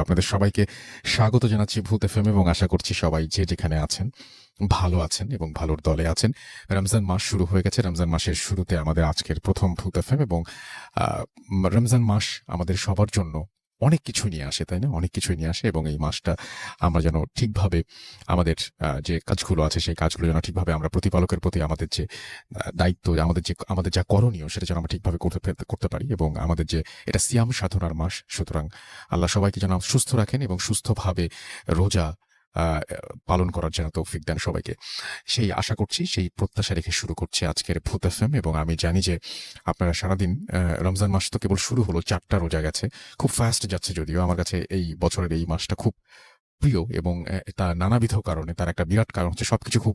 আপনাদের সবাইকে স্বাগত জানাচ্ছি ভূত এফএম এবং আশা করছি সবাই যে যেখানে আছেন ভালো আছেন এবং ভালোর দলে আছেন। রমজান মাস শুরু হয়ে গেছে। রমজান মাসের শুরুতে আমাদের আজকের প্রথম ভূত এফএম এবং রমজান মাস আমাদের সবার জন্য অনেক কিছু নিয়ে আসে, তাই না? অনেক কিছুই নিয়ে আসে এবং এই মাসটা আমরা যেন ঠিকভাবে আমাদের যে কাজগুলো আছে সেই কাজগুলো যেন ঠিকভাবে আমরা প্রতিপালকের প্রতি আমাদের যে দায়িত্ব, আমাদের যা করণীয় সেটা যেন আমরা ঠিকভাবে করতে পারি এবং আমাদের যে এটা সিয়াম সাধনার মাস, সুতরাং আল্লাহ সবাইকে যেন সুস্থ রাখেন এবং সুস্থভাবে রোজা আহ, পালন করার যেন তৌফিক দেন সবাইকে, সেই আশা করছি, সেই প্রত্যাশা রেখে শুরু করছি আজকের ভূত এফএম। এবং আমি জানি যে আপনারা সারাদিন রমজান মাস তো কেবল শুরু হলো, 4টা রোজা গেছে, খুব ফাস্ট যাচ্ছে। যদিও আমার কাছে এই বছরের এই মাসটা খুব প্রিয় এবং তার নানাবিধ কারণে, তার একটা বিরাট কারণ হচ্ছে সবকিছু খুব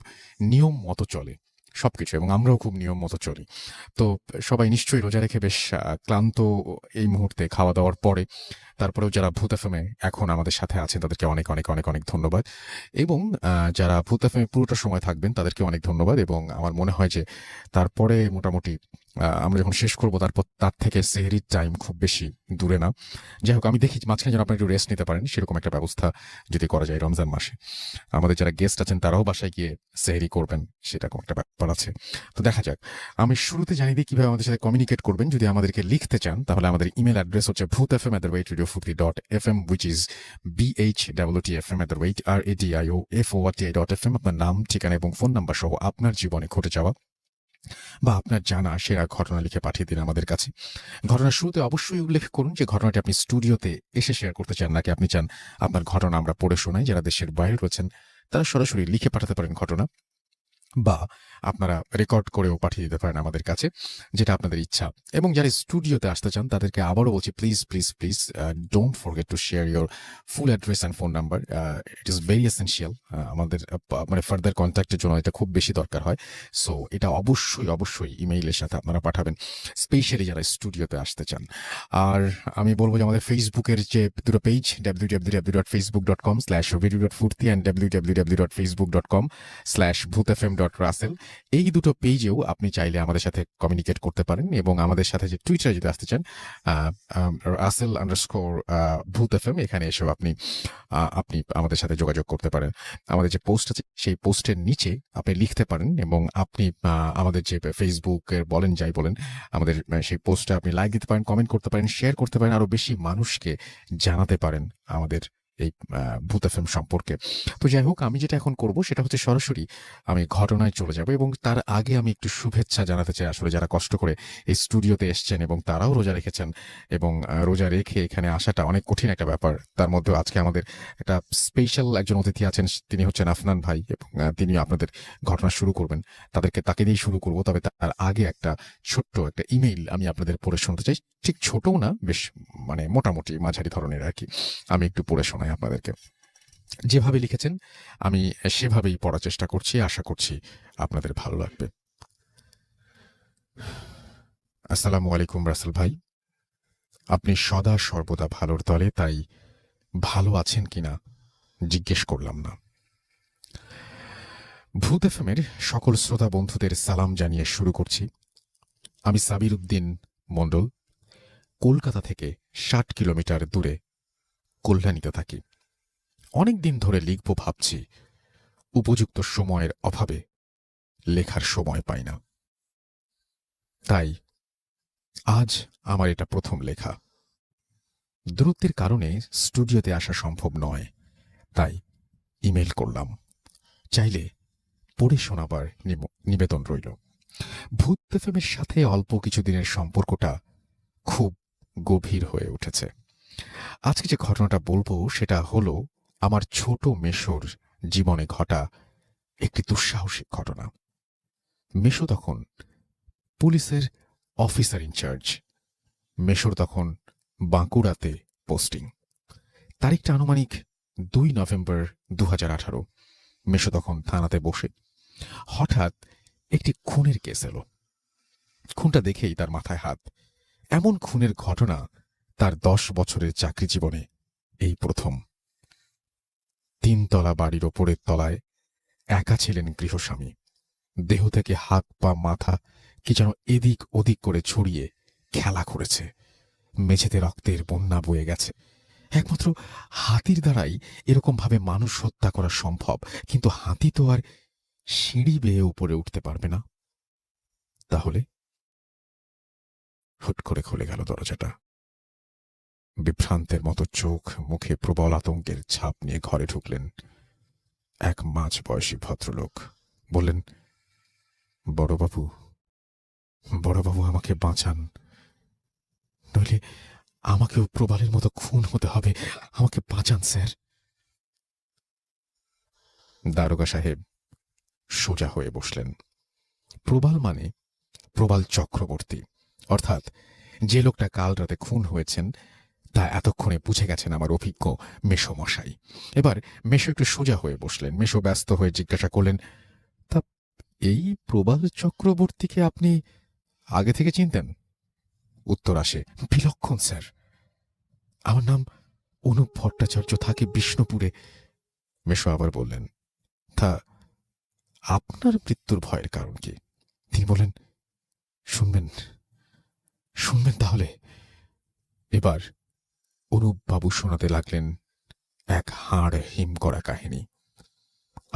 নিয়ম মতো চলে, সবকিছু, এবং আমরাও খুব নিয়ম মতো চলি। তো সবাই নিশ্চয়ই রোজা রেখে বেশ ক্লান্ত এই মুহূর্তে খাওয়া দাওয়ার পরে। তারপরেও যারা ভূত এফএমে এখন আমাদের সাথে আছেন তাদেরকে অনেক অনেক অনেক অনেক ধন্যবাদ। এবং যারা ভূত এফএমে পুরোটা সময় থাকবেন তাদেরকে অনেক ধন্যবাদ। এবং আমার মনে হয় যে তারপরে মোটামুটি আমরা যখন শেষ করবো তারপর তার থেকে সেহরির টাইম খুব বেশি দূরে না। যাই হোক, আমি দেখি মাঝখানে যেন আপনি একটু রেস্ট নিতে পারেন, সেরকম একটা ব্যবস্থা যদি করা যায় রমজান মাসে। আমাদের যারা গেস্ট আছেন তারাও বাসায় গিয়ে সেহরি করবেন, সেরকম একটা ব্যাপার আছে। তো দেখা যাক। আমি শুরুতে জানিয়ে দিই কিভাবে আমাদের সাথে কমিউনিকেট করবেন। যদি আমাদেরকে লিখতে চান তাহলে আমাদের ইমেল অ্যাড্রেস হচ্ছে bhoothfm@radiofutli.fm, which is bhwtfm@radio.fm। আপনার নাম, ঠিকানা এবং ফোন নাম্বার সহ আপনার জীবনে ঘটে যাওয়া বা আপনার জানা সেরা ঘটনা লিখে পাঠিয়ে দিন আমাদের কাছে। ঘটনার শুরুতে অবশ্যই উল্লেখ করুন যে ঘটনাটি আপনি স্টুডিওতে এসে শেয়ার করতে চান, নাকি আপনি চান আপনার ঘটনা আমরা পড়ে শোনাই। যারা দেশের বাইরে রয়েছেন তারা সরাসরি লিখে পাঠাতে পারেন ঘটনা, বা আপনারা রেকর্ড করেও পাঠিয়ে দিতে পারেন আমাদের কাছে, যেটা আপনাদের ইচ্ছা। এবং যারা স্টুডিওতে আসতে চান তাদেরকে আবারও বলছি, please please please don't forget to share your full address and phone number. It is very essential. আমাদের মানে ফার্দার কন্ট্যাক্টের জন্য এটা খুব বেশি দরকার হয়। সো এটা অবশ্যই অবশ্যই ইমেইলের সাথে আপনারা পাঠাবেন, স্পেশালি যারা স্টুডিওতে আসতে চান। আর আমি বলবো যে আমাদের ফেসবুকের যে দুটো পেজ, www.facebook.com/radio.furti and www.facebook.com/bhutfm.russell, এই দুটো পেজেও আপনি চাইলে আমাদের সাথে কমিউনিকেট করতে পারেন। এবং আমাদের সাথে যে টুইটারে যদি আসতে চান, Russell_Bhuth FM, এখানে এসেও আপনি আপনি আমাদের সাথে যোগাযোগ করতে পারেন। আমাদের যে পোস্ট আছে সেই পোস্টের নিচে আপনি লিখতে পারেন এবং আপনি আমাদের যে ফেসবুকের বলেন যাই বলেন, আমাদের সেই পোস্টে আপনি লাইক দিতে পারেন, কমেন্ট করতে পারেন, শেয়ার করতে পারেন, আরো বেশি মানুষকে জানাতে পারেন আমাদের এই ভূত এফএম সম্পর্কে। তো যাই হোক, আমি যেটা এখন করব সেটা হচ্ছে সরাসরি আমি ঘটনায় চলে যাব। এবং তার আগে আমি একটু শুভেচ্ছা জানাতে চাই আসলে যারা কষ্ট করে এই স্টুডিওতে এসছেন এবং তারাও রোজা রেখেছেন। এবং রোজা রেখে এখানে আসাটা অনেক কঠিন একটা ব্যাপার। তার মধ্যেও আজকে আমাদের একটা স্পেশাল একজন অতিথি আছেন, তিনি হচ্ছেন আফনান ভাই, এবং তিনি আপনাদের ঘটনা শুরু করবেন। তাকে দিয়েই শুরু করব। তবে তার আগে একটা ছোট্ট একটা ইমেইল আমি আপনাদের পড়ে শোনাতে চাই। ঠিক ছোটও না, বেশ মানে মোটামুটি মাঝারি ধরনের আর কি। আমি একটু পড়ে শোনাই আপনাদেরকে। যেভাবে লিখেছেন আমি সেভাবেই পড়ার চেষ্টা করছি, আশা করছি আপনাদের ভালো লাগবে। আসসালামু আলাইকুম রাসেল ভাই, আপনি সদা সর্বদা ভালোর দলে, তাই ভালো আছেন কিনা জিজ্ঞেস করলাম না। ভূত এফএমের সকল শ্রোতা বন্ধুদের সালাম জানিয়ে শুরু করছি। আমি সাবির উদ্দিন মণ্ডল, কলকাতা থেকে 60 কিলোমিটার দূরে কল্যাণীতে থাকি। অনেক দিন ধরে লিখব ভাবছি, উপযুক্ত সময়ের অভাবে লেখার সময় পাই না। তাই আজ আমার এটা প্রথম লেখা। দূরত্বের কারণে স্টুডিওতে আসা সম্ভব নয়, তাই ইমেল করলাম। চাইলে পড়ে শোনাবার নিবেদন রইল। ভূত এফএমের সাথে অল্প কিছুদিনের সম্পর্কটা খুব গভীর হয়ে উঠেছে। আজকে যে ঘটনাটা বলবো সেটা হলো আমার ছোট মেশোর জীবনে ঘটা একটি দুঃসাহসিক ঘটনা। মেশো তখন পুলিশের অফিসার ইনচার্জ। মেশোর তখন বাঁকুড়াতে পোস্টিং। তারিখটা আনুমানিক 2 নভেম্বর 2018। মেশো তখন থানাতে বসে হঠাৎ একটি খুনের কেস এলো। খুনটা দেখেই তার মাথায় হাত। এমন খুনের ঘটনা তার 10 বছরের চাকরি জীবনে এই প্রথম। 3 তলা বাড়ির ওপরের তলায় একা ছিলেন গৃহস্বামী। দেহ থেকে হাত পা মাথা কি যেন এদিক ওদিক করে ছড়িয়ে খেলা করেছে। মেঝেতে রক্তের বন্যা বয়ে গেছে। একমাত্র হাতির দ্বারাই এরকম ভাবে মানুষ হত্যা করা সম্ভব, কিন্তু হাতি তো আর সিঁড়ি বেয়ে উপরে উঠতে পারবে না। তাহলে হুট করে খুলে গেল দরজাটা। বিভ্রান্তের মতো চোখ মুখে প্রবল আতঙ্কের ছাপ নিয়ে ঘরে ঢুকলেন এক মাঝবয়সী ভদ্রলোক। বললেন, বড়বাবু, বড়বাবু, আমাকে বাঁচান, নইলে আমাকেও প্রবালের মতো খুন হতে হবে। আমাকে বাঁচান স্যার। দারোগা সাহেব সোজা হয়ে বসলেন। প্রবাল মানে প্রবাল চক্রবর্তী, অর্থাৎ যে লোকটা কাল রাতে খুন হয়েছেন তা এতক্ষণে বুঝে গেছেন আমার অভিজ্ঞ মেশো মশাই। এবার মেশো একটু সোজা হয়ে বসলেন। মেশো ব্যস্ত হয়ে জিজ্ঞাসা করলেন, তা এই প্রবাল চক্রবর্তীকে আপনি আগে থেকে চিনতেন? উত্তর আসে, বিলক্ষণ স্যার। আমার নাম অনুপ ভট্টাচার্য, থাকে বিষ্ণুপুরে। মেশো আবার বললেন, তা আপনার মৃত্যুর ভয়ের কারণ কি? তিনি বলেন, শুনবেন, শুনবেন তাহলে। এবার অনুপ বাবু শোনাতে লাগলেন এক হাড় হিম করা কাহিনী।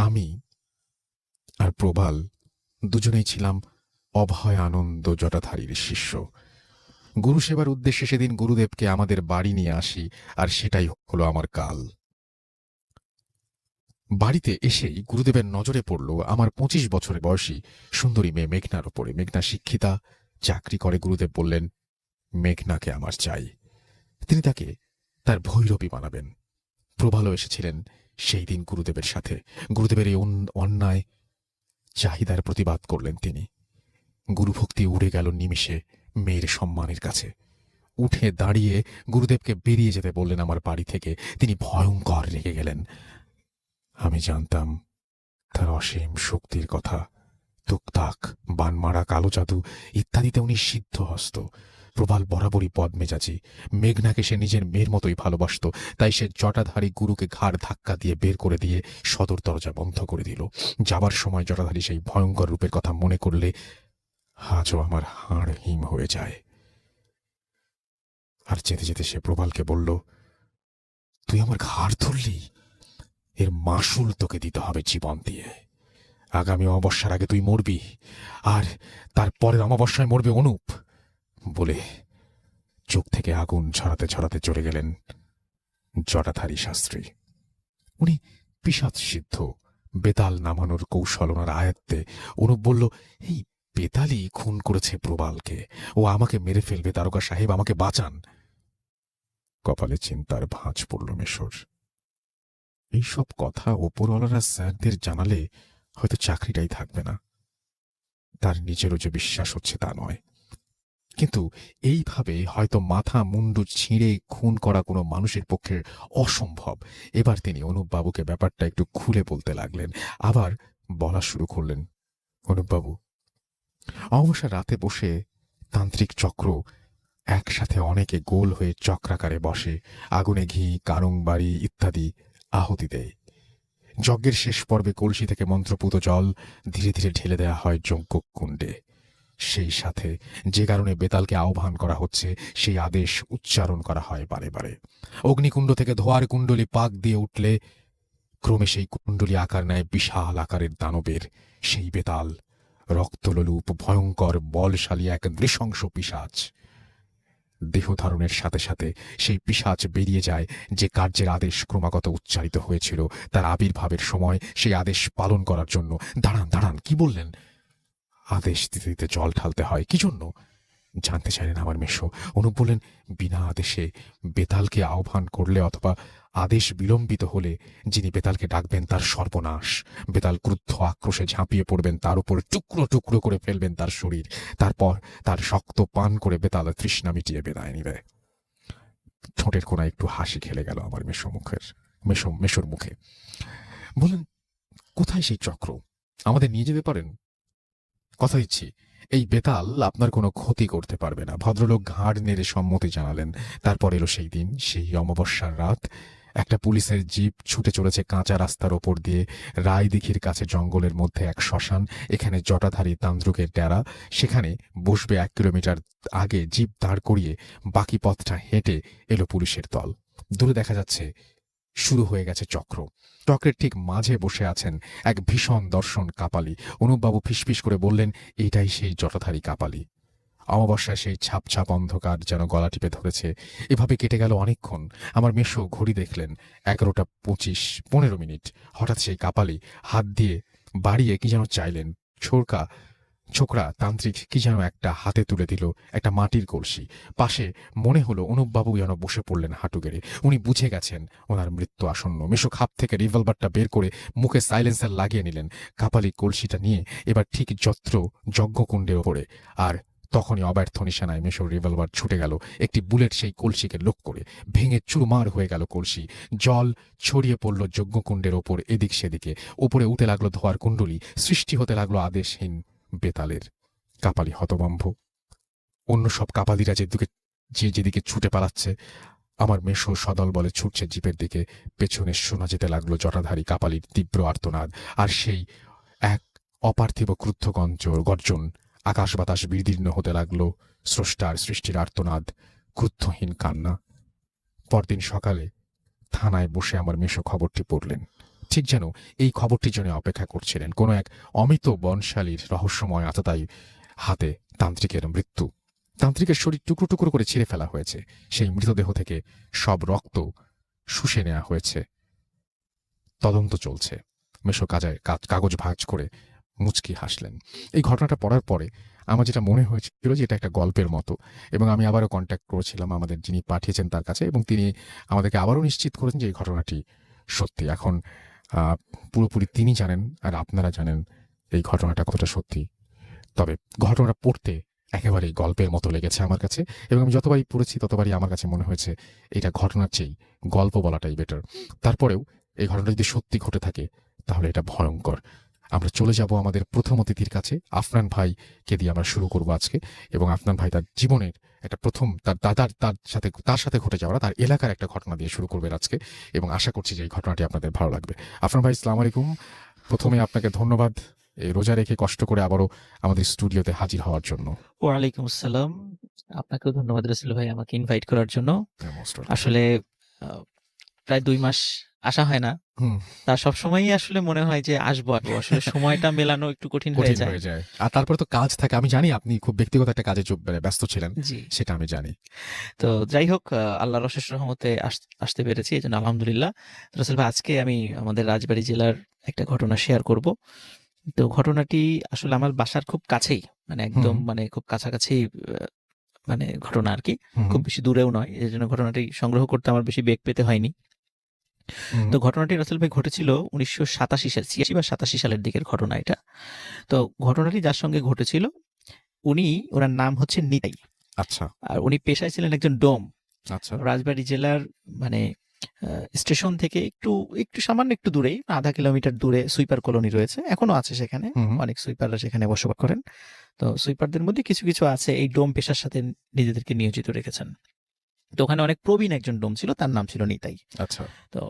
আমি আর প্রবাল দুজনেই ছিলাম অভয় আনন্দ জটাধারীর শিষ্য। গুরু সেবার উদ্দেশ্যে সেদিন গুরুদেবকে আমাদের বাড়ি নিয়ে আসি, আর সেটাই হলো আমার কাল। বাড়িতে এসেই গুরুদেবের নজরে পড়ল আমার 25 বছরের বয়সী সুন্দরী মেয়ে মেঘনার ওপরে। মেঘনা শিক্ষিতা, চাকরি করে। গুরুদেব বললেন, মেঘনাকে আমার চাই। তিনি তাকে তার ভৈরবী বানাবেন। প্রবালও এসেছিলেন সেই দিন গুরুদেবের সাথে। গুরুদেবের এই অন্যায় চাহিদার প্রতিবাদ করলেন তিনি। গুরুভক্তি উড়ে গেল নিমিষে মেয়ের সম্মানের কাছে। উঠে দাঁড়িয়ে গুরুদেবকে বেরিয়ে যেতে বললেন আমার বাড়ি থেকে। তিনি ভয়ঙ্কর রেগে গেলেন। আমি জানতাম তার অসীম শক্তির কথা। তুকতাক, বানমারা, কালো জাদু ইত্যাদিতে উনি সিদ্ধহস্ত। প্রবাল বরাবরই বদমেজাজি। মেঘনাকে সে নিজের মেয়ের মতোই ভালোবাসত। তাই সে জটাধারী গুরুকে ঘাড় ধাক্কা দিয়ে বের করে দিয়ে সদর দরজা বন্ধ করে দিল। যাবার সময় জটাধারী সেই ভয়ঙ্কর রূপের কথা মনে করলে আজও আমার হাড় হিম হয়ে যায়। আর যেতে যেতে সে প্রবালকে বলল, তুই আমার ঘাড় ধরলি, এর মাসুল তোকে দিতে হবে জীবন দিয়ে। আগামী অমাবস্যার আগে তুই মরবি, আর তারপরের অমাবস্যায় মরবে অনুপ। বলে চোখ থেকে আগুন ছড়াতে ছড়াতে চলে গেলেন জটাধারী শাস্ত্রী। উনি পিশাচ সিদ্ধ, বেতাল নামানোর কৌশল ওনার আয়ত্তে। অনুপ বলল, এই বেতালই খুন করেছে প্রবালকে, ও আমাকে মেরে ফেলবে। দারোগা সাহেব, আমাকে বাঁচান। কপালে চিন্তার ভাঁজ পড়ল মেশোর। এইসব কথা ওপরওয়ালারা স্যারদের জানালে হয়তো চাকরিটাই থাকবে না। তার নিজেরও যে বিশ্বাস হচ্ছে তা নয়, কিন্তু এইভাবে হয়তো মাথা মুন্ডু ছিঁড়ে খুন করা কোনো মানুষের পক্ষে অসম্ভব। এবার তিনি অনুপবাবুকে ব্যাপারটা একটু খুলে বলতে লাগলেন। আবার বলা শুরু করলেন, অনুপবাবু, অমাবস্যার রাতে বসে তান্ত্রিক চক্র একসাথে অনেকে গোল হয়ে চক্রাকারে বসে, আগুনে ঘি, কারংবাড়ি ইত্যাদি আহুতি দেয়। যজ্ঞের শেষ পর্বে কলসি থেকে মন্ত্রপুত জল ধীরে ধীরে ঢেলে দেওয়া হয় যজ্ঞ কুণ্ডে। সেই সাথে যে কারণে বেতালকে আহ্বান করা হচ্ছে সেই আদেশ উচ্চারণ করা হয় বারে বারে। অগ্নিকুণ্ড থেকে ধোয়ার কুণ্ডলী পাক দিয়ে উঠলে ক্রমে সেই কুণ্ডলী আকার নেয় বিশাল আকারের দানবের। সেই বেতাল রক্তলোলুপ, ভয়ঙ্কর, বলশালী এক নৃশংস পিশাচ। দেহ ধারণের সাথে সাথে সেই পিশাচ বেরিয়ে যায় যে কার্যের আদেশ ক্রমাগত উচ্চারিত হয়েছিল তার আবির্ভাবের সময়, সেই আদেশ পালন করার জন্য। দাঁড়ান দাঁড়ান, কি বললেন? আদেশ দিতে দিতে জল ঢালতে হয় কি জন্য জানতে চাইলেন আমার মেশো। অনুপ বললেন, বিনা আদেশে বেতালকে আহ্বান করলে অথবা আদেশ বিলম্বিত হলে যিনি বেতালকে ডাকবেন তার সর্বনাশ। বেতাল ক্রুদ্ধ আক্রোশে ঝাঁপিয়ে পড়বেন, তার উপর টুকরো টুকরো করে ফেলবেন তার শরীর। তারপর তার শক্ত পান করে বেতাল তৃষ্ণা মিটিয়ে বিদায় নিবে। ঠোঁটের কোনায় একটু হাসি খেলে গেল আমার মেশোর মুখে। বললেন, কোথায় সেই চক্র? আমাদের নিয়ে যেতে পারেন? কথা দিচ্ছি, এই বেতাল আপনার কোনো ক্ষতি করতে পারবে না। ভদ্রলোক ঘাড় নেড়ে সম্মতি জানালেন। তারপর এলো সেই দিন, সেই অমাবস্যার রাত। একটা পুলিশের জিপ ছুটে চলেছে কাঁচা রাস্তার ওপর দিয়ে। রায়দিঘির কাছে জঙ্গলের মধ্যে এক শ্মশান, এখানে জটাধারী তান্ত্রিকের ডেরা। সেখানে বসবে 1 কিলোমিটার আগে জিপ দাঁড় করিয়ে বাকি পথটা হেঁটে এলো পুলিশের দল। দূরে দেখা যাচ্ছে শুরু হয়ে গেছে চক্র। চক্রের ঠিক মাঝে বসে আছেন এক ভীষণ দর্শন কাপালি। অনুপবাবু ফিসফিস করে বললেন, এটাই সেই জটাধারী কাপালি। অমাবস্যায় সেই ছাপ ছাপ অন্ধকার যেন গলা টিপে ধরেছে। এভাবে কেটে গেল অনেকক্ষণ। আমার মেসো ঘড়ি দেখলেন 11:25-15। হঠাৎ সেই কাপালি হাত দিয়ে বাড়িয়ে কি যেন চাইলেন। ছোকরা তান্ত্রিক কি যেন একটা হাতে তুলে দিল, একটা মাটির কলসি। পাশে মনে হলো অনুপবাবু যেন বসে পড়লেন হাঁটু গেড়ে। উনি বুঝে গেছেন ওনার মৃত্যু আসন্ন। মেশো খাপ থেকে রিভলভারটা বের করে মুখে সাইলেন্সার লাগিয়ে নিলেন। কাপালি কলসিটা নিয়ে এবার ঠিক যজ্ঞকুণ্ডের ওপরে। আর তখনই অব্যর্থ নিশানায় মেশোর রিভলভার ছুটে গেল। একটি বুলেট সেই কলসিকে লক্ষ্য করে ভেঙে চুরমার হয়ে গেল কলসি। জল ছড়িয়ে পড়ল যজ্ঞকুণ্ডের ওপর এদিক সেদিকে। ওপরে উঠে লাগলো ধোয়ার কুণ্ডলী, সৃষ্টি হতে লাগলো আদেশহীন বেতালের। কাপালি হতভম্ব। অন্য সব কাপালিরা যেদিকে ছুটে পালাচ্ছে, আমার মেশো সদল বলে ছুটছে জিপের দিকে। পেছনে শোনা যেতে লাগলো জটাধারী কাপালির তীব্র আর্তনাদ, আর সেই এক অপার্থিব ক্রুদ্ধ গর্জন। আকাশ বাতাস বিদীর্ণ হতে লাগলো স্রষ্টার সৃষ্টির আর্তনাদ, ক্রুদ্ধহীন কান্না। পরদিন সকালে থানায় বসে আমার মেশো খবরটি পড়লেন। ঠিক যেন এই খবরটির জন্য অপেক্ষা করছিলেন। কোনো এক অমিত বনশালীর রহস্যময় আততায়ী হাতে তান্ত্রিকের মৃত্যু। তান্ত্রিকের শরীর টুকরো টুকরো করে ছিঁড়ে ফেলা হয়েছে। সেই মৃতদেহ থেকে সব রক্ত শুষে নেওয়া হয়েছে। তদন্ত চলছে। মেশো কাগজ ভাঁজ করে মুচকি হাসলেন। এই ঘটনাটা পড়ার পরে আমার যেটা মনে হয়েছিল যে এটা একটা গল্পের মতো, এবং আমি আবারও কন্ট্যাক্ট করেছিলাম আমাদের যিনি পাঠিয়েছেন তার কাছে, এবং তিনি আমাদেরকে আবারও নিশ্চিত করেছেন যে এই ঘটনাটি সত্যি। এখন পুরোপুরি তিনি জানেন আর আপনারা জানেন এই ঘটনাটা কতটা সত্যি। তবে ঘটনাটা পড়তে একেবারেই গল্পের মতো লেগেছে আমার কাছে, এবং আমি যতবারই পড়েছি ততবারই আমার কাছে মনে হয়েছে এটা ঘটনার চেয়েই গল্প বলাটাই বেটার। তারপরেও এই ঘটনা যদি সত্যি ঘটে থাকে তাহলে এটা ভয়ঙ্কর। আমরা চলে যাব আমাদের প্রথম অতিথির কাছে। আফনান ভাইকে দিয়ে আমরা শুরু করবো আজকে, এবং আফনান ভাই তার জীবনের একটা প্রথম তার সাথে ঘটে যাওয়া তার এলাকার একটা ঘটনা দিয়ে শুরু করবেন আজকে, এবং আশা করছি যে এই ঘটনাটি আপনাদের ভালো লাগবে। আফনান ভাই, আসসালামু আলাইকুম। প্রথমে আপনাকে ধন্যবাদ এই রোজা রেখে কষ্ট করে আবারও আমাদের স্টুডিওতে হাজির হওয়ার জন্য। ওয়ালাইকুম আসসালাম। আপনাকেও ধন্যবাদ রাসেল ভাই আমাকে ইনভাইট করার জন্য। আসলে প্রায় 2 মাস আসা হয় না, তার সবসময়ই আসলে মনে হয় যে আসবো। আসলে সময়টা মেলানো একটু কঠিন হয়ে যায়। আর তারপরে তো কাজ থাকে। আমি জানি আপনি খুব ব্যক্তিগত একটা কাজে ব্যস্ত ছিলেন, সেটা আমি জানি। তো যাই হোক, আল্লাহর অশেষ রহমতে আসতে পেরেছি, এই জন্য আলহামদুলিল্লাহ। রাসেল ভাই, আজকে আমি আমাদের রাজবাড়ী জেলার একটা ঘটনা শেয়ার করব। তো ঘটনাটি আসলে আমার বাসার খুব কাছেই, মানে একদম মানে খুব কাছাকাছি মানে ঘটনা আর কি, খুব বেশি দূরেও নয়। এই জন্য ঘটনাটি সংগ্রহ করতে আমার বেশি বেগ পেতে হয়নি। তো ঘটনাটি রাসেল ভাই ঘটেছিল 1987 সাল, 86 বা 87 সালের দিকের ঘটনা এটা। তো ঘটনাটি যার সঙ্গে ঘটেছিল ওনার নাম হচ্ছে নিতাই। আচ্ছা। আর উনি পেশায় ছিলেন একজন ডোম। আচ্ছা। রাজবাড়ী জেলার মানে স্টেশন থেকে একটু সামান্য একটু দূরেই, 0.5 কিলোমিটার দূরে সুইপার কলোনি রয়েছে, এখনো আছে সেখানে। অনেক সুইপাররা সেখানে বসবাস করেন। তো সুইপারদের মধ্যে কিছু কিছু আছে এই ডোম পেশার সাথে নিজেদেরকে নিয়োজিত রেখেছেন। তো ওখানে অনেক প্রবীণ একজন ডোম ছিল, তার নাম ছিল নিতাই। আচ্ছা। তো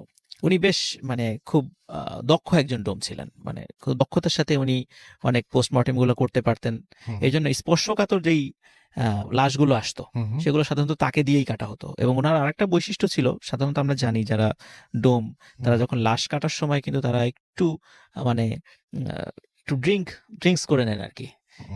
উনি বেশ মানে খুব দক্ষ একজন ডোম ছিলেন, মানে খুব দক্ষতার সাথে উনি অনেক পোস্টমর্টেম গুলো করতে পারতেন। এই জন্য স্পর্শকাতর যেই লাশগুলো আসতো সেগুলো সাধারণত তাকে দিয়েই কাটা হতো। এবং ওনার আরেকটা বৈশিষ্ট্য ছিল, সাধারণত আমরা জানি যারা ডোম তারা যখন লাশ কাটার সময় কিন্তু তারা একটু মানে একটু ড্রিঙ্কস করে নেন আর কি।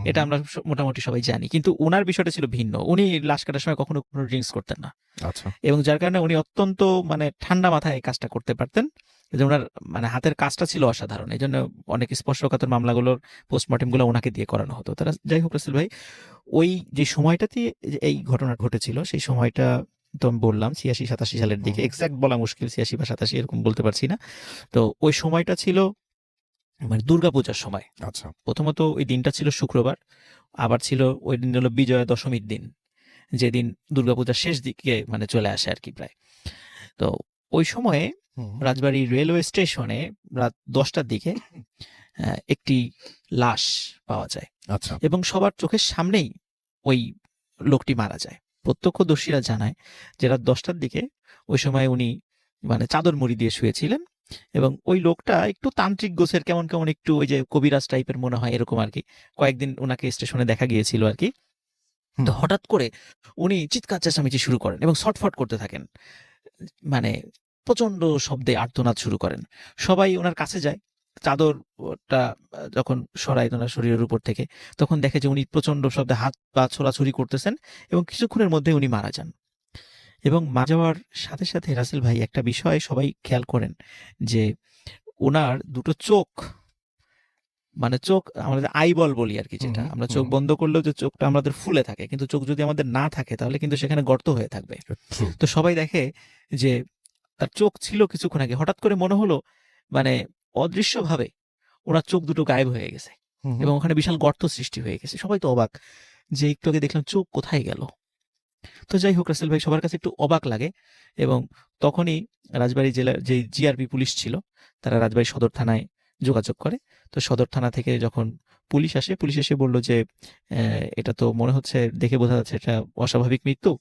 এটা আমরা মোটামুটি সবাই জানি, কিন্তু ওনার বিষয়টা ছিল ভিন্ন। উনি লাশ কাটার সময় কখনো কোনো ড্রিঙ্কস করতেন না। আচ্ছা। এবং যার কারণে উনি অত্যন্ত মানে ঠান্ডা মাথায় এই কাজটা করতে পারতেন। ওনার মানে হাতের কাজটা ছিল অসাধারণ। এই জন্য অনেক স্পর্শকাতর মামলাগুলোর পোস্টমর্টেম গুলো ওনাকে দিয়ে করানো হতো। তারা যাই হোক রাসেল ভাই, ওই যে সময়টাতে এই ঘটনা ঘটেছিল সেই সময়টা তো আমি বললাম 86-87 সালের দিকে, এক্সাক্ট বলা মুশকিল, 86 বা 87 এরকম বলতে পারছি না। তো ওই সময়টা ছিল মানে দুর্গাপূজার সময়। আচ্ছা। প্রথমত ওই দিনটা ছিল শুক্রবার, আবার ছিল ওই দিন হলো বিজয়া দশমীর দিন, যেদিন দুর্গাপূজার শেষ দিকে মানে চলে আসে আর কি প্রায়। তো ওই সময়ে রাজবাড়ী রেলওয়ে স্টেশনে রাত 10টার দিকে একটি লাশ পাওয়া যায়। আচ্ছা। এবং সবার চোখের সামনেই ওই লোকটি মারা যায়। প্রত্যক্ষদর্শীরা জানায় যে রাত 10টার দিকে ওই সময় উনি মানে চাদর মুড়ি দিয়ে শুয়েছিলেন, এবং ওই লোকটা একটু তান্ত্রিক গোছের, কেমন কেমন একটু ওই যে কবিরাজ টাইপের মনে হয় এরকম আর কি। কয়েকদিন ওনাকে স্টেশনে দেখা গিয়েছিল আর কি। তো হঠাৎ করে উনি চিৎকার চেঁচামেচি শুরু করেন এবং ছটফট করতে থাকেন, মানে প্রচন্ড শব্দে আর্তনাদ শুরু করেন। সবাই ওনার কাছে যায়। চাদরটা যখন সরায় ওনার শরীরের উপর থেকে, তখন দেখে যে উনি প্রচন্ড শব্দে হাত পা ছোড়াছুড়ি করতেছেন এবং কিছুক্ষণের মধ্যে উনি মারা যান। এবং মারা যাওয়ার সাথে সাথে রাসেল ভাই একটা বিষয় সবাই খেয়াল করেন যে উনার দুটো চোখ, মানে চোখ আমাদের আইবল বলি আর কি, যেটা আমরা চোখ বন্ধ করলেও যে চোখটা আমাদের ফুলে থাকে, কিন্তু চোখ যদি আমাদের না থাকে তাহলে কিন্তু সেখানে গর্ত হয়ে থাকবে। True. তো সবাই দেখে যে তার চোখ ছিল কিছুক্ষণ আগে, হঠাৎ করে মনে হলো মানে অদৃশ্যভাবে ওনার চোখ দুটো গায়েব হয়ে গেছে হুম, হুম। এবং ওখানে বিশাল গর্ত সৃষ্টি হয়ে গেছে। সবাই তো অবাক যে একটু আগে দেখলাম চোখ কোথায় গেল। তো যাই হোক, রাসেল ভাই সবার কাছে একটু অবাক লাগে এবং তখনই রাজবাড়ী জেলার যে জিআরপি পুলিশ ছিল তারা রাজবাড়ী সদর থানায় যোগাযোগ করে। তো সদর থানা থেকে যখন পুলিশ আসে, পুলিশ এসে বলল যে এটা তো মনে হচ্ছে, দেখে বোঝা যাচ্ছে এটা অস্বাভাবিক মৃত্যু,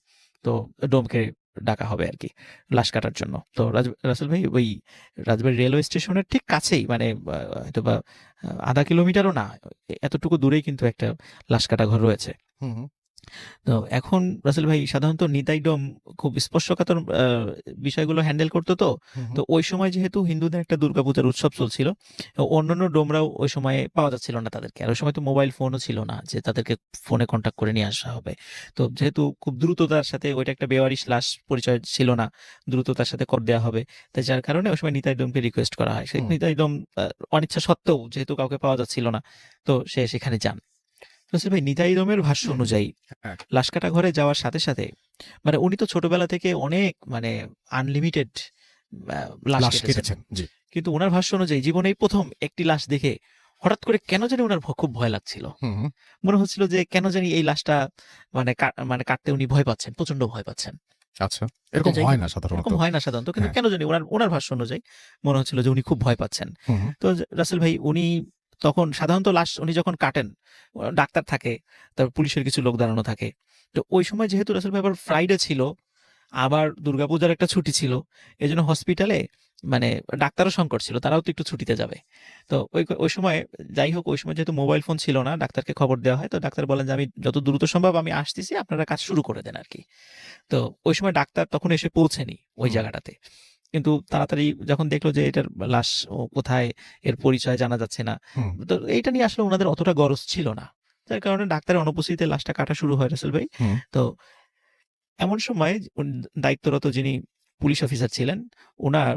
তো ডোমকে ডাকা হবে আর কি লাশ কাটার জন্য। তো রাসেল ভাই ওই রাজবাড়ী রেলওয়ে স্টেশনের ঠিক কাছেই, মানে হয়তো বা 0.5 কিলোমিটারও না, এতটুকু দূরেই কিন্তু একটা লাশ কাটা ঘর রয়েছে। হুম, হুম। তো এখন রাসেল ভাই সাধারণত নিতাই ডোম খুব স্পর্শকাতর বিষয়গুলো হ্যান্ডেল করতো। তো হুম, হুম। তো ওই সময় যেহেতু হিন্দুদের একটা দুর্গাপূজার উৎসব চলছিল, অন্যান্য ডোমরাও ওই সময়ে পাওয়া যাচ্ছিল না তাদেরকে। আর ওই সময় তো মোবাইল ফোনও ছিল না যে তাদেরকে ফোনে কন্ট্যাক্ট করে নিয়ে আসা হবে। তো যেহেতু খুব দ্রুততার সাথে, ওইটা একটা বেওয়ারিশ লাশ, পরিচয় ছিল না, দ্রুততার সাথে কর দেওয়া হবে, তাই যার কারণে ওই সময় নিতাই ডোমকে রিকোয়েস্ট করা হয়। সেই হুম। নিতাই ডোম অনিচ্ছা সত্ত্বেও, যেহেতু কাউকে পাওয়া যাচ্ছিল না, তো সে সেখানে যান। রাসেল ভাই নিতাই ডোমের ভাষ্য অনুযায়ী হ্যাঁ। লাশ কাটা ঘরে যাওয়ার সাথে সাথে, মানে উনি তো ছোটবেলা থেকে অনেক মানে আনলিমিটেড লাশ লাশ কেটেছেন, কেটেছেন, জি। কিন্তু ওনার ভাষ্য অনুযায়ী জীবনেই প্রথম একটি লাশ দেখে হঠাৎ করে কেন জানি ওনার খুব ভয় লাগছিল। হুম, হুম। মনে হচ্ছিল যে কেন জানি এই লাশটা মানে কাটতে উনি ভয় পাচ্ছেন, প্রচন্ড ভয় পাচ্ছেন। আচ্ছা, এরকম যাই হয় হোক, না সাধারণত। এরকম হয় না সাধারণত, কিন্তু হ্যাঁ। কেন জানি ওনার ভাষ্য অনুযায়ী মনে হচ্ছিল যে উনি খুব ভয় পাচ্ছেন। হুম, হুম। তো রাসেল ভাই উনি তখন সাধারণত লাশ উনি যখন কাটেন, ডাক্তার থাকে, তারপর পুলিশের কিছু লোক দাঁড়ানো থাকে। তো ওই সময় যেহেতু রাসেল ভাই আবার ফ্রাইডে ছিল, আবার দুর্গাপূজার একটা ছুটি ছিল, এজন্য হসপিটালে মানে ডাক্তারও সংকট ছিল, তারাও তো একটু ছুটিতে যাবে। তো ওই সময়, যাই হোক, ওই সময় যেহেতু মোবাইল ফোন ছিল না, ডাক্তারকে খবর দেওয়া হয়। তো ডাক্তার বলেন যে আমি যত দ্রুত সম্ভব আমি আসতেছি, আপনারা কাজ শুরু করে দেন আর কি। তো ওই সময় ডাক্তার তখন এসে পৌঁছেনি ওই হুম। জায়গাটাতে, কিন্তু তাড়াতাড়ি যখন দেখলো যে এটার লাশ কোথায়, এর পরিচয় জানা যাচ্ছে না, হুম। তো এইটা নিয়ে আসলে ওনাদের অতটা গরজ ছিল না, যার কারণে ডাক্তারের অনুপস্থিতিতে লাশটা কাটা শুরু হয় রাসেল ভাই। হুম। তো এমন সময় দায়িত্বরত যিনি পুলিশ অফিসার ছিলেন,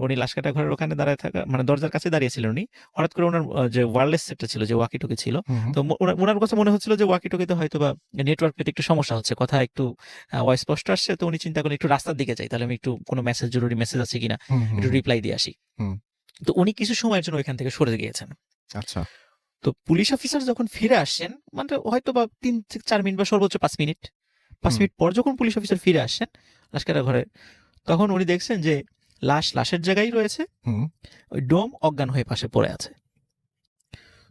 উনি লাশ কাটা ঘরের ওখানে দাঁড়ায় থাকা, মানে দরজার কাছে দাঁড়িয়েছিলেন উনি। হঠাৎ করে ওনার যে ওয়্যারলেস সেটটা ছিল, যে ওয়াকি টকি ছিল, হুম, হুম। তো ওনার কাছে মনে হচ্ছিল যে ওয়াকি টকিতে হয়তো বা নেটওয়ার্ক পেতে একটু সমস্যা হচ্ছে, কথা একটু অস্পষ্ট আসছে। তো উনি চিন্তা করলেন একটু রাস্তার দিকে যাই, তাহলে আমি একটু কোনো জরুরি মেসেজ আছে কিনা হুম, হুম, একটু হুম। রিপ্লাই দিয়ে আসি। হুম। তো উনি কিছু সময়ের জন্য ওইখান থেকে সরে গিয়েছেন। আচ্ছা। তো পুলিশ অফিসার যখন ফিরে আসছেন, মানে হয়তো বা 3 থেকে 4 মিনিট বা সর্বোচ্চ 5 মিনিট, 5 মিনিট পর যখন পুলিশ অফিসার ফিরে আসছেন লাশ কাটা ঘরে, তখন উনি দেখছেন যে লাশের জায়গায় রয়েছে, হুম। ওই ডোম অজ্ঞান হয়ে পাশে পড়ে আছে।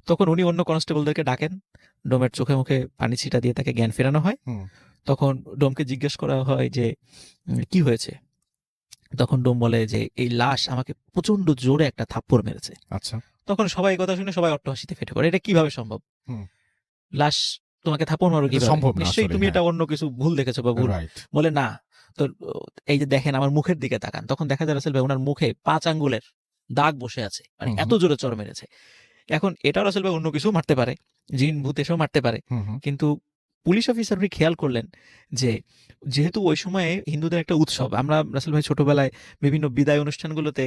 তখন উনি অন্য কনস্টেবলদেরকে ডাকেন, ডোমের চোখে মুখে পানি ছিটা দিয়ে তাকে জ্ঞান ফেরানো হয়। হুম। তখন ডোমকে জিজ্ঞেস করা হয় যে কি হয়েছে? তখন ডোম বলে যে এই লাশ আমাকে প্রচন্ড জোরে একটা থাপ্পড় মেরেছে। আচ্ছা। তখন সবাই এই কথা শুনে সবাই অট্টহাসিতে ফেটে পড়ে, এটা কিভাবে সম্ভব? হুম। লাশ তোমাকে থাপ্পড় মারবে এটা কিভাবে? সম্ভব না নিশ্চয়ই আসলে, তুমি হ্যাঁ। এটা অন্য কিছু ভুল দেখেছো বা ভুল। রাইট। বলে না। তো এই যে দেখেন আমার মুখের দিকে তাকান, তখন দেখা যায় রাসেল ভাই উনার মুখে 5 আঙ্গুলের দাগ বসে আছে, মানে হুম, এত হুম। জোরে চড় মেরেছে। এখন এটাও রাসেল ভাই অন্য কিছু মারতে পারে, জিন ভূত এসেও মারতে পারে, হুম, হুম। কিন্তু পুলিশ অফিসার উনি খেয়াল করলেন যে যেহেতু ওই সময়ে হিন্দুদের একটা উৎসব, আমরা রাসেল ভাই ছোটবেলায় বিভিন্ন বিদায় অনুষ্ঠানগুলোতে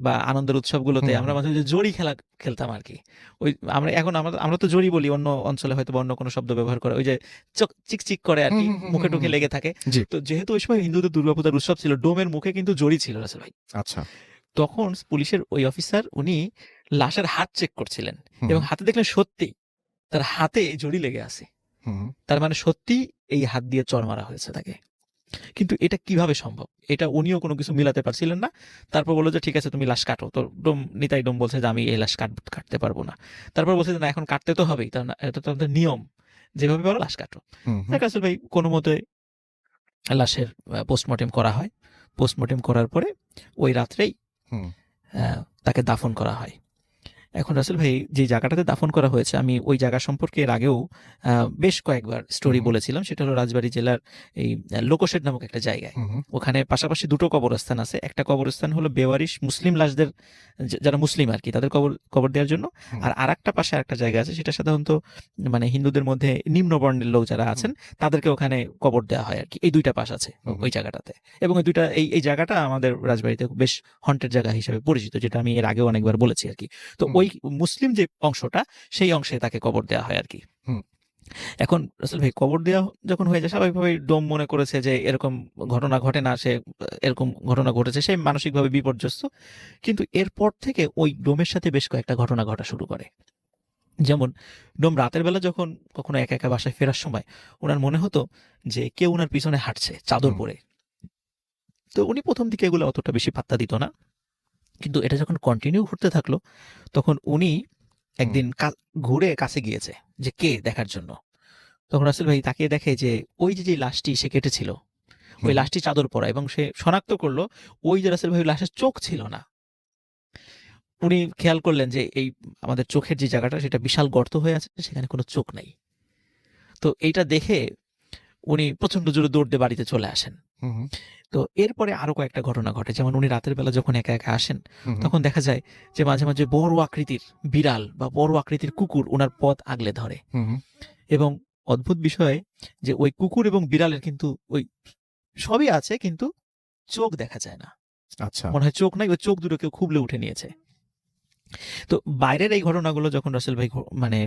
বা আনন্দের উৎসবগুলোতে হুম, আমরা হুম। মাঝে মাঝে জড়ি খেলা খেলতাম আর কি। ওই আমরা তো জড়ি বলি, অন্য অঞ্চলে হয়তো বা অন্য কোনো শব্দ ব্যবহার করে, ওই যে চিকচিক করে আর হুম, কি, হুম, হুম, মুখে হুম, টুখে হুম। লেগে থাকে। জি। তো যেহেতু ওই সময় হিন্দুদের দুর্গাপূজার উৎসব ছিল, ডোমের মুখে কিন্তু জড়ি ছিল রাসেল ভাই। আচ্ছা। তখন পুলিশের ওই অফিসার উনি লাশের হাত চেক করছিলেন হুম, এবং হুম। হাতে দেখলেন সত্যি তার হাতে জড়ি লেগে আছে। হুম, হুম। তার মানে সত্যি এই হাত দিয়ে চড় মারা হয়েছে তাকে। কিন্তু এটা কিভাবে সম্ভব? এটা উনিও কোনো কিছু মিলাতে পারছিলেন না। তারপর বলল যে ঠিক আছে তুমি লাশ কাটো। তো নিতাই ডোম বলছে যে আমি এই লাশ কাটতে পারবো না। তারপর বলছে যে না, এখন কাটতে তো হবেই। এটা তো আমাদের নিয়ম। যেভাবে পারো লাশ কাটো। হুম, হুম। যাক রাসেল ভাই কোনমতে লাশের পোস্টমর্টেম করা হয়। পোস্টমর্টেম করার পরে ওই রাত্রেই হুম। তাকে দাফন করা হয় এখন রাসেল ভাই যে জায়গাটাতে দাফন করা হয়েছে, আমি ওই জায়গা সম্পর্কে এর আগেও বেশ কয়েকবার স্টোরি হুম। বলেছিলাম। সেটা হলো রাজবাড়ী জেলার এই লোকশেড নামক একটা জায়গায়। হুম, হুম, ওখানে পাশাপাশি দুটো কবরস্থান আছে। একটা কবরস্থান হলো বেওয়ারিশ মুসলিম লাশদের, যারা মুসলিম আর কি, তাদের কবর কবর দেওয়ার জন্য। হুম, আর আরেকটা পাশে আরেকটা জায়গা আছে, সেটা সাধারণত মানে হিন্দুদের মধ্যে নিম্ন বর্ণের লোক যারা হুম, আছেন তাদেরকে ওখানে কবর দেওয়া হয় আর কি। এই দুইটা পাশ আছে হুম, ওই জায়গাটাতে। এবং এই দুইটা এই জায়গাটা আমাদের রাজবাড়িতে বেশ হন্টেড জায়গা হিসেবে পরিচিত, যেটা আমি এর আগেও অনেকবার বলেছি আর কি। তো হুম, ওই মুসলিম যে অংশটা, সেই অংশে তাকে কবর দেওয়া হয় আর কি। হুম, এখন রাসেল ভাই কবর দেওয়া যখন হয়ে যায়, স্বাভাবিকভাবে ডোম মনে করেছে যে এরকম ঘটনা ঘটে না, সে এরকম ঘটনা ঘটেছে, সে মানসিকভাবে বিপর্যস্ত। কিন্তু এরপর থেকে ওই ডোমের সাথে বেশ কয়েকটা ঘটনা ঘটা শুরু করে। যেমন ডোম রাতের বেলা যখন কখনো একা একা বাসায় ফেরার সময় ওনার মনে হতো যে কেউ ওনার পিছনে হাঁটছে চাদর হুম, পরে। তো উনি প্রথম দিকে এগুলো অতটা বেশি পাত্তা দিত না, কিন্তু এটা যখন কন্টিনিউ ঘুরতে থাকলো, তখন উনি হুম, একদিন ঘুরে কাছে গিয়েছে যে কে দেখার জন্য। তখন রাসেল ভাই তাকিয়ে দেখে যে ওই যে লাশটি সে কেটেছিল, ওই হুম, লাশটি চাদর পরা, এবং সে শনাক্ত করলো ওই যে রাসেল ভাই ওই লাশের চোখ ছিল না। উনি খেয়াল করলেন যে এই আমাদের চোখের যে জায়গাটা সেটা বিশাল গর্ত হয়ে আছে, সেখানে কোনো চোখ নাই। তো এইটা দেখে উনি প্রচন্ড জোরে দৌড় দিয়ে বাড়িতে চলে আসেন। হুম, তো এরপরে আরো কয়েকটা ঘটনা ঘটে। যেমন উনি রাতের বেলা যখন একা একা আসেন, হুম, তখন দেখা যায় যে মাঝে মাঝে বড় আকৃতির বিড়াল বা বড় আকৃতির কুকুর ওনার পথ আগলে ধরে। হুম, এবং অদ্ভুত বিষয় যে ওই কুকুর এবং বিড়ালের কিন্তু ওই সবই আছে, কিন্তু চোখ দেখা যায় না। আচ্ছা। মনে হয় চোখ নাই, ওই চোখ দুটো কেউ খুবলে উঠে নিয়েছে। তো বাইরের এই ঘটনাগুলো যখন রাসেল ভাই মানে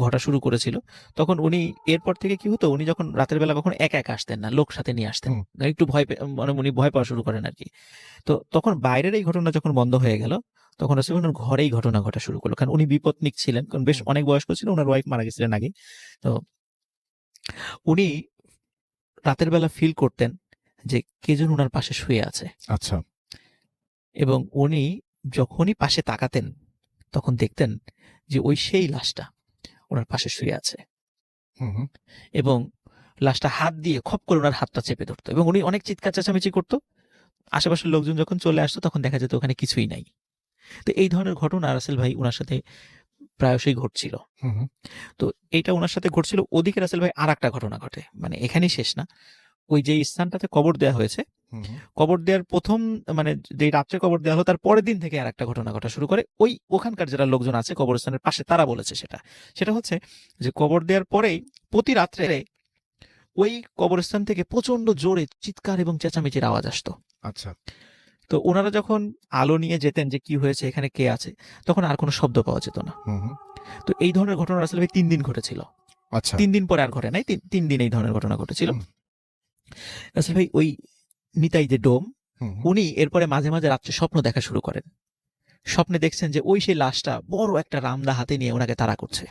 ঘটা শুরু করেছিল, তখন উনি এরপর থেকে কি হতো, উনি যখন রাতের বেলা কখনো একা একা আসতেন না, লোক সাথে নিয়ে আসতেন। হুম, একটু ভয় মানে উনি ভয় পাওয়া শুরু করেন আর কি। তো তখন বাইরের এই ঘটনা যখন বন্ধ হয়ে গেল, তখন রাসেল ভাই ওনার ঘরেই ঘটনা ঘটা শুরু করলো। কারণ উনি বিপত্নিক ছিলেন, কারণ বেশ হুম, অনেক বয়স্ক ছিল, ওনার ওয়াইফ মারা গেছিলেন আগে। তো উনি রাতের বেলা ফিল করতেন যে কে যেন উনার পাশে শুয়ে আছে। আচ্ছা। এবং উনি যখনই পাশে তাকাতেন, তখন দেখতেন যে ওই সেই লাশটা উনার পাশে শুয়ে আছে। হুম, হুম, এবং লাশটা হাত দিয়ে খপ করে উনার হাতটা চেপে ধরতো, এবং উনি অনেক চিৎকার চেঁচামেচি করতো। আশেপাশের লোকজন যখন চলে আসতো, তখন দেখা যেত ওখানে কিছুই নাই। তো এই ধরনের ঘটনা রাসেল ভাই উনার সাথে প্রায়শই ঘটছিল। হুম, হুম, তো এইটা উনার সাথে ঘটছিল। ওদিকে রাসেল ভাই আরেকটা ঘটনা ঘটে। মানে এখানেই শেষ না। ওই যে স্থানটাতে কবর দেয়া হয়েছে, হুম, হুম, কবর দেওয়ার প্রথম মানে যেই রাত্রে কবর দেওয়া হলো, তার পরের দিন থেকে আরেকটা ঘটনা ঘটা শুরু করে। ওই ওখানকার যারা লোকজন আছে কবরস্থানের পাশে, তারা বলেছে সেটা। সেটা হচ্ছে যে কবর দেওয়ার পরেই প্রতি রাত্রে ওই কবরস্থান থেকে প্রচন্ড জোরে চিৎকার এবং চেঁচামেচির আওয়াজ আসতো। আচ্ছা। তো ওনারা যখন আলো নিয়ে যেতেন যে কি হয়েছে, এখানে কে আছে, তখন আর কোনো শব্দ পাওয়া যেত না। হুম, হুম, তো এই ধরনের ঘটনা আসলে ভাই 3 দিন ঘটেছিল। আচ্ছা। 3 দিন পরে আর ঘটে নাই। 3 দিন এই ধরনের ঘটনা ঘটেছিল। হুম, আসলে ভাই ওই নিতাই যে ডোম, হুম, হুম, উনি এরপরে মাঝে মাঝে রাত্রে স্বপ্ন দেখা শুরু করেন। স্বপ্নে দেখছেন যে ওই সেই লাশটা বড় একটা রামদা হাতে নিয়ে ওনাকে তাড়া করছে,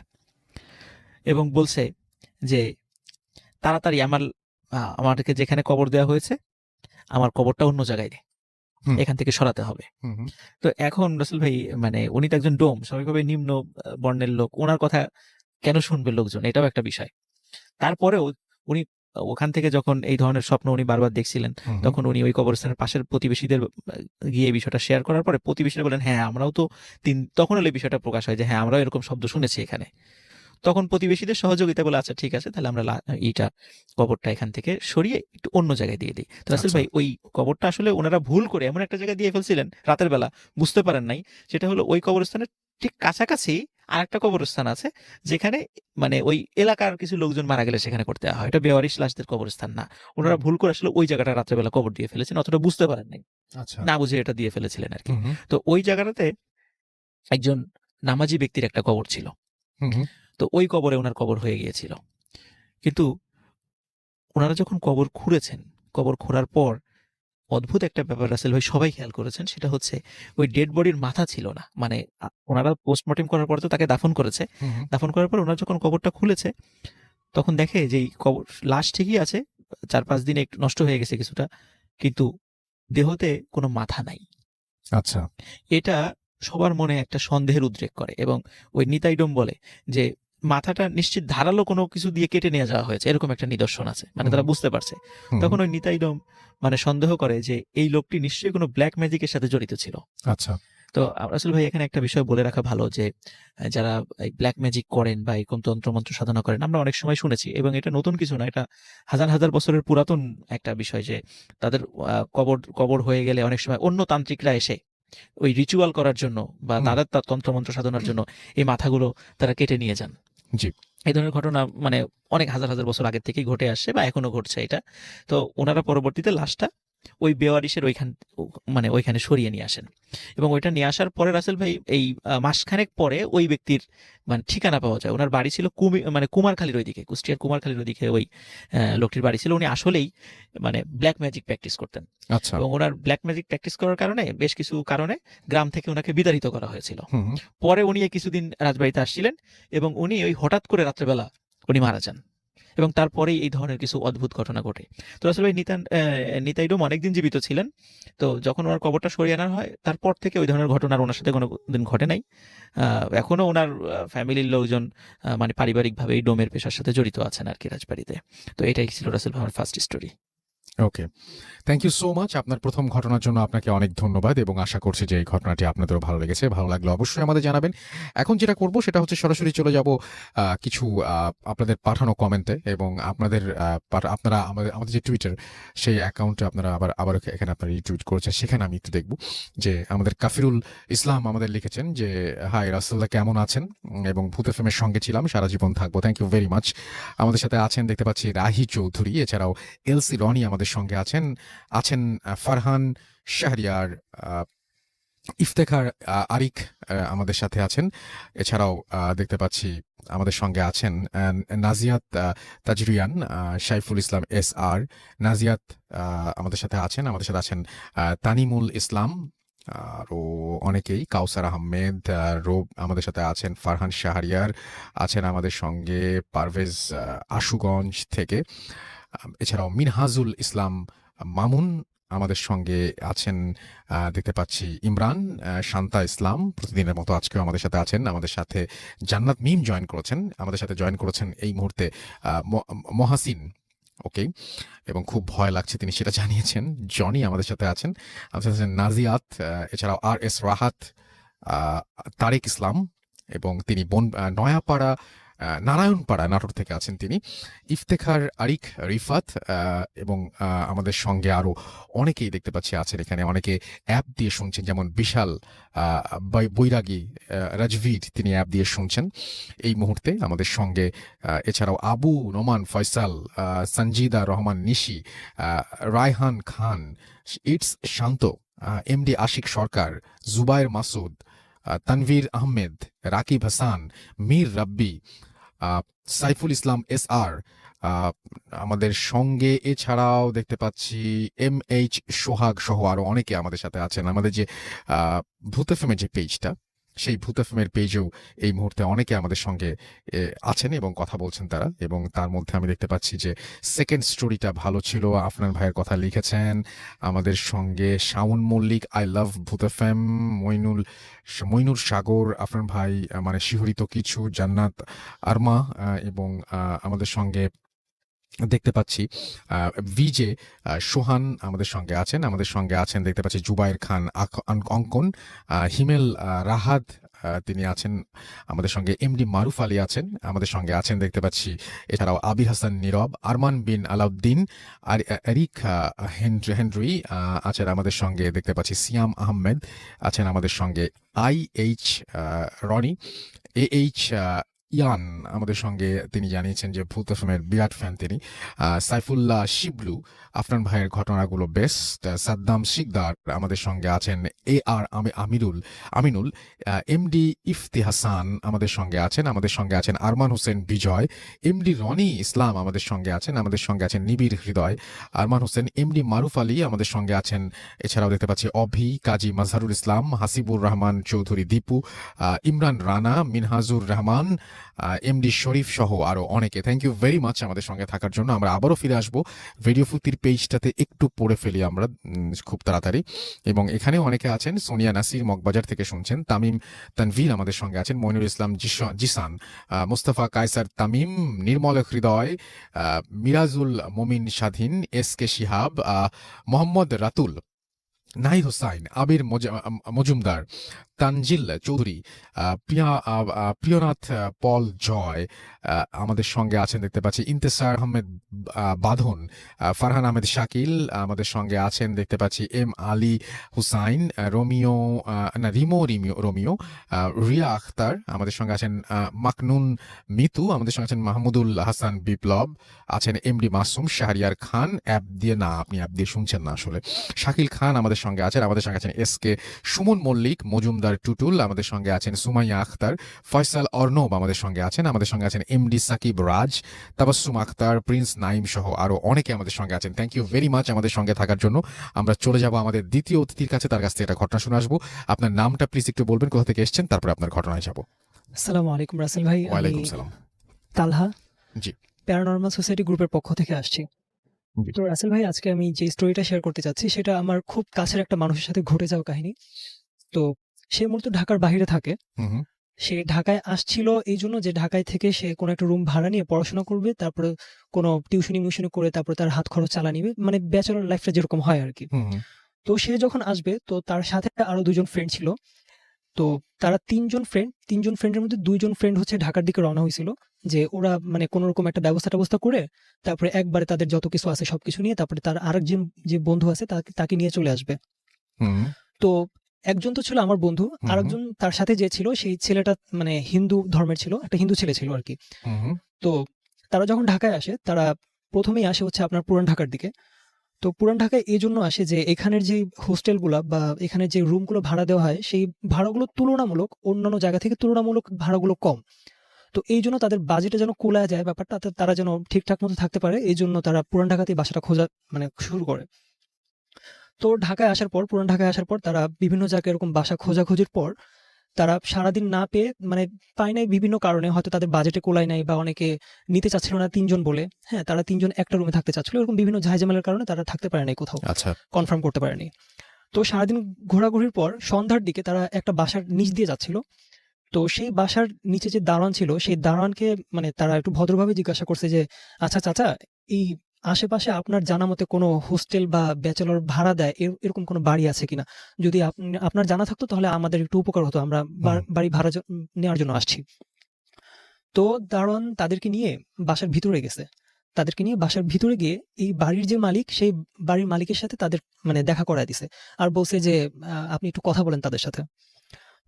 এবং বলছে যে তাড়াতাড়ি আমাদেরকে যেখানে কবর দেওয়া হয়েছে, আমার কবরটা অন্য জায়গায় নেই, হুম, এখান থেকে সরাতে হবে। হুম, হুম, তো এখন রাসেল ভাই মানে উনি তো একজন ডোম, স্বাভাবিকভাবে নিম্ন বর্ণের লোক, ওনার কথা কেন শুনবে লোকজন, এটাও একটা বিষয়। তারপরেও উনি ওখান থেকে যখন এই ধরনের স্বপ্ন উনি বারবার দেখছিলেন, হুম, হুম, তখন উনি ওই কবরস্থানের পাশের প্রতিবেশীদের গিয়ে এই বিষয়টা শেয়ার করার পরে প্রতিবেশীরা বলেন, হ্যাঁ আমরাও তো তখন হলে বিষয়টা প্রকাশ হয় যে হ্যাঁ আমরাও এরকম শব্দ শুনেছি এখানে। তখন প্রতিবেশীদের সহযোগিতা বলে, আচ্ছা ঠিক আছে, তাহলে আমরা এইটা কবরটা এখান থেকে সরিয়ে একটু অন্য জায়গায় দিয়ে দিই। তো রাসেল আচ্ছা। ভাই ওই কবরটা আসলে ওনারা ভুল করে এমন একটা জায়গায় দিয়ে ফেলছিলেন রাতের বেলা, বুঝতে পারেন নাই। সেটা হলো ওই কবরস্থানের ঠিক কাছাকাছি আরেকটা কবরস্থান আছে, যেখানে মানে ওই এলাকার কিছু লোকজন মারা গেলে সেখানে করতে দেওয়া হয়। এটা বেওয়ারিশ লাশদের কবরস্থান না। ওনারা হুম, ভুল করে আসলে ওই জায়গাটা রাত্রেবেলা কবর দিয়ে ফেলেছেন, অতটা বুঝতে পারেন নাই, আচ্ছা। না বুঝে এটা দিয়ে ফেলেছিলেন আর কি। হুম, হুম, তো ওই জায়গাটাতে একজন নামাজি ব্যক্তির একটা কবর ছিল। হুম, হুম, তো ওই কবরে ওনার কবর হয়ে গিয়েছিল। কিন্তু ওনারা যখন কবর খুঁড়েছেন, কবর খোঁড়ার পর অদ্ভুত একটা ব্যাপার রাসেল ভাই সবাই খেয়াল করেছেন, সেটা হচ্ছে ওই ডেড বডির মাথা ছিল না। মানে ওনারা পোস্টমর্টেম করার পর তো তাকে দাফন করেছে। হুম, হুম, দাফন করার পর ওনারা যখন কবরটা খুলেছে, তখন দেখে যে এই কবর লাশ ঠিকই আছে, 4-5 দিনে একটু নষ্ট হয়ে গেছে কিছুটা, কিন্তু দেহতে কোনো মাথা নাই। আচ্ছা। এটা সবার মনে একটা সন্দেহের উদ্রেক করে, এবং ওই নিতাই ডোম বলে যে মাথাটা নিশ্চিত ধারালো কোনো কিছু দিয়ে কেটে নিয়ে যাওয়া হয়েছে, এরকম একটা নিদর্শন আছে, মানে হুম, তারা হুম, বুঝতে পারছে। হুম, হুম, তখন ওই নিতাই ডোম মানে সন্দেহ করে যে এই লোকটি নিশ্চয়ই কোনো ব্ল্যাক ম্যাজিকের সাথে জড়িত ছিল। আচ্ছা। তো রাসেল ভাই এখানে একটা বিষয় বলে রাখা ভালো যে যারা এই ব্ল্যাক ম্যাজিক করেন বা এই কোন তন্ত্রমন্ত্র সাধনা করেন আমরা অনেক সময় শুনেছি এবং এটা নতুন কিছু না, এটা হাজার হাজার বছরের পুরাতন একটা বিষয় যে তাদের কবর কবর হয়ে গেলে অনেক সময় অন্য তান্ত্রিকরা এসে ওই রিচুয়াল করার জন্য বা হুম, তাদের তন্ত্রমন্ত্র সাধনার জন্য এই মাথাগুলো তারা কেটে নিয়ে যান। জি। এই ধরনের ঘটনা মানে অনেক হাজার হাজার বছর আগের থেকেই ঘটে আসছে বা এখনো ঘটছে এটা। তো ওনারা পরবর্তীতে লাশটা ওই বেওয়ারিশের মানে ওইখানে সরিয়ে নিয়ে আসেন এবং ওইটা নিয়ে আসার পরে রাসেল ভাই এই মাসখানেক পরে ওই ব্যক্তির মানে ঠিকানা পাওয়া যায়। ওনার বাড়ি ছিল মানে কুমারখালীর ওইদিকে, কুষ্টিয়ার কুমারখালীর ওইদিকে ওই লোকটির বাড়ি ছিল। উনি আসলেই মানে ব্ল্যাক ম্যাজিক প্র্যাকটিস করতেন আচ্ছা। এবং ওনার ব্ল্যাক ম্যাজিক প্র্যাকটিস করার কারণে বেশ কিছু কারণে গ্রাম থেকে ওনাকে বিতাড়িত করা হয়েছিল। হুম, হুম। পরে উনি এই কিছুদিন রাজবাড়িতে আসছিলেন এবং উনি ওই হঠাৎ করে রাত্রেবেলা উনি মারা যান এবং তারপরেই এই ধরনের কিছু অদ্ভুত ঘটনা ঘটে। তো আসলে ভাই নিতাই ডোম অনেকদিন জীবিত ছিলেন। তো যখন ওনার কবরটা সরিয়ে আনা হয় তারপর থেকে ওই ধরনের ঘটনা আর ওনার সাথে কোনো দিন ঘটে নাই। এখনো ওনার ফ্যামিলির লোকজন মানে পারিবারিকভাবে এই ডোমের পেশার সাথে জড়িত আছেন আর কি রাজবাড়িতে। তো এটাই ছিল রাসেল ভাই আমার first story. Okay, thank you so much. আপনার প্রথম ঘটনার জন্য আপনাকে অনেক ধন্যবাদ এবং আশা করছি যে এই ঘটনাটি আপনাদেরও ভালো লেগেছে। ভালো লাগলে অবশ্যই আমাদের জানাবেন। এখন যেটা করব সেটা হচ্ছে সরাসরি চলে যাব কিছু আপনাদের পাঠানো কমেন্টে এবং আপনারা আমাদের যে টুইটার সেই অ্যাকাউন্টে আপনারা আবার এখানে আপনারা রিটুইট করেছেন, সেখানে আমি একটু দেখব যে আমাদের কাফিরুল ইসলাম আমাদের লিখেছেন যে হাই রাসেলদা কেমন আছেন এবং ভূত এফএমের সঙ্গে ছিলাম, সারা জীবন থাকবো। Thank you very much. আমাদের সাথে আছেন দেখতে পাচ্ছি রাহি চৌধুরী, এছাড়াও এলসি রনি আমাদের সঙ্গে আছেন আছেন ফারহান শাহরিয়ার, ইফতেখার আরিক আমাদের সাথে আছেন। এছাড়াও দেখতে পাচ্ছি আমাদের সঙ্গে আছেন নাজিয়াত তাজরিয়ান, সাইফুল ইসলাম এস আর নাজিয়াত আমাদের সাথে আছেন। আমাদের সাথে আছেন তানিমুল ইসলাম, আরও অনেকেই, কাউসার আহমেদ, রোব আমাদের সাথে আছেন, ফারহান শাহরিয়ার আছেন আমাদের সঙ্গে, পারভেজ আশুগঞ্জ থেকে, এছাড়াও মিনহাজুল ইসলাম মামুন আমাদের সঙ্গে আছেন। দেখতে পাচ্ছি ইমরান, শান্তা ইসলাম প্রতিদিনের মতো আজকেও আমাদের সাথে আছেন। আমাদের সাথে জান্নাত মিম জয়েন করেছেন, আমাদের সাথে জয়েন করেছেন এই মুহূর্তে মহাসিন। ওকে, এবং খুব ভয় লাগছে তিনি সেটা জানিয়েছেন। জনি আমাদের সাথে আছেন, আমাদের সাথে আছেন নাজিয়াত, এছাড়াও আর এস রাহাত, তারেক ইসলাম এবং তিনি নয়াপাড়া নারায়ণপাড়া নাটোর থেকে আছেন তিনি, ইফতেখার আরিক রিফাত, এবং আমাদের সঙ্গে আরো অনেকেই দেখতে পাচ্ছি আছেন এখানে। অনেকে অ্যাপ দিয়ে শুনছেন, যেমন বিশাল বৈরাগী রাজভীর, তিনি অ্যাপ দিয়ে শুনছেন এই মুহূর্তে আমাদের সঙ্গে। এছাড়াও আবু নোমান ফয়সাল, সঞ্জিদা রহমান নিশি, রায়হান খান, ইটস Shanto, MD Ashik Sarkar, Zubair Masud, Tanvir Ahmed, Rakib Hasan, Mir Rabbi, Saiful Islam S R আমাদের সঙ্গে। এছাড়াও দেখতে পাচ্ছি এম এইচ সোহাগ সহ আরো অনেকে আমাদের সাথে আছেন। আমাদের যে ভূত এফএমের যে পেজটা, সেই ভূত এফএমের পেজেও এই মুহূর্তে অনেকে আমাদের সঙ্গে আছেন এবং কথা বলছেন তারা। এবং তার মধ্যে আমি দেখতে পাচ্ছি যে সেকেন্ড স্টোরিটা ভালো ছিল, আফনান ভাইয়ের কথা লিখেছেন আমাদের সঙ্গে। শাওন মল্লিক, আই লাভ ভূত এফএম, মইনুর সাগর, আফনান ভাই মানে শিহরিত কিছু, জান্নাত আরমা, এবং আমাদের সঙ্গে দেখতে পাচ্ছি ভিজে সোহান আমাদের সঙ্গে আছেন। আমাদের সঙ্গে আছেন দেখতে পাচ্ছি জুবায়ের খান অঙ্কন, হিমেল রাহাত তিনি আছেন আমাদের সঙ্গে, এমডি মারুফ আলী আছেন আমাদের সঙ্গে আছেন দেখতে পাচ্ছি। এছাড়াও আবির হাসান নীরব, আরমান বিন আলাউদ্দিন, আর এরিক হেনরি আছেন আমাদের সঙ্গে দেখতে পাচ্ছি। সিয়াম আহমেদ আছেন আমাদের সঙ্গে, I H Roni, A H Ian আমাদের সঙ্গে, তিনি জানিয়েছেন যে ভূত এফএমের বিরাট ফ্যান তিনি। সাইফুল্লাহ শিবলু, আফরান ভাইয়ের ঘটনাগুলো বেস্ট। সাদ্দাম শিকদার আমাদের সঙ্গে আছেন, এ আর আমিনুল, এমডি ইফতি হাসান আমাদের সঙ্গে আছেন। আমাদের সঙ্গে আছেন আরমান হোসেন বিজয়, এমডি রনি ইসলাম আমাদের সঙ্গে আছেন। আমাদের সঙ্গে আছেন নিবিড় হৃদয়, আরমান হোসেন, এমডি মারুফ আলী আমাদের সঙ্গে আছেন। এছাড়াও দেখতে পাচ্ছি অভি, কাজী মাজহারুল ইসলাম, হাসিবুর রহমান চৌধুরী দীপু, ইমরান রানা, মিনহাজুর রহমান, এমডি শরীফ সহ আরো অনেকে। থ্যাংক ইউ ভেরি মাচ আমাদের সঙ্গে থাকার জন্য। আমরা আবারও ফিরে আসবো ভিডিও ফুতির পেজটাতে, একটু পড়ে ফেলি আমরা খুব তাড়াতাড়ি। এবং এখানেও অনেকে আছেন, সোনিয়া নাসির মগবাজার থেকে শুনছেন, তামিম তানভীর আমাদের সঙ্গে আছেন, মইনুল ইসলাম জিসান, মুস্তাফা কায়সার তামিম, নির্মল হৃদয়, মিরাজুল মমিন স্বাধীন, এস কে শিহাব, মোহাম্মদ রাতুল, নাহিদ হোসাইন, আবির মজুমদার, তানজিল চৌধুরী, প্রিয়নাথ পল জয়, আমাদের সঙ্গে আছেন দেখতে পাচ্ছি ইন্তেসার আহমেদ বাঁধন, ফারহান আহমেদ শাকিল, আমাদের সঙ্গে আছেন দেখতে পাচ্ছি M Ali Hussain, Romeo Romeo, Riya Akhtar, আমাদের সঙ্গে আছেন মাকনুন মিতু, আমাদের সঙ্গে আছেন মাহমুদুল হাসান বিপ্লব, আছেন এমডি মাসুম, শাহরিয়ার খান, অ্যাপ দিয়ে না, আপনি অ্যাপ দিয়ে শুনছেন না আসলে, শাকিল খান আমাদের সঙ্গে আছেন, আমাদের সঙ্গে আছেন এস কে সুমন মল্লিক, মজুমদার টুটুল, আমাদের সঙ্গে আছেন সুমাইয়া আখতার, ফয়সাল অর্ণব আমাদের সঙ্গে আছেন, আমাদের সঙ্গে আছেন এমডি সাকিব রাজ, তাবাসসুম আখতার, প্রিন্স নাইম সহ আরো অনেকে আমাদের সঙ্গে আছেন। থ্যাংক ইউ ভেরি মাচ আমাদের সঙ্গে থাকার জন্য। আমরা চলে যাব আমাদের দ্বিতীয় অতিথির কাছে, তার কাছ থেকে একটা ঘটনা শুনে আসবো। আপনার নামটা প্লিজ একটু বলবেন, কোথা থেকে এসেছেন, তারপরে আপনার ঘটনায় যাব। আসসালামু আলাইকুম রাসেল ভাই, আমি ওয়ালাইকুম সালাম। তালহা জি। প্যারানর্মাল সোসাইটি গ্রুপের পক্ষ থেকে আসছি। জি। তো রাসেল ভাই, আজকে আমি যে স্টোরিটা শেয়ার করতে চাচ্ছি সেটা আমার খুব কাছের একটা মানুষের সাথে ঘটে যাওয়া কাহিনী। তো সে মূলত ঢাকার বাইরে থাকে। হুম হুম সে ঢাকায় আসছিল এই জন্য যে ঢাকায় থেকে সে কোনো একটা রুম ভাড়া নিয়ে পড়াশোনা করবে, তারপরে কোনো টিউশনি মিউশনি করে তারপরে তার হাত খরচ চালা নিবে, মানে ব্যাচেলর লাইফটা যেরকম হয় আর কি। হুম হুম তো সে যখন আসবে তো তার সাথে আরো দুজন ফ্রেন্ড ছিল। তো তারা তিনজন ফ্রেন্ডের মধ্যে দুইজন ফ্রেন্ড হচ্ছে ঢাকার দিকে রওনা হয়েছিল, যে ওরা মানে কোনো রকম একটা ব্যবস্থা করে তারপরে একবারে তাদের যত কিছু আছে সবকিছু নিয়ে তারপরে তার আরেকজন যে বন্ধু আছে তাকে তাকে নিয়ে চলে আসবে। হুম তো একজন তো ছিল আমার বন্ধু, হুম আরেকজন তার সাথে যে ছিল সেই ছেলেটা মানে হিন্দু ধর্মের ছিল, একটা হিন্দু ছেলে ছিল আর কি। হুম তো তারা যখন ঢাকায় আসে তারা প্রথমেই আসে হচ্ছে আপনার পুরান ঢাকার দিকে। তো পুরান ঢাকায় এই জন্য আসে যে এখানের যে হোস্টেলগুলা বা এখানে যে রুমগুলো ভাড়া দেওয়া হয় সেই ভাড়াগুলো তুলনামূলক অন্যান্য জায়গা থেকে তুলনামূলক ভাড়াগুলো কম। তো এই জন্য তাদের বাজেটে যেন কুলায় যায় ব্যাপারটা, তারা যেন ঠিকঠাক মতো থাকতে পারে, এই জন্য তারা পুরান ঢাকাতেই বাসাটা খোঁজা মানে শুরু করে। তো পুরান ঢাকায় আসার পর তারা বিভিন্ন জায়গায় এরকম বাসা খোঁজাখুঁজির পর তারা সারাদিন না পেয়ে মানে পায় নাই বিভিন্ন কারণে, হয়তো তাদের বাজেটে কোলায় নাই বা অনেকে নিতে চাচ্ছিল না তিনজন বলে। হ্যাঁ, তারা তিনজন একটা রুমে থাকতে চাচ্ছিল, এরকম বিভিন্ন ঝামেলার কারণে তারা থাকতে পারে নাই কোথাও, আচ্ছা। কনফার্ম করতে পারেনি। তো সারাদিন ঘোরাঘুরির পর সন্ধ্যার দিকে তারা একটা বাসার নিচ দিয়ে যাচ্ছিল। তো সেই বাসার নিচে যে দারোয়ান ছিল সেই দারোয়ানকে মানে তারা একটু ভদ্রভাবে জিজ্ঞাসা করছে যে, আচ্ছা চাচা, এই আশেপাশে আপনার জানা মতে কোনো হোস্টেল বা ব্যাচেলর ভাড়া দেয় এরকম কোনো বাড়ি আছে কিনা? যদি আপনার জানা থাকতো তাহলে আমাদের একটু উপকার হতো, আমরা হুম বাড়ি ভাড়া নেওয়ার জন্য আসছি। তো দারোয়ান তাদেরকে নিয়ে বাসার ভিতরে গেছে। তাদেরকে নিয়ে বাসার ভিতরে গিয়ে এই বাড়ির যে মালিক সেই বাড়ির মালিকের সাথে তাদের মানে দেখা করায় দিছে। আর বলছে যে আপনি একটু কথা বলেন তাদের সাথে।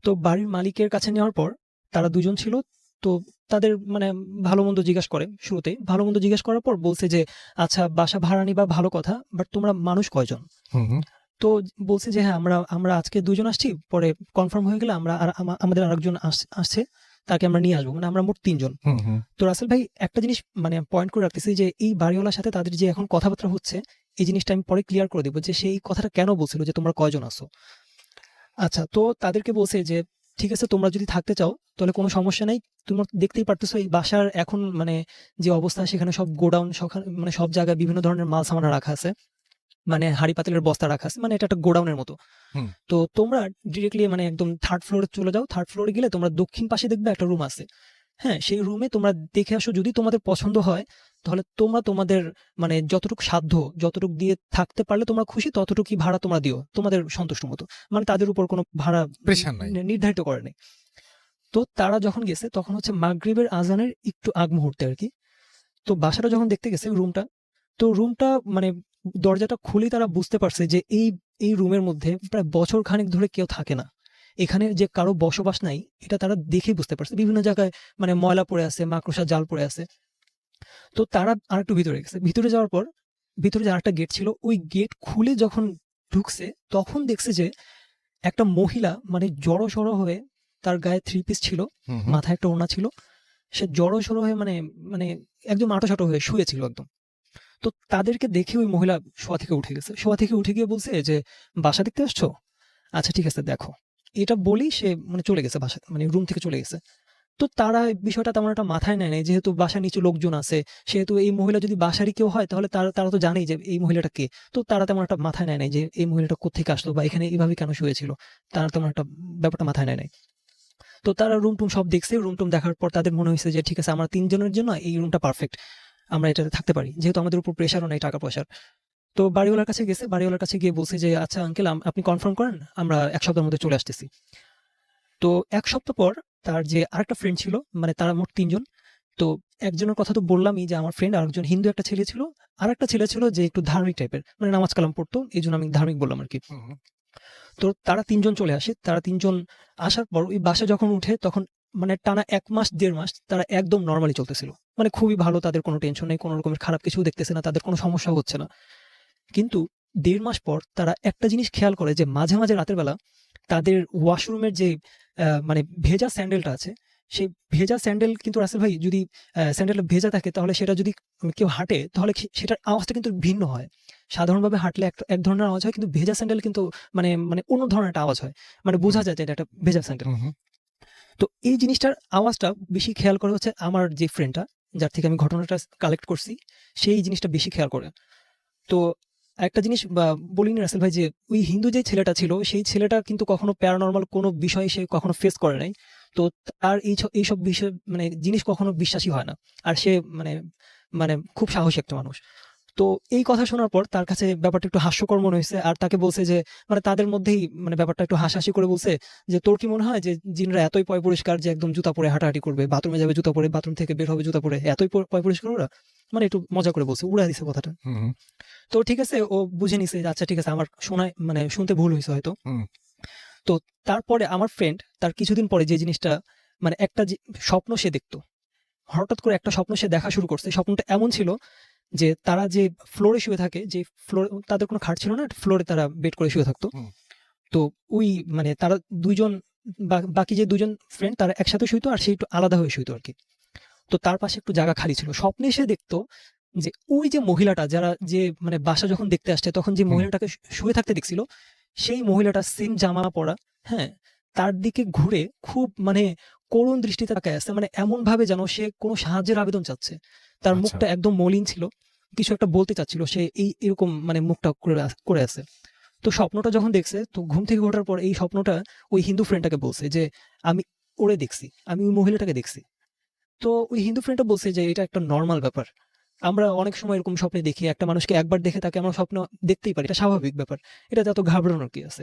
তো বাড়ির মালিকের কাছে নেওয়ার পর তারা দুজন ছিল। তো তাদের মানে ভালো-মন্দ জিজ্ঞাসা করে শুরুতেই। ভালো-মন্দ জিজ্ঞাসা করার পর বলছে যে, "আচ্ছা, বাসা ভাড়া নিবা ভালো কথা। বাট তোমরা মানুষ কয়জন?" হুম হুম তো বলছে যে, "হ্যাঁ, আমরা আজকে ২ জন আসছি। পরে কনফার্ম হয়ে গেলে আমরা আর আমাদের আরেকজন আসছে। তাকে আমরা নিয়ে আসবো।" মানে আমরা মোট ৩ জন। হুম হুম তো রাসেল ভাই, একটা জিনিস মানে পয়েন্ট করে রাখতেছি যে এই বাড়িওয়ালার সাথে তাদের যে এখন কথাবার্তা হচ্ছে, এই জিনিসটা আমি পরে ক্লিয়ার করে দিব যে সে এই কথাটা কেন বলছিল যে তোমরা কয়জন আছো? আচ্ছা, তো তাদেরকে বলছে যে, "ঠিক আছে, তোমরা যদি থাকতে চাও তাহলে কোনো সমস্যা নাই। তোমরা দেখতেই পারতেছো এই বাসার এখন মানে যে অবস্থা, সেখানে সব গোডাউন মানে সব জায়গায় বিভিন্ন ধরনের মাল সামানা রাখা আছে। মানে হাঁড়ি পাতিলের বস্তা রাখা আছে। মানে এটা একটা গোডাউনের মতো। হুম তো তোমরা ডিরেক্টলি মানে একদম 3rd ফ্লোরে চলে যাও। 3rd ফ্লোরে গেলে তোমরা দক্ষিণ পাশে দেখবে একটা রুম আছে। হ্যাঁ, সেই রুমে তোমরা দেখে আসো। যদি তোমাদের পছন্দ হয় তাহলে তোমরা তোমাদের মানে যতটুকু সাধ্য, যতটুকু দিয়ে থাকতে পারলে তোমরা খুশি ততটুকুই ভাড়া তোমরা দিও। তোমাদের সন্তুষ্ট মতো।" মানে তাদের উপর কোনো ভাড়া প্রেশার নাই। নির্ধারিত করে নাই। তো তারা যখন গেছে তখন হচ্ছে মাগরিবের আজানের একটু আগ মুহূর্তে আরকি। তো বাসাটা যখন দেখতে গেছে রুমটা, তো রুমটা মানে দরজাটা খুলেই তারা বুঝতে পারছে যে এই রুমের মধ্যে প্রায় বছর খানেক ধরে কেউ থাকে না। এখানে যে কারো বসবাস নাই এটা তারা দেখেই বুঝতে পারছে। বিভিন্ন জায়গায় মানে ময়লা পড়ে আছে, মাকড়সার জাল পড়ে আছে। তো তারা আরেকটু ভিতরে গেছে। ভিতরে যাওয়ার পর ভিতরে যে আরেকটা গেট ছিল, ওই গেট খুলে যখন ঢুকছে তখন দেখছে যে একটা মহিলা মানে জড়ো-সড়ো হয়ে, তার গায়ে 3 পিস ছিল, হুম হুম মাথায় একটা ওড়না ছিল। সে জড়ো-সড়ো হয়ে মানে মানে একদম আঁটো-সাঁটো হয়ে শুয়েছিল একদম। তো তাদেরকে দেখে ওই মহিলা শোয়া থেকে উঠে গেছে। শোয়া থেকে উঠে গিয়ে বলছে যে, "বাসা দেখতে আসছো? আচ্ছা ঠিক আছে দেখো।" এটা বলেই সে মানে চলে গেছে, বাসা মানে রুম থেকে চলে গেছে। তো তারা এই বিষয়টা তেমন একটা মাথায় নেয় নাই। যেহেতু বাসার নিচে লোকজন আছে, সেহেতু এই মহিলা যদি বাসারই কেউ হয় তাহলে তারা তারা তো জানেই যে এই মহিলাটা কে। তো তারা তেমন একটা মাথায় নেয় নাই যে এই মহিলাটা কোত্থেকে আসলো বা এখানে এভাবে কেন শুয়েছিল। তারা তেমন একটা ব্যাপারটা মাথায় নেয় নাই। তো তারা রুম-টুম সব দেখছে। রুম-টুম দেখার পর তাদের মনে হইছে যে ঠিক আছে, আমরা ৩ জনের জন্য এই রুমটা পারফেক্ট। আমরা এটাতে থাকতে পারি। যেহেতু আমাদের উপর প্রেশারও নাই টাকা-পয়সার। তো বাড়িওয়ালার কাছে গেছে, বাড়িওয়ালার কাছে গিয়ে বলছে যে আচ্ছা আঙ্কেল আপনি কনফার্ম করেন, আমরা 1 সপ্তাহের মধ্যে চলে আসতেছি। তো 1 সপ্তাহ পর তার যে আরেকটা ফ্রেন্ড ছিল, মানে তারা মোট 3 জন। তো একজনের কথা তো বললামই যে আমার ফ্রেন্ড, আরেকজন হিন্দু একটা ছেলে ছিল, আর একটা ছেলে ছিল যে একটু ধার্মিক টাইপের, মানে নামাজ কালাম পড়তো, এই জন্য আমি ধার্মিক বললাম আর কি। তো তারা 3 জন চলে আসে, তারা 3 জন আসার পর ওই বাসায় যখন উঠে তখন মানে টানা 1 মাস 1.5 মাস তারা একদম নর্মালি চলতেছিল, মানে খুবই ভালো, তাদের কোনো টেনশন নেই, কোনো রকমের খারাপ কিছু দেখতেছে না, তাদের কোনো সমস্যা হচ্ছে না। কিন্তু 1.5 মাস পর তারা একটা জিনিস খেয়াল করে যে মাঝে মাঝে রাতের বেলা তাদের ওয়াশরুমের যে মানে ভেজা স্যান্ডেলটা আছে, সেই ভেজা স্যান্ডেল কিন্তু রাসেল ভাই যদি স্যান্ডেলটা ভেজা থাকে তাহলে সেটা যদি কেউ হাঁটে তাহলে সেটার আওয়াজটা কিন্তু ভিন্ন হয়। সাধারণভাবে হাঁটলে এক ধরনের আওয়াজ হয়, কিন্তু ভেজা স্যান্ডেল কিন্তু মানে মানে অন্য ধরনের একটা আওয়াজ হয়, মানে বোঝা যায় যে এটা একটা ভেজা স্যান্ডেল। তো এই জিনিসটার আওয়াজটা বেশি খেয়াল করে হচ্ছে আমার যে ফ্রেন্ডটা, যার থেকে আমি ঘটনাটা কালেক্ট করছি, সেই জিনিসটা বেশি খেয়াল করে। তো একটা জিনিস বলিনি রাসেল ভাই, যে ওই হিন্দু যে ছেলেটা ছিল সেই ছেলেটা কিন্তু কখনো প্যারানর্মাল কোনো বিষয় সে কখনো ফেস করে নাই। তো তার এইসব বিষয় মানে জিনিস কখনো বিশ্বাসী হয় না, আর সে মানে মানে খুব সাহসী একটা মানুষ। তো এই কথা শোনার পর তার কাছে ব্যাপারটা একটু হাস্যকর মনে হয়েছে, আর তাকে বলছে যে মানে তাদের মধ্যেই মানে ব্যাপারটা একটু হাসাহাসি করে বলছে যে তোর কি মনে হয় যে জিনরা এতই পয় পরিষ্কার যে একদম জুতা পরে হাঁটাহাঁটি করবে, বাথরুমে যাবে জুতা পরে, বাথরুম থেকে বের হবে জুতা পরে, এতই পয় পরিষ্কার ওরা? মানে একটু মজা করে বলছে, উড়াই দিছে কথাটা। তো ঠিক আছে, ও বুঝে নিছে যে আচ্ছা ঠিক আছে, আমার শোনায় মানে শুনতে ভুল হয়েছে হয়তো। তো তারপরে আমার ফ্রেন্ড তার কিছুদিন পরে যে জিনিসটা মানে একটা স্বপ্ন সে দেখতো, হঠাৎ করে একটা স্বপ্ন সে দেখা শুরু করছে। স্বপ্নটা এমন ছিল যে তারা যে ফ্লোরে শুয়ে থাকে, যে ফ্লোর তাদের কোনো খাট ছিল না, ফ্লোরে তারা বেড করে শুয়ে থাকতো। তো ওই মানে তারা 2 জন বাকি যে 2 জন ফ্রেন্ড তারা একসাথে শুইতো, আর সে একটু আলাদা হয়ে শুইতো আর কি। তো তার পাশে একটু জায়গা খালি ছিল। স্বপ্নে সে দেখতো যে ওই যে মহিলাটা যারা যে মানে বাসা যখন দেখতে আসছে তখন যে মহিলাটাকে শুয়ে থাকতে দেখছিল, সেই মহিলাটা সেম জামা পরা, হ্যাঁ, তার দিকে ঘুরে খুব মানে করুণ দৃষ্টিতে তাকায় আছে, মানে এমন ভাবে যেন সে কোনো সাহায্যের আবেদন চাচ্ছে। তার আচ্ছা। মুখটা একদম মলিন ছিল, কিছু একটা বলতে চাচ্ছিল সে, এরকম মানে মুখটা করে আছে। তো স্বপ্নটা যখন দেখছে, তো ঘুম থেকে ওঠার পর এই স্বপ্নটা ওই হিন্দু ফ্রেন্ডটাকে বলছে যে আমি ওরে দেখছি, আমি ওই মহিলাটাকে দেখছি। তো ওই হিন্দু ফ্রেন্ডটা বলছে যে এটা একটা নর্মাল ব্যাপার, আমরা অনেক সময় এরকম স্বপ্নে দেখি, একটা মানুষকে একবার দেখে তাকে আমরা স্বপ্ন দেখতেই পারি, এটা স্বাভাবিক ব্যাপার, এটা এত ঘাবড়ানোর কি আছে।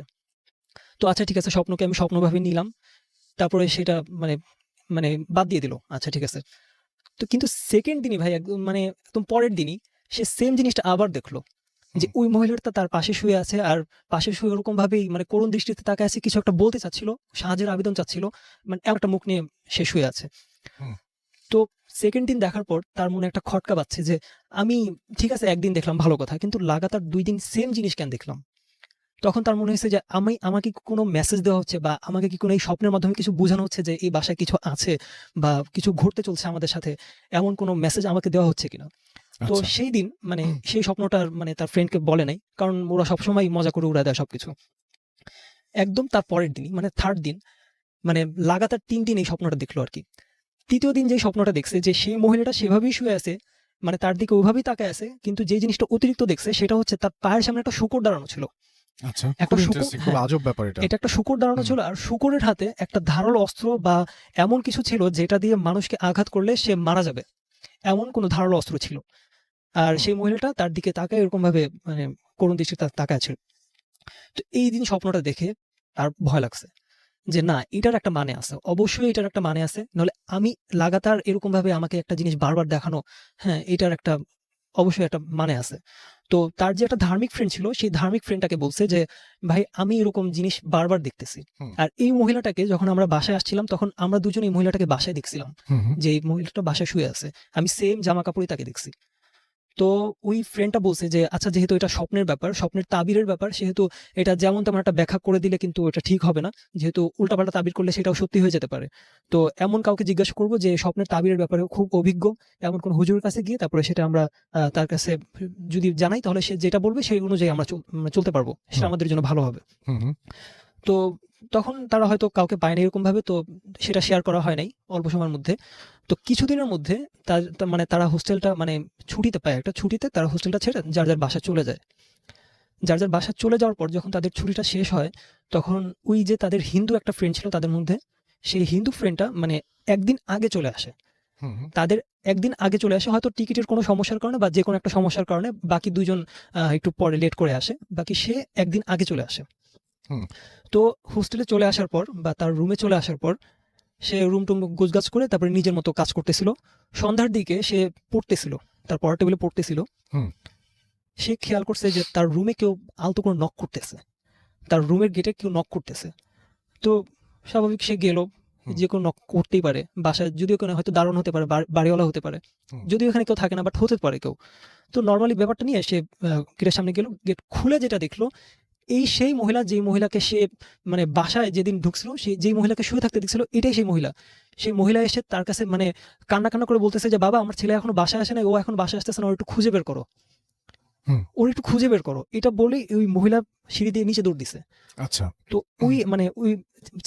তো আচ্ছা ঠিক আছে, স্বপ্নকে আমি স্বপ্নভাবে নিলাম, তারপরে সেটা মানে মানে বাদ দিয়ে দিল, আচ্ছা ঠিক আছে। তো কিন্তু সেকেন্ড দিনই ভাই একদম মানে একদম পরের দিনই সে সেম জিনিসটা আবার দেখলো, যে ওই মহিলাটা তার পাশে শুয়ে আছে, আর পাশে শুয়ে ওরকম ভাবেই মানে করুণ দৃষ্টিতে তাকায় আছে, কিছু একটা বলতে চাচ্ছিল, সাহায্যের আবেদন চাচ্ছিল, মানে এমন একটা মুখ নিয়ে সে শুয়ে আছে। তো সেকেন্ড দিন দেখার পর তার মনে একটা খটকা বাজছে যে আমি ঠিক আছে একদিন দেখলাম ভালো কথা, কিন্তু লাগাতার 2 দিন সেম জিনিস কেন দেখলাম? তখন তার মনে হয়েছে যে আমাকে কি কোনো মেসেজ দেওয়া হচ্ছে, বা আমাকে কি কোনো এই স্বপ্নের মাধ্যমে কিছু বোঝানো হচ্ছে যে এই বাসায় কিছু আছে বা কিছু ঘটতে চলছে আমাদের সাথে, এমন কোনো মেসেজ আমাকে দেওয়া হচ্ছে কিনা। তো আচ্ছা। সেই দিন মানে সেই স্বপ্নটার মানে তার ফ্রেন্ডকে বলে নাই, কারণ ওরা সবসময় মজা করে উড়ায় দেয় সবকিছু। একদম তার পরের দিনই মানে থার্ড দিন, মানে লাগাতার 3 দিন এই স্বপ্নটা দেখলো আর কি। তৃতীয় দিন যে স্বপ্নটা দেখছে যে সেই মহিলাটা সেভাবেই শুয়ে আছে, মানে তার দিকে ওইভাবেই তাকায় আছে, কিন্তু যে জিনিসটা অতিরিক্ত দেখছে সেটা হচ্ছে তার পায়ের সামনে একটা শূকর দাঁড়ানো ছিল। আচ্ছা, একটা খুব শূকর, ইন্টারেস্টিং, খুব হ্যাঁ, আজব ব্যাপার এটা। এটা একটা শূকর দাঁড়ানো ছিল, আর শূকরের হাতে একটা ধারালো অস্ত্র বা এমন কিছু ছিল যেটা দিয়ে মানুষকে আঘাত করলে সে মারা যাবে, এমন কোনো ধারালো অস্ত্র ছিল। আর সেই মহিলাটা তার দিকে তাকায় এরকম ভাবে মানে করুণ দৃষ্টিতে তাকায় ছিল। তো এই দিন স্বপ্নটা দেখে তার ভয় লাগছে যে না, এটার একটা মানে আছে, অবশ্যই এটার একটা মানে আছে, নাহলে আমি লাগাতার এরকম ভাবে আমাকে একটা জিনিস বারবার দেখানো, হ্যাঁ, এটার একটা অবশ্যই একটা মানে আছে। তো তার যে একটা ধার্মিক ফ্রেন্ড ছিল, সেই ধার্মিক ফ্রেন্ডটাকে বলছে যে ভাই আমি এরকম জিনিস বারবার দেখতেছি। আর এই মহিলাটাকে যখন আমরা বাসায় আসছিলাম তখন আমরা দুজন এই মহিলাটাকে বাসায় দেখছিলাম, যে এই মহিলাটা বাসায় শুয়ে আছে, আমি সেম জামা কাপড়ই তাকে দেখছি। তো ওই ফ্রেন্ডটা বলছে যে আচ্ছা যেহেতু এটা স্বপ্নের ব্যাপার, স্বপ্নের তাবিরের ব্যাপার, সেহেতু এটা যেমন তেমন একটা ব্যাখ্যা করে দিলে কিন্তু এটা ঠিক হবে না, যেহেতু উল্টাপাল্টা তাবির করলে সেটাও সত্যি হয়ে যেতে পারে। তো এমন কাউকে জিজ্ঞাসা করবো যে স্বপ্নের তাবিরের ব্যাপারে খুব অভিজ্ঞ, এমন কোন হুজুরের কাছে গিয়ে তারপরে সেটা আমরা তার কাছে যদি জানাই তাহলে সে যেটা বলবে সেই অনুযায়ী আমরা চলতে পারবো, সেটা আমাদের জন্য ভালো হবে। তো তখন তারা হয়তো কাউকে পায়নি এরকম ভাবে, তো সেটা শেয়ার করা হয় নাই অল্প সময়ের মধ্যে। তো কিছুদিনের মধ্যে মানে তারা হোস্টেলটা মানে ছুটিতে পায়, একটা ছুটিতে তারা হোস্টেলটা ছেড়ে যার যার বাসা চলে যায়। যার যার বাসা চলে যাওয়ার পর যখন তাদের ছুটিটা শেষ হয়, তখন ওই যে তাদের হিন্দু একটা ফ্রেন্ড ছিল তাদের মধ্যে, সেই হিন্দু ফ্রেন্ডটা মানে একদিন আগে চলে আসে। হুম হুম, তাদের একদিন আগে চলে আসে, হয়তো টিকিটের কোনো সমস্যার কারণে বা যে কোনো একটা সমস্যার কারণে বাকি দুজন একটু পরে লেট করে আসে, বাকি সে একদিন আগে চলে আসে। হুম। তো হোস্টেলে চলে আসার পর বা তার রুমে চলে আসার পর সে রুম টুম গোছগাছ করে তারপরে নিজের মতো কাজ করতেছিল। সন্ধ্যার দিকে সে পড়তেছিল, তার পড়ার টেবিলে পড়তেছিল। হুম। সে খেয়াল করছে যে তার রুমে কেউ আলতো করে নক করতেছে, তার রুমের গেটে কেউ নক করতেছে। তো স্বাভাবিক সে গেল, হুম। যে কেউ নক করতেই পারে বাসায়, যদিও কেউ হয়তো দারোয়ান হতে পারে, বাড়িওয়ালা হতে পারে, হুম। যদিও এখানে কেউ থাকে না, বাট হতে পারে কেউ। তো নর্মালি ব্যাপারটা নিয়ে সে গেটের সামনে গেল, গেট খুলে যেটা দেখলো, এই সেই মহিলা যেই মহিলাকে সে মানে বাসায় যেদিন ঢুকছিল, সে যেই মহিলাকে শুয়ে থাকতে দেখছিল, এটাই সেই মহিলা। সেই মহিলা এসে তার কাছে মানে কান্না কান্না করে বলতেছে যে বাবা, আমার ছেলে এখনো বাসায় আসে না, ও এখন বাসায় আসতেছে না, ওর একটু খুঁজে বের করো, হুম। ওর একটু খুঁজে বের করো। এটা বলেই ওই মহিলা সিঁড়ি দিয়ে নিচে দৌড় দিছে। আচ্ছা। তো ওই মানে ওই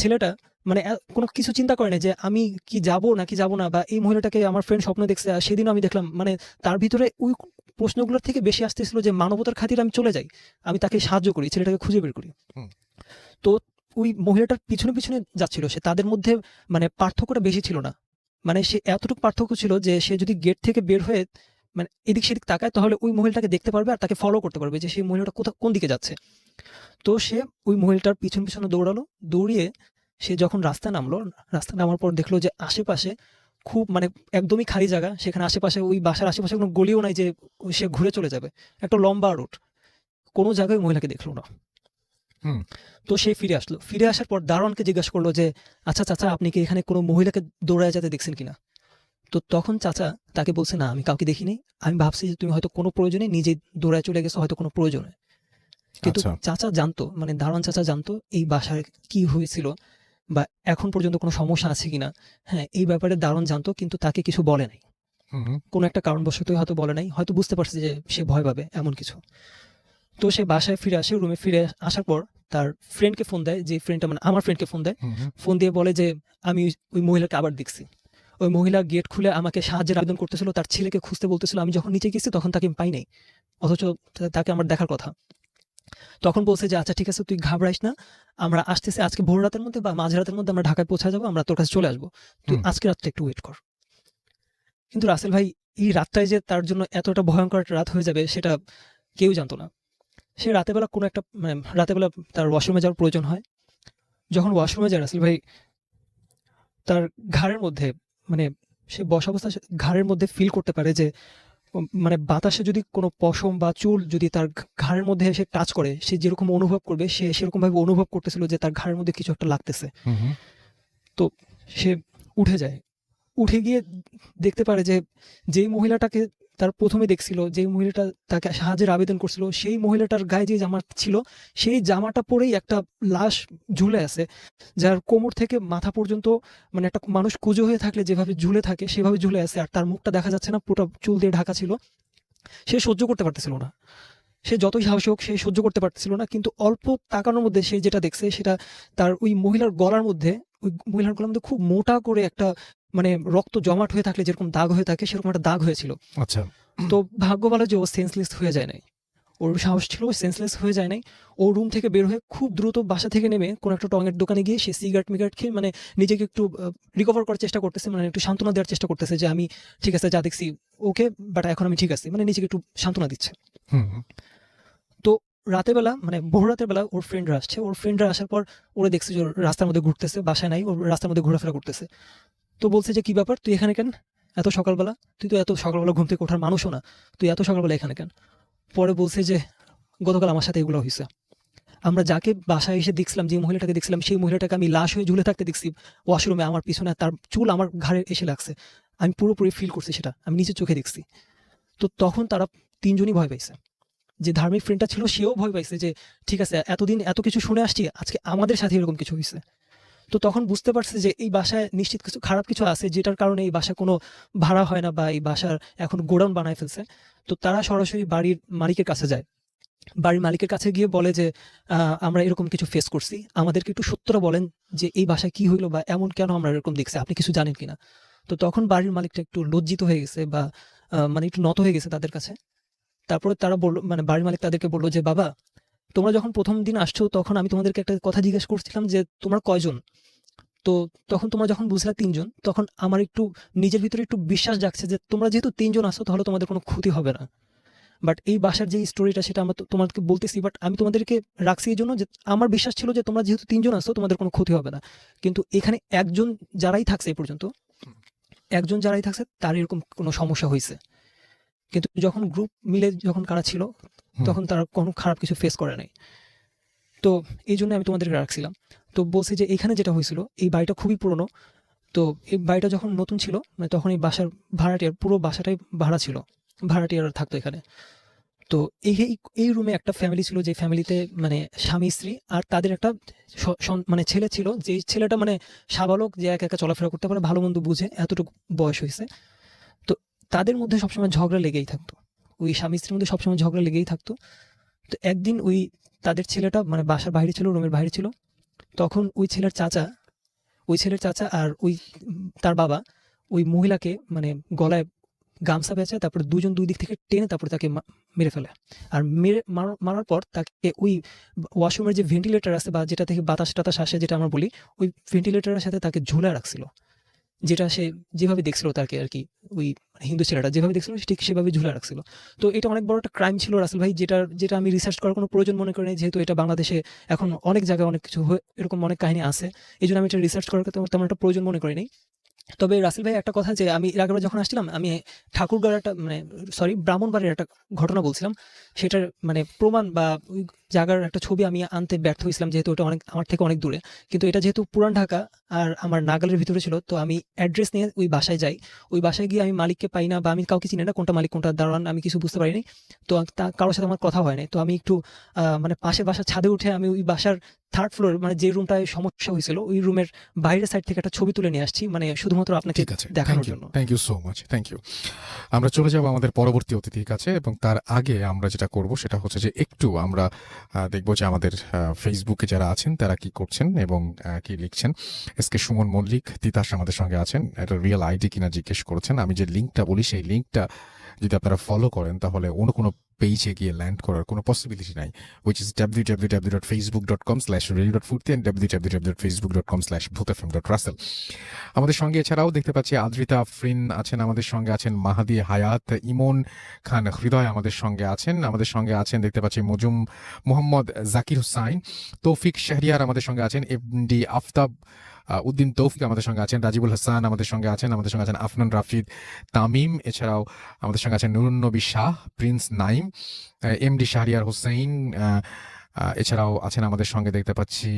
ছেলেটা মানে কোনো কিছু চিন্তা করে না যে আমি কি যাব নাকি যাব না, বা এই মহিলাটাকে আমার ফ্রেন্ড স্বপ্নে দেখছে, আর সেদিনও আমি দেখলাম, মানে তার ভিতরে ওই প্রশ্নগুলোর থেকে বেশি আসতেছিল যে মানবতার খাতিরে আমি চলে যাই, আমি তাকে সাহায্য করি, ছেলেটাকে খুঁজে বের করি। হুম। তো ওই মহিলাটার পিছনে পিছনে যাচ্ছিল সে, তাদের মধ্যে মানে পার্থক্যটা বেশি ছিল না, মানে সে এতটুকু পার্থক্য ছিল যে সে যদি গেট থেকে বের হয়ে মানে এদিক সেদিক তাকায়, তাহলে ওই মহিলাটাকে দেখতে পারবে আর তাকে ফলো করতে পারবে যে সেই মহিলাটা কোন দিকে যাচ্ছে। তো সে ওই মহিলাটার পিছনে দৌড়ালো, দৌড়িয়ে সে যখন রাস্তায় নামলো, রাস্তায় নামার পর দেখলো যে আশেপাশে খুব মানে একদমই খালি জায়গা, সেখানে আশেপাশে ওই বাসার আশেপাশে কোনো গলিও নাই যে সে ঘুরে চলে যাবে, একটা লম্বা রুট, কোনো জায়গায় ওই মহিলাকে দেখলো না। হুম। তো সে ফিরে আসলো, ফিরে আসার পর দারোয়ানকে জিজ্ঞাসা করলো যে আচ্ছা চাচা, আপনি কি এখানে কোনো মহিলাকে দৌড়ায় যেতে দেখছেন কিনা? তো তখন চাচা তাকে বলছে, না আমি কাউকে দেখিনি, আমি ভাবছি যে তুমি হয়তো কোনো প্রয়োজনে নিজেই দৌড়ায় চলে গেছো, হয়তো কোনো প্রয়োজনে। কিন্তু আচ্ছা। চাচা জানতো, মানে দারোয়ান চাচা জানতো এই বাসায় কি হয়েছিল বা এখন পর্যন্ত কোনো সমস্যা আছে কিনা। হ্যাঁ, এই ব্যাপারে দারোয়ান জানতো, কিন্তু তাকে কিছু বলে নাই, হুম হুম, কোনো একটা কারণবশত হয়তো বলে নাই, হয়তো বুঝতে পারছে যে সে ভয় পাবে এমন কিছু। তো সে বাসায় ফিরে আসে, রুমে ফিরে আসার পর তার ফ্রেন্ডকে ফোন দেয়, যে ফ্রেন্ডটা মানে আমার ফ্রেন্ডকে ফোন দেয়, হুম হুম। ফোন দিয়ে বলে যে আমি ওই মহিলাকে আবার দেখছি। ওই মহিলা গেট খুলে আমাকে সাহায্যের আবেদন করতেছিল, তার ছেলেকে খুঁজতে বলতেছিল, আমি যখন নিচে গেছি তখন তাকে আমি পাই নাই, অথচ তাকে আমার দেখার কথা। তখন বলছে যে আচ্ছা ঠিক আছে, তুই ঘাবড়াইস না, আমরা আসতেছি আজকে ভোর রাতের মধ্যে বা মাঝরাতের মধ্যে আমরা ঢাকায় পৌঁছে যাবো, আমরা তোর কাছে চলে আসবো, তুই হুম। আজকে রাতটা একটু ওয়েট কর। কিন্তু রাসেল ভাই, এই রাতটাই যে তার জন্য এতটা ভয়ঙ্কর একটা রাত হয়ে যাবে সেটা কেউ জানতো না। সে রাতের বেলা কোনো একটা মানে রাতের বেলা তার ওয়াশরুমে যাওয়ার প্রয়োজন হয়। যখন ওয়াশরুমে যায় রাসেল ভাই, তার ঘাড়ের মধ্যে মানে সে বসা অবস্থায় ঘাড়ের মধ্যে ফিল করতে পারে যে মানে বাতাসে যদি কোনো পশম বা চুল যদি তার ঘাড়ের মধ্যে এসে টাচ করে, সে যেরকম অনুভব করবে, সে সেরকম ভাবে অনুভব করতেছিল যে তার ঘাড়ের মধ্যে কিছু একটা লাগতেছে। হুম হুম। তো সে উঠে যায়, উঠে গিয়ে দেখতে পারে যে যেই মহিলাটাকে তার প্রথমে দেখছিল, যেই মহিলাটা তাকে সাহায্যের আবেদন করছিল, সেই মহিলাটার গায়ে যে জামা ছিল, সেই জামাটা পরেই একটা লাশ ঝুলে আছে, যার কোমর থেকে মাথা পর্যন্ত মানে একটা মানুষ কুঁজো হয়ে থাকলে যেভাবে ঝুলে থাকে সেভাবে ঝুলে আছে, আর তার মুখটা দেখা যাচ্ছে না, পুরো চুল দিয়ে ঢাকা ছিল। সে সহ্য করতে পারতেছিল না, সে যতই সাহসী হোক সে সহ্য করতে পারতেছিল না, কিন্তু অল্প তাকানোর মধ্যে সে যেটা দেখছে সেটা তার ওই মহিলার গলার মধ্যে, ওই মহিলার গলার মধ্যে খুব মোটা করে একটা মানে রক্ত জমাট হয়ে থাকলে যেরকম দাগ হয়ে থাকে সেরকম একটা দাগ হয়েছিল। আচ্ছা। তো ভাগ্য ভালো যে ও সেন্সলেস হয়ে যায় নাই, ওর সাহস ছিল, ও সেন্সলেস হয়ে যায় নাই। ও রুম থেকে বের হয়ে খুব দ্রুত বাসা থেকে নেমে কোনো একটা টঙের দোকানে গিয়ে সে সিগারেট মিগারেট খেয়ে মানে নিজেকে একটু রিকভার করার চেষ্টা করতেছে, মানে একটু সান্ত্বনা দেওয়ার চেষ্টা করতেছে যে আমি ঠিক আছে, যা দেখছি ওকে, বাট এখন আমি ঠিক আছি, মানে নিজেকে একটু সান্ত্বনা দিচ্ছে। হুম হুম। তো রাতের বেলা মানে ভোর রাতের বেলা ওর ফ্রেন্ডরা আসছে, ওর ফ্রেন্ডরা আসার পর ওরা দেখছে যে ওর রাস্তার মধ্যে ঘুরতেছে, বাসায় নাই, ওর রাস্তার মধ্যে ঘোরাফেরা করতেছে। তো বলছে যে কি ব্যাপার, তুই এখানে কেন এত সকালবেলা, তুই তো এত সকালবেলা ঘুম থেকে ওঠার মানুষও না, তুই এত সকালবেলা এখানে কেন? পরে বলছে যে গতকাল আমার সাথে এগুলো হয়েছে, আমরা যাকে বাসায় এসে দেখছিলাম, যে মহিলাটাকে দেখছিলাম, সেই মহিলাটাকে আমি লাশ হয়ে ঝুলে থাকতে দেখছি ওয়াশরুমে, আমার পিছনে তার চুল আমার ঘাড়ে এসে লাগছে, আমি পুরোপুরি ফিল করছি, সেটা আমি নিজের চোখে দেখছি। তো তখন তারা তিনজনই ভয় পাইছে, যে ধার্মিক ফ্রেন্ডটা ছিল সেও ভয় পাইছে যে ঠিক আছে, এতদিন এত কিছু শুনে আসছি, আজকে আমাদের সাথে এরকম কিছু হয়েছে। তো তখন বুঝতে পারছে যে এই বাসায় নিশ্চিত কিছু খারাপ কিছু আছে, যেটার কারণে এই বাসায় কোনো ভাড়া হয় না বা এই বাসার এখন গোডাউন বানায় ফেলছে। তো তারা সরাসরি বাড়ির মালিকের কাছে যায়, বাড়ির মালিকের কাছে গিয়ে বলে যে আমরা এরকম কিছু ফেস করছি, আমাদেরকে একটু সত্যটা বলেন যে এই বাসায় কি হইলো বা এমন কেন আমরা এরকম দেখছি, আপনি কিছু জানেন কিনা। তো তখন বাড়ির মালিকটা একটু লজ্জিত হয়ে গেছে বা মানে একটু নত হয়ে গেছে তাদের কাছে। তারপরে তারা বললো, মানে বাড়ির মালিক তাদেরকে বললো যে বাবা, তোমরা যখন প্রথম দিন আসছো তখন আমি তোমাদেরকে একটা কথা জিজ্ঞেস করছিলাম যে তোমরা কয়জন, তো তখন তোমরা যখন বুঝলা ৩ জন, তখন আমার একটু নিজের ভিতরে একটু বিশ্বাস জাগছে যে তোমরা যেহেতু ৩ জন আছো তাহলে তোমাদের কোনো ক্ষতি হবে না। বাট এই বাসার যে স্টোরিটা সেটা আমরা তোমাদেরকে বলতেছি, বাট আমি তোমাদেরকে রাখছি এই জন্য যে আমার বিশ্বাস ছিল যে তোমরা যেহেতু ৩ জন আছো তোমাদের কোনো ক্ষতি হবে না। কিন্তু এখানে একজন যারাই থাকছে এই পর্যন্ত, একজন যারাই থাকছে তার এরকম কোনো সমস্যা হইছে। কিন্তু যখন গ্রুপ মিলে যখন কারা ছিল হুম। তখন তারা কোনো খারাপ কিছু ফেস করে নাই। তো এই জন্য আমি তোমাদেরকে রাখছিলাম। তো বলছি যে এখানে যেটা হয়েছিল, এই বাড়িটা খুবই পুরনো। তো এই বাড়িটা যখন নতুন ছিল মানে তখন এই বাসার ভাড়াটিয়ার, পুরো বাসাটাই ভাড়া ছিল, ভাড়াটিয়ার থাকতো এখানে। তো এই রুমে একটা ফ্যামিলি ছিল, যে ফ্যামিলিতে মানে স্বামী স্ত্রী আর তাদের একটা মানে ছেলে ছিল, যে ছেলেটা মানে সাবালক, যে একা একা চলাফেরা করতে পারে, ভালো মন্দ বুঝে, এতটুকু বয়স হয়েছে। তো তাদের মধ্যে সবসময় ঝগড়া লেগেই থাকতো, ওই স্বামী স্ত্রীর মধ্যে সবসময় ঝগড়া লেগেই থাকতো। তো একদিন ওই তাদের ছেলেটা মানে বাসার বাইরে ছিল, রুমের বাইরে ছিল। তখন ওই ছেলের চাচা আর ওই তার বাবা ওই মহিলাকে মানে গলায় গামছা পেঁচায়, তারপরে দুজন দুই দিক থেকে টেনে তারপরে তাকে মেরে ফেলে। আর মারার পর তাকে ওই ওয়াশরুমের যে ভেন্টিলেটর আছে বা যেটা থেকে বাতাস টাতাস আসে, যেটা আমরা বলি, ওই ভেন্টিলেটরের সাথে তাকে ঝুলে রাখছিল। যেটা সে যেভাবে দেখছিল তাকে আর কি, ওই হিন্দু ছেলেটা যেভাবে দেখছিল ঠিক সেভাবে ঝুলে রাখছিল। তো এটা অনেক বড় একটা ক্রাইম ছিল রাসেল ভাই, যেটা আমি রিসার্চ করার কোনো প্রয়োজন মনে করি নাই, যেহেতু এটা বাংলাদেশে এখন অনেক জায়গায় অনেক কিছু এরকম অনেক কাহিনী আছে, এই জন্য আমি এটা রিসার্চ করার তেমন একটা প্রয়োজন মনে করি নাই। তবে রাসেল ভাই একটা কথা, যে আমি এর আগেবার যখন আসছিলাম আমি ঠাকুরগাঁর একটা মানে ব্রাহ্মণবাড়ির একটা ঘটনা বলছিলাম, সেটার মানে প্রমাণ বা ওই জায়গার একটা ছবি আমি আনতে ব্যর্থ হয়েছিলাম, যেহেতু ওটা অনেক আমার থেকে অনেক দূরে। কিন্তু এটা যেহেতু পুরান ঢাকা আর আমার নাগালের ভিতরে ছিল, তো আমি অ্যাড্রেস নিয়ে ওই বাসায় যাই। ওই বাসায় গিয়ে আমি মালিককে পাই না, বা আমি কাউকে চিনি না, কোনটা মালিক কোনটা দারোয়ান আমি কিছু বুঝতে পারিনি। তো কারোর সাথে আমার কথা হয় নাই। তো আমি একটু মানে পাশের বাসার ছাদে উঠে আমি ওই বাসার 3rd ফ্লোর মানে যে রুমটায় সমস্যা হয়েছিল ওই রুমের বাইরের সাইড থেকে একটা ছবি তুলে নিয়ে আসছি, মানে শুধুমাত্র আপনাকে ঠিক আছে, দেখানোর জন্য। Thank you so much, thank you. আমরা চলে যাব আমাদের পরবর্তী অতিথির কাছে, এবং তার আগে আমরা যেটা করব সেটা হচ্ছে যে একটু আমরা দেখব যে আমাদের ফেসবুকে যারা আছেন তারা কি করছেন এবং কি লিখছেন। এসকে সুমন মল্লিক তিতাস আমাদের সঙ্গে আছেন, এটা রিয়েল আইডি কিনা জিজ্ঞেস করেছেন। আমি যে লিঙ্কটা বলি সেই লিঙ্কটা যদি আপনারা ফলো করেন তাহলে অন্য কোনো পেজে গিয়ে ল্যান্ড করার কোনো পসিবিলিটি নাই, which is www.facebook.com/radio.furti and www.facebook.com/bhutfm.russell। আমাদের সঙ্গে এছাড়াও দেখতে পাচ্ছি আদ্রিতা আফরিন আছেন, আমাদের সঙ্গে আছেন মাহাদি হায়াত, ইমন খান হৃদয় আমাদের সঙ্গে আছেন দেখতে পাচ্ছি মোহাম্মদ জাকির হুসাইন, তৌফিক শাহরিয়ার আমাদের সঙ্গে আছেন, এমডি আফতাব উদ্দিন তৌফিক আমাদের সঙ্গে আছেন, রাজিবুল হাসান আমাদের সঙ্গে আছেন আফনান রাফিদ, তামিম, এছাড়াও আমাদের সঙ্গে আছেন নুরুন নবী শাহ, প্রিন্স নাইম, এমডি শাহরিয়ার হোসেন, এছাড়াও আছেন আমাদের সঙ্গে দেখতে পাচ্ছি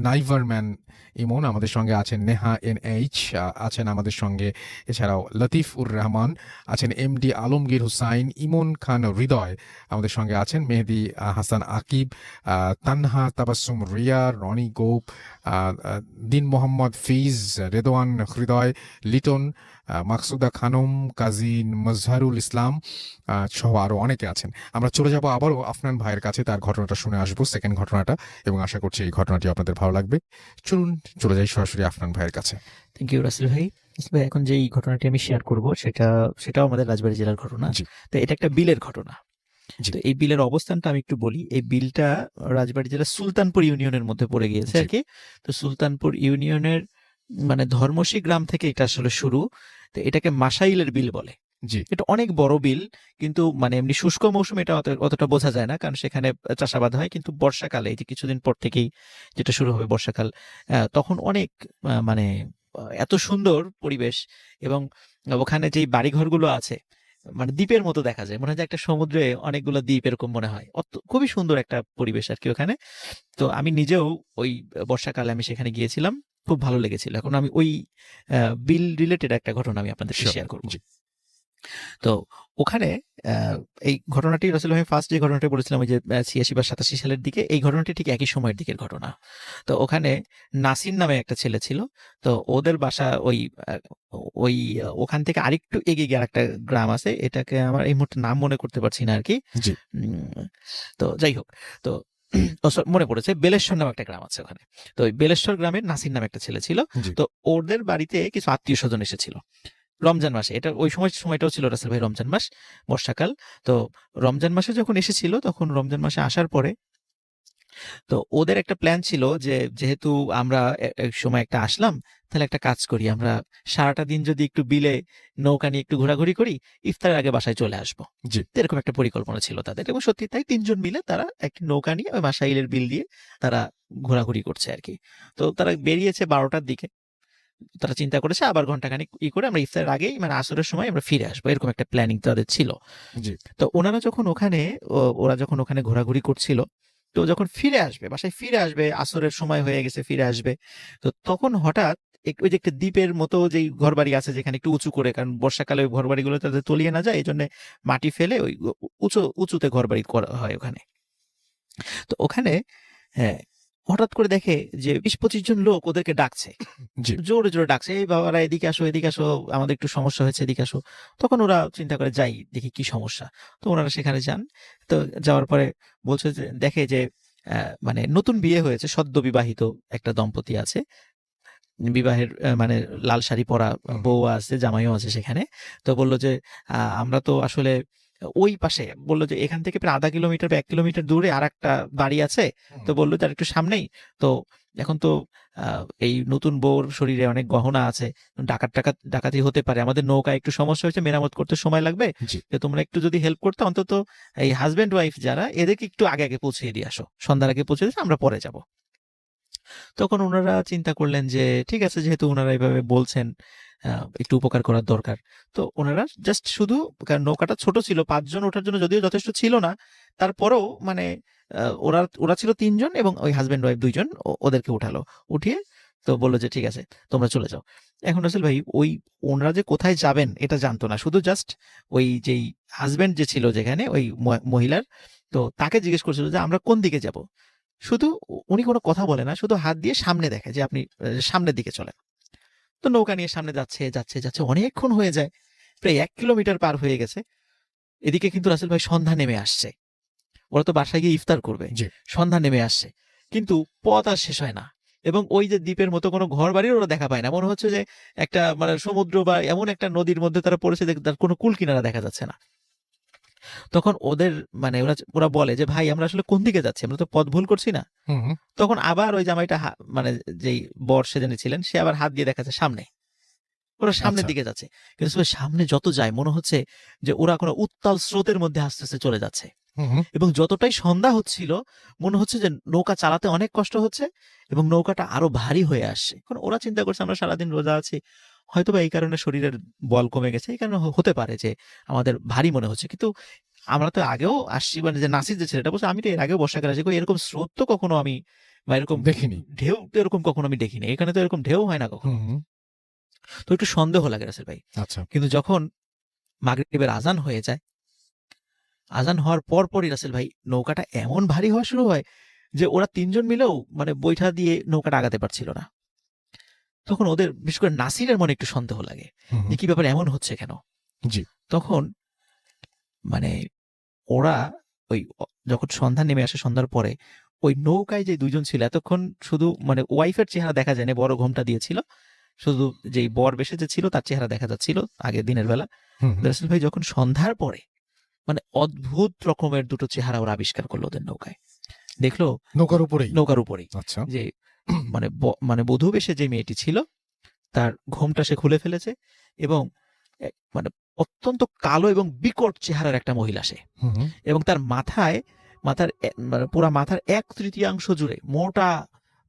নাইভারম্যান ইমন, আমাদের সঙ্গে আছেন নেহা NH, আছেন আমাদের সঙ্গে এছাড়াও লতিফ উর রহমান, আছেন এমডি আলমগীর হুসাইন, ইমন খান হৃদয় আমাদের সঙ্গে আছেন, মেহেদি হাসান আকিব, তানহা তাবাসুম রিয়া, রনি গোপ, দিন মোহাম্মদ ফিজ, রেদওয়ান হৃদয়, লিটন, মাকসুদা খানম, কাজী মজহারুল ইসলাম সহ আরো অনেকে আছেন। আমরা চলে যাব আবারও আফনান ভাইয়ের কাছে, তার ঘটনাটা শুনে আসবো, সেকেন্ড ঘটনাটা, এবং আশা করছি এই ঘটনাটি আপনাদের ভালো লাগবে। চলুন চলে যাই সরাসরি আফনান ভাইয়ের কাছে। থ্যাংক ইউ রাসেল ভাই। এখন যে এই ঘটনাটি আমি শেয়ার করব সেটাও আমাদের রাজবাড়ী জেলার ঘটনা। জি। তো এটা একটা বিলের ঘটনা। জি। তো এই বিলের অবস্থানটা আমি একটু বলি। এই বিলটা রাজবাড়ী জেলার সুলতানপুর ইউনিয়নের মধ্যে পড়ে গিয়েছে জি। আর কি। তো সুলতানপুর ইউনিয়নের মানে ধর্মসী গ্রাম থেকে এটা আসলে শুরু। তো এটাকে মাসাইলের বিল বলে। জি। এটা অনেক বড় বিল, কিন্তু মানে এমনি শুষ্ক মৌসুমে এটা অতটা বোঝা যায় না, কারণ সেখানে চাষাবাদ হয়। কিন্তু বর্ষাকালে, এই যে কিছুদিন পর থেকেই যেটা শুরু হবে বর্ষাকাল, তখন অনেক মানে এত সুন্দর পরিবেশ, এবং ওখানে যেই বাড়িঘরগুলো আছে মানে দ্বীপের মতো দেখা যায়, মনে হয় যে একটা সমুদ্রে অনেকগুলো দ্বীপ এরকম মনে হয়। খুবই সুন্দর একটা পরিবেশ আর কি ওখানে। তো আমি নিজেও ওই বর্ষাকালে আমি সেখানে গিয়েছিলাম, খুব ভালো লেগেছিল। এখন আমি ওই বিল রিলেটেড একটা ঘটনা আমি আপনাদের Sure. শেয়ার করবো। জি। তো ওখানে এই ঘটনাটি আসলে আমি ফার্স্ট যে ঘটনাটা বলেছিলাম ওই যে 86 বা 87 সালের দিকে, এই ঘটনাটি ঠিক একই সময়ের দিকের ঘটনা। তো ওখানে নাসির নামে একটা ছেলে ছিল। তো ওদের বাসা ওই ওখান থেকে আরেকটু এগিয়ে গিয়ে একটা গ্রাম আছে, এটাকে আমার এই মুহূর্তে নাম মনে করতে পারছি না আর কি। জি। তো যাই হোক, তো মনে পড়েছে, বেলেশ্বর নামে একটা গ্রাম আছে ওখানে। তো ওই বেলেশ্বর গ্রামের নাসির নামে একটা ছেলে ছিল। জি। তো ওদের বাড়িতে কিছু আত্মীয় স্বজন এসেছিল রমজান মাসে। এটা ওই সময়টাও ছিল রাসেল ভাই রমজান মাস, বর্ষাকাল। তো রমজান মাসে যখন এসেছিল, তখন রমজান মাসে আসার পরে তো ওদের একটা প্ল্যান ছিল যে যেহেতু আমরা এক সময় একটা আসলাম, তাহলে একটা কাজ করি, আমরা সারাটা দিন যদি একটু বিলে নৌকা নিয়ে একটু ঘোরাঘুরি করি, ইফতারের আগে বাসায় চলে আসবো। জি। তো এরকম একটা পরিকল্পনা ছিল তাদের, এবং সত্যি তাই 3 জন মিলে তারা একটি নৌকা নিয়ে ওই মাসাইলের বিল দিয়ে তারা ঘোরাঘুরি করছে আর কি। তো তারা বেরিয়েছে 12টার দিকে। তারা চিন্তা করেছে আবার ঘন্টাখানিক করে আমরা ইফতারের আগেই মানে আসরের সময় আমরা ফিরে আসবো, এরকম একটা প্ল্যানিং তাদের ছিল। জি। তো ওরা যখন ওখানে ঘোরাঘুরি করছিল, তো যখন ফিরে আসবে, বাসায় ফিরে আসবে, আসরের সময় হয়ে গেছে, ফিরে আসবে, তো তখন হঠাৎ ওই যে একটা দ্বীপের মতো যেই ঘরবাড়ি আছে যেখানে একটু উঁচু করে, কারণ বর্ষাকালে ওই ঘরবাড়িগুলো তাদের তলিয়ে না যায়, এই জন্য মাটি ফেলে ওই উঁচুতে ঘরবাড়ি করা হয় ওখানে। তো ওখানে হ্যাঁ, হঠাৎ করে দেখে যে 20-25 জন লোক ওদেরকে ডাকছে, জি। জোরে জোরে ডাকছে, এই বাবারা এদিকে আসো, এদিকে আসো, আমাদের একটু সমস্যা হয়েছে, এদিকে আসো। তখন ওরা চিন্তা করে যাই দেখি কি সমস্যা। তো ওনারা সেখানে যান। তো যাওয়ার পরে বলছে যে দেখে যে মানে নতুন বিয়ে হয়েছে, সদ্য বিবাহিত একটা দম্পতি আছে, বিবাহের মানে লাল শাড়ি পরা বউ আছে, জামাইও আছে সেখানে। তো বলল যে আমরা তো আসলে ওই পাশে, বলল যে এখান থেকে প্রায় 0.5 কিলোমিটার বা 1 কিলোমিটার দূরে আর একটা বাড়ি আছে। তো বললো তার একটু সামনেই তো এখন তো এই নতুন বউর শরীরে অনেক গহনা আছে, ডাকাতি হতে পারে, আমাদের নৌকা একটু সমস্যা হয়েছে, মেরামত করতে সময় লাগবে। জি। তো তোমরা একটু যদি হেল্প করতে, অন্তত এই হাজবেন্ড ওয়াইফ যারা, এদেরকে একটু আগে আগে পৌঁছে দিয়ে আসো, সন্ধ্যার আগে পৌঁছে দিয়ে আমরা পরে যাব। তখন ওনারা চিন্তা করলেন যে ঠিক আছে, যেহেতু ওনারা এইভাবে বলছেন, একটু উপকার করার দরকার। তো ওনারা জাস্ট শুধু, কারণ নৌকাটা ছোট ছিল, 5 জন ওঠার জন্য যদিও যথেষ্ট ছিল না, তারপরেও মানে ওরা ওরা ছিল 3 জন এবং ওই হাজবেন্ড ওয়াইফ 2 জন ওদেরকে উঠালো, উঠিয়ে তো বললো যে ঠিক আছে তোমরা চলে যাও। এখন রাসেল ভাই ওই ওনারা যে কোথায় যাবেন এটা জানতো না, শুধু জাস্ট ওই যেই হাজবেন্ড যে ছিল যেখানে ওই মহিলার, তো তাকে জিজ্ঞেস করছিল যে আমরা কোন দিকে যাব। শুধু উনি কোনো কথা বলে না, শুধু হাত দিয়ে সামনে দেখে যে আপনি সামনের দিকে চলেন। তো নৌকা নিয়ে সামনে যাচ্ছে যাচ্ছে যাচ্ছে, অনেকক্ষণ হয়ে যায়, প্রায় 1 কিলোমিটার পার হয়ে গেছে। এদিকে কিন্তু রাসেল ভাই সন্ধ্যা নেমে আসছে, ওরা তো বাসায় গিয়ে ইফতার করবে, জি। সন্ধ্যা নেমে আসছে, কিন্তু পথ আর শেষ হয় না, এবং ওই যে দ্বীপের মতো কোনো ঘর বাড়ির ওরা দেখা পায় না, মনে হচ্ছে যে একটা মানে সমুদ্র বা এমন একটা নদীর মধ্যে তারা পড়েছে, তার কোনো কুল কিনারা দেখা যাচ্ছে না। তখন ওদের মানে ওরা বলে যে ভাই আমরা আসলে কোন দিকে যাচ্ছি, আমরা তো পথ ভুল করছি না? হুম। তখন আবার ওই জামাইটা মানে যেই বর সেজনে ছিলেন, সে আবার হাত দিয়ে দেখাচ্ছে সামনে, ওরা সামনের আচ্ছা। দিকে যাচ্ছে। কিন্তু আসলে সামনে যত যায় মনে হচ্ছে যে ওরা কোনো উত্তাল স্রোতের মধ্যে আস্তে আস্তে চলে যাচ্ছে, হুম। এবং যতটাই সন্ধ্যা হচ্ছিল মনে হচ্ছে যে নৌকা চালাতে অনেক কষ্ট হচ্ছে এবং নৌকাটা আরো ভারী হয়ে আসছে। কারণ ওরা চিন্তা করছে আমরা সারাদিন রোজা আছি, হয়তোবা এই কারণে শরীরের বল কমে গেছে, এই কারণে হতে পারে যে আমাদের ভারী মনে হচ্ছে। কিন্তু আমরা তো আগেও আসছি, মানে যে নাসির যে ছেলেটা বলছে আমি তো এর আগেও বর্ষাকালে আসি, এরকম স্রোত তো কখনো আমি বা এরকম দেখিনি। ঢেউ তো এরকম কখনো আমি দেখিনি, এখানে তো এরকম ঢেউ হয় না কখনো। হুম। তো একটু সন্দেহ লাগে রাসেল ভাই। আচ্ছা। কিন্তু যখন মাগরিবের আজান হয়ে যায়, আজান হওয়ার পরই রাসেল ভাই নৌকাটা এমন ভারী হওয়া শুরু হয় যে ওরা 3 জন মিলেও মানে বৈঠা দিয়ে নৌকাটা আগাতে পারছিল না। তখন ওদের বিশেষ করে নাসিরের মনে একটু সন্দেহ লাগে হুম। যে কি ব্যাপার, এমন হচ্ছে কেন? জি। তখন মানে ওরা ওই যখন সন্ধ্যা নেমে আসে, সন্ধ্যার পরে ওই নৌকায় যে 2 জন ছিল, এতক্ষণ শুধু মানে ওয়াইফের চেহারা দেখা যায় না, বড় ঘোমটা দিয়েছিল, শুধু যেই বর বেশে যে ছিল তার চেহারা দেখা যাচ্ছিল আগে দিনের বেলা। হুম। রাসেল ভাই যখন সন্ধ্যার পরে মানে অদ্ভুত রকমের দুটো চেহারা ওরা আবিষ্কার করলো ওদের নৌকায়। দেখলো নৌকার উপরেই? নৌকার উপরেই আচ্ছা। যে মানে মানে বধূ বেশে যে মেয়েটি ছিল তার ঘোমটা সে খুলে ফেলেছে, এবং মানে অত্যন্ত কালো এবং বিকট চেহারার একটা মহিলা সে, হুম। এবং তার মাথার মানে পুরা মাথার 1/3 জুড়ে মোটা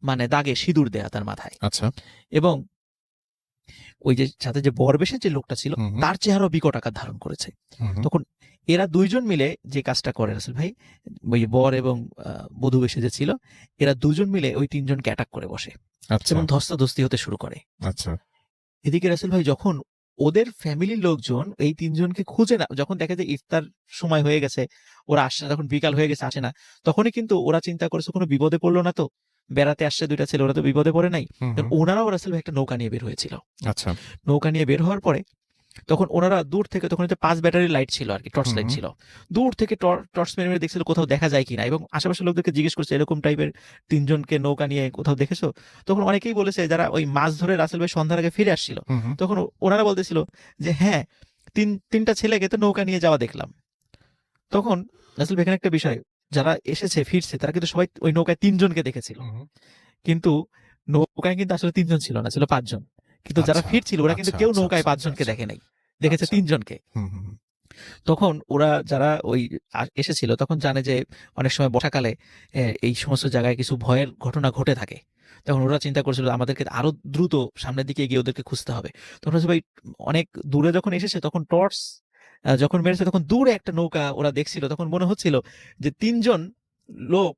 মানে দাগে সিঁদুর দেয়া তার মাথায়, আচ্ছা। এবং ওই যে সাথে যে বরবেশে যে লোকটা ছিল হুম। তার চেহারাও বিকট আকার ধারণ করেছে। হুম। তখন এরা 2 জন মিলে যে কাজটা করে রাসেল ভাই, ওই বর এবং বধূ বেশে যে ছিল, এরা 2 জন মিলে ওই 3 জনকে অ্যাটাক করে বসে আচ্ছা। এবং ধস্তাধস্তি হতে শুরু করে। আচ্ছা। এদিকে রাসেল ভাই যখন ওদের ফ্যামিলির লোকজন এই 3 জনকে খুঁজে না, যখন দেখে যে ইফতার সময় হয়ে গেছে, ওরা আসছে না, তখন বিকাল হয়ে গেছে আসে না, তখনই কিন্তু ওরা চিন্তা করেছে কোনো বিপদে পড়লো না তো, বেড়াতে আসছে 2টা ছেলে, ওরা তো বিপদে পড়ে নাই। হুম। কারণ ওনারাও রাসেল ভাই একটা নৌকা নিয়ে বের হয়েছিল। আচ্ছা। নৌকা নিয়ে বের হওয়ার পরে তখন ওনারা দূর থেকে, তখন 5 ব্যাটারি লাইট ছিল আর কি, টর্চ লাইট হুম। ছিল, দূর থেকে টর্চ মেরে মেরে দেখছিল কোথাও দেখা যায় কিনা, এবং আশেপাশের লোকদেরকে জিজ্ঞেস করছে এরকম টাইপের 3 জনকে নৌকা নিয়ে কোথাও দেখেছো? তখন অনেকেই বলেছে যারা ওই মাছ ধরে রাসেল ভাই সন্ধ্যার আগে ফিরে আসছিল, হুম। তখন ওনারা বলতেছিল যে হ্যাঁ, তিনটা ছেলেকে তো নৌকা নিয়ে যাওয়া দেখলাম। তখন রাসেল ভাই এখানে একটা বিষয়, যারা এসেছে ফিরছে তারা কিন্তু সবাই ওই নৌকায় 3 জনকে দেখেছিল, কিন্তু নৌকায় কিন্তু আসলে 3 জন ছিল না, ছিল 5 জন। কিন্তু যারা আচ্ছা, ফিরছিল ওরা কিন্তু আচ্ছা, কেউ আচ্ছা, নৌকায় আচ্ছা, 5 জনকে আচ্ছা। দেখে নাই, দেখেছে আচ্ছা। 3 জনকে। হুম, হুম, হুম। তখন ওরা যারা ওই এসেছিল তখন জানে যে অনেক সময় বর্ষাকালে এই সমস্ত জায়গায় কিছু ভয়ের ঘটনা ঘটে থাকে। তখন ওরা চিন্তা করছিল আমাদেরকে আরো দ্রুত সামনের দিকে এগিয়ে ওদেরকে খুঁজতে হবে। তখন হচ্ছে ভাই অনেক দূরে যখন এসেছে তখন টর্চ যখন মেরেছে তখন দূরে একটা নৌকা ওরা দেখছিল, তখন মনে হচ্ছিল যে 3 জন লোক